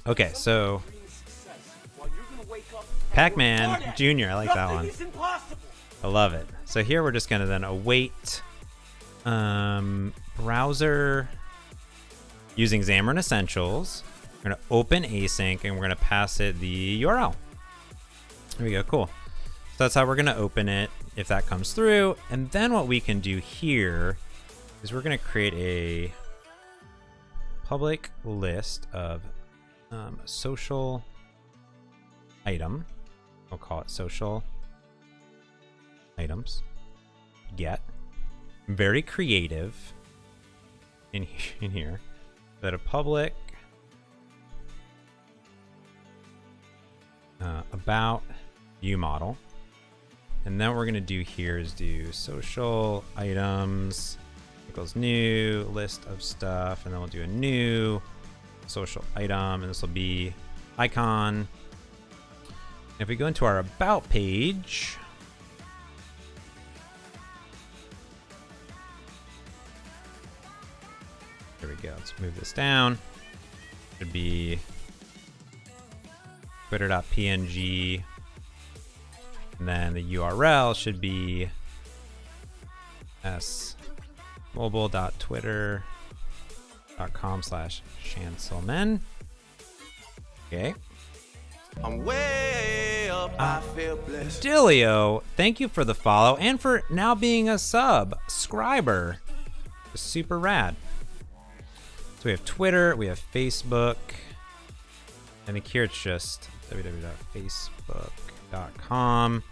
Okay, so Pac-Man Jr. I like that one. I love it. So here we're just gonna then await browser using Xamarin Essentials. We're gonna open async and we're gonna pass it the URL. There we go. Cool. So that's how we're gonna open it if that comes through. And then what we can do here is we're gonna create a public list of social item. We'll call it social items. Get. Very creative in here. That a public about view model. And then what we're gonna do here is do social items equals new list of stuff, and then we'll do a new social item, and this will be icon. If we go into our about page, there we go. Let's move this down. Should be twitter.png, and then the URL should be mobile.twitter.com/Hanselman. Okay. I'm way up, I feel blessed. Dilio, thank you for the follow and for now being a subscriber. Super rad. So we have Twitter, we have Facebook. I think here it's just www.facebook.com.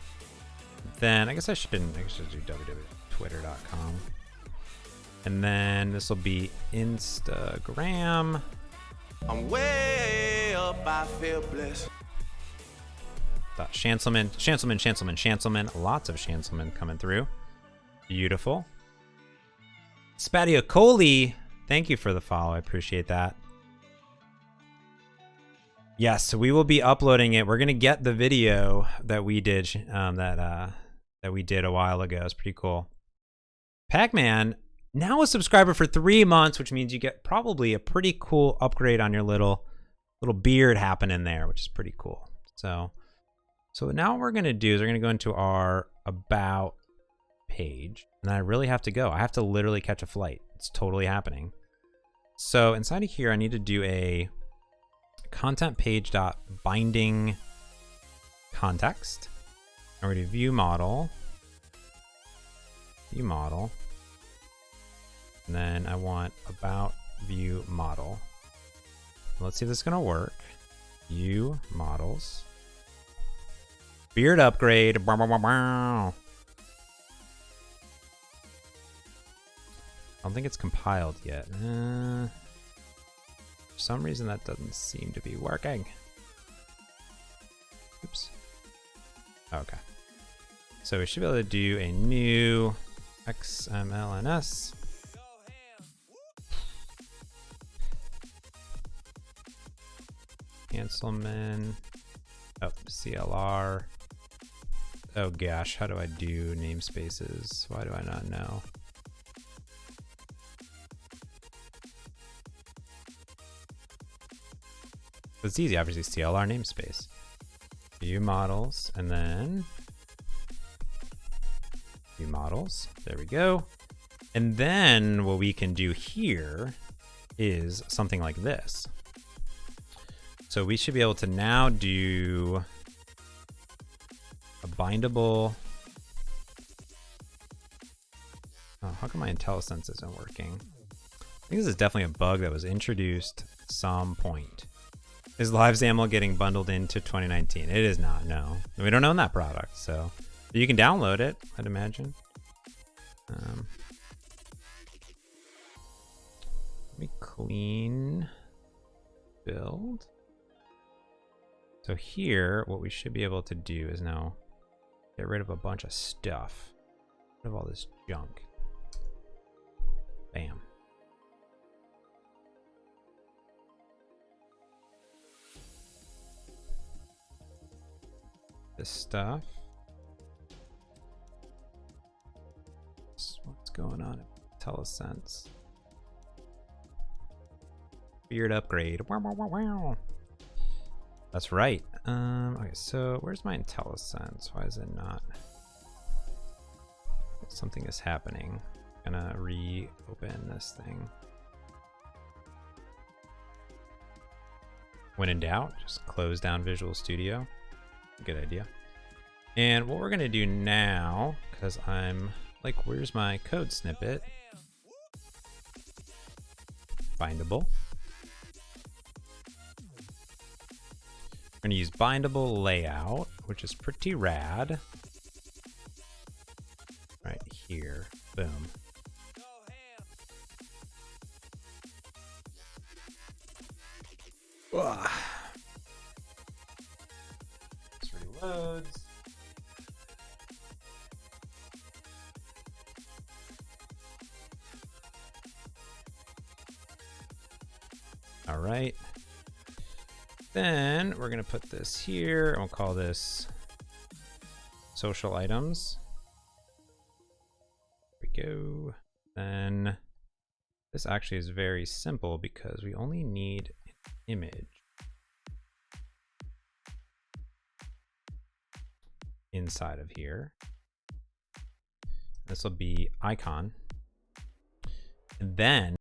Then I guess I should do www.twitter.com. And then this will be Instagram. I'm way up, I feel blessed. Hanselman. Lots of Hanselman coming through. Beautiful. Spatiacoli, thank you for the follow. I appreciate that. Yes, so we will be uploading it. We're gonna get the video that we did, that that we did a while ago. It's pretty cool. Pac-Man, now a subscriber for 3 months, which means you get probably a pretty cool upgrade on your little beard happening there, which is pretty cool. So now what we're going to do is we're going to go into our About page. And I really have to go. I have to literally catch a flight. It's totally happening. So inside of here, I need to do a content page dot binding context. And we're going to view model. View model. And then I want about view model. Let's see if this is going to work. View models. Beard upgrade. Bow, bow, bow, bow. I don't think it's compiled yet. For some reason that doesn't seem to be working. Oops. Okay. So we should be able to do a new XMLNS. Hanselman. Oh, CLR. Oh gosh, how do I do namespaces? Why do I not know? It's easy, obviously, CLR namespace. View models, and then view models. There we go. And then what we can do here is something like this. So we should be able to now do a bindable. Oh, how come my IntelliSense isn't working? I think this is definitely a bug that was introduced at some point. Is LiveXAML getting bundled into 2019? It is not, no. We don't own that product, so you can download it, I'd imagine. Let me clean build. So here, what we should be able to do is now get rid of a bunch of stuff. Get rid of all this junk. Bam. This stuff. What's going on? IntelliSense. Beard upgrade. Wow, wow, wow, wow. That's right. Okay, so where's my IntelliSense? Why is it not? Something is happening. I'm gonna reopen this thing. When in doubt, just close down Visual Studio. Good idea. And what we're gonna do now, because I'm like, where's my code snippet? Bindable. We're gonna use bindable layout, which is pretty rad. Right here, boom. Ugh. This reloads. All right. Then we're gonna put this here, and we'll call this social items. There we go. Then this actually is very simple because we only need an image inside of here. This will be icon. And then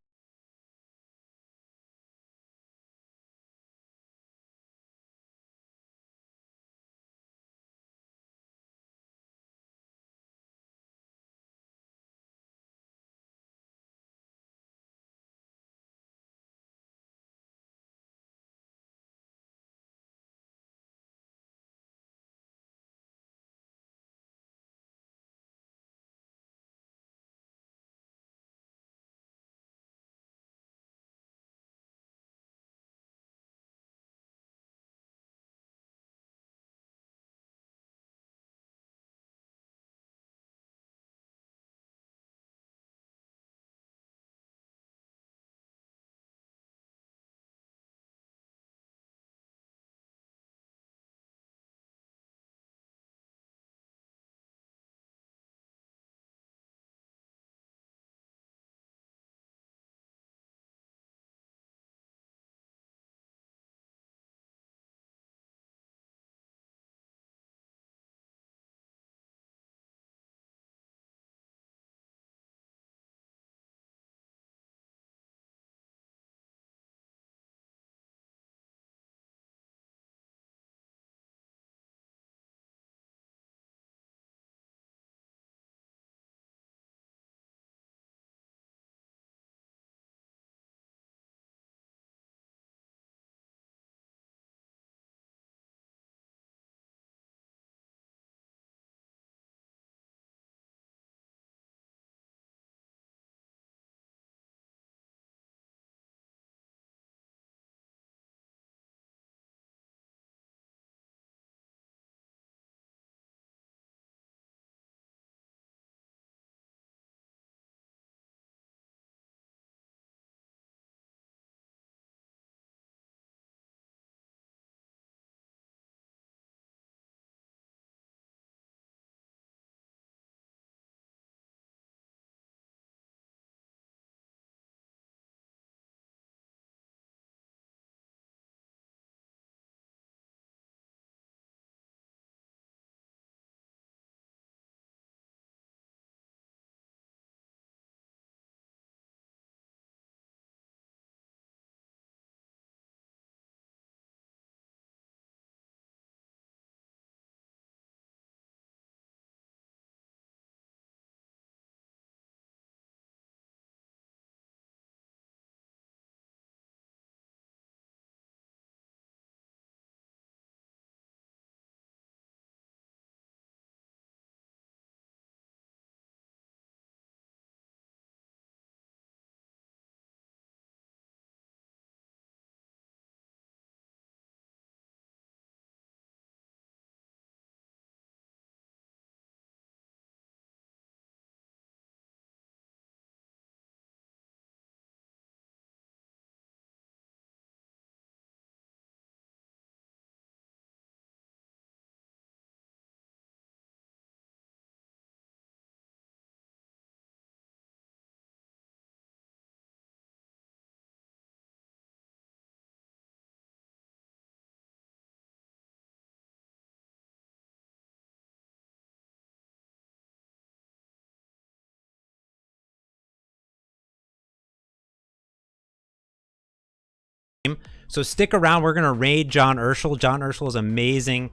So stick around. We're gonna raid John Urschel. John Urschel is an amazing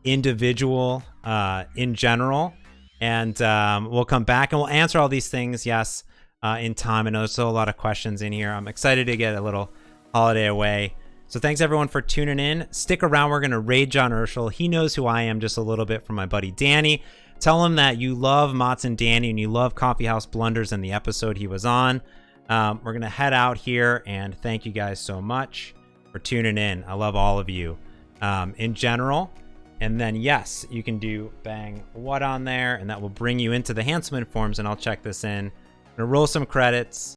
individual in general, and we'll come back and we'll answer all these things. Yes, in time. I know there's still a lot of questions in here. I'm excited to get a little holiday away. So thanks everyone for tuning in. Stick around. We're gonna raid John Urschel. He knows who I am just a little bit from my buddy Danny. Tell him that you love Mott's and Danny and you love Coffee House Blunders and the episode he was on. We're gonna head out here, and thank you guys so much for tuning in. I love all of you in general. And then yes, you can do bang what on there, and that will bring you into the Hanselman.Forms, and I'll check this in. I'm gonna roll some credits.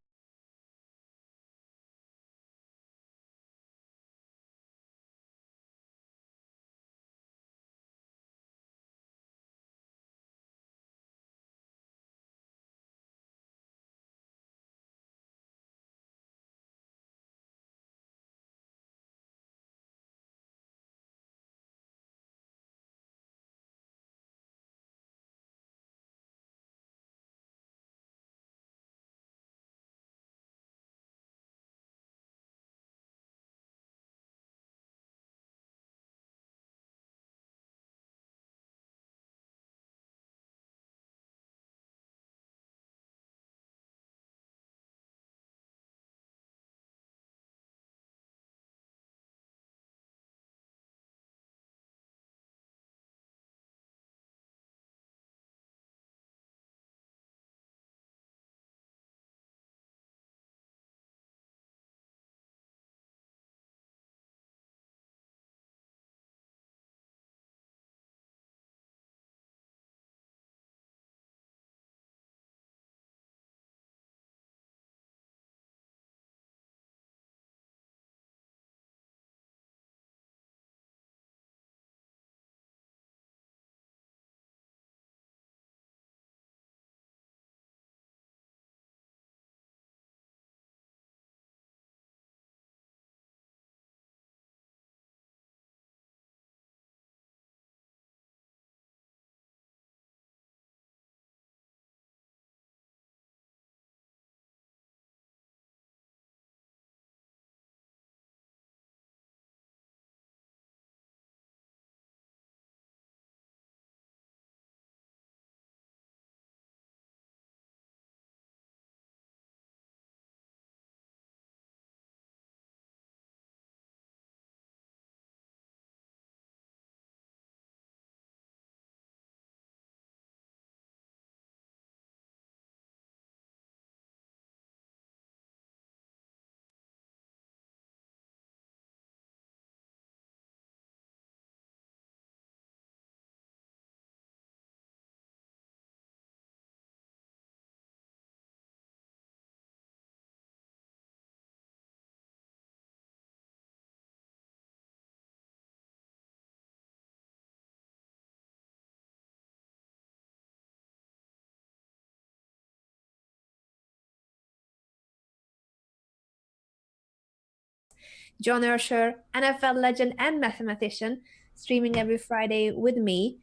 John Ursher, NFL legend and mathematician, streaming every Friday with me.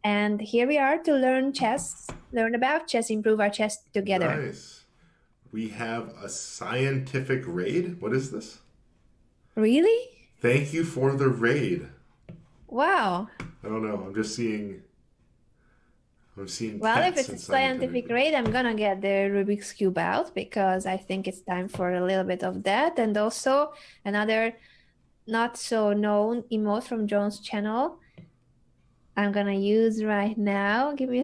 And here we are to learn chess, learn about chess, improve our chess together. Nice. We have a scientific raid. What is this? Really? Thank you for the raid. Wow. I don't know. I'm just seeing. Well, if cats it's a and scientific raid, I'm gonna get the Rubik's Cube out because I think it's time for a little bit of that. And also another not so known emote from John's channel I'm gonna use right now. Give me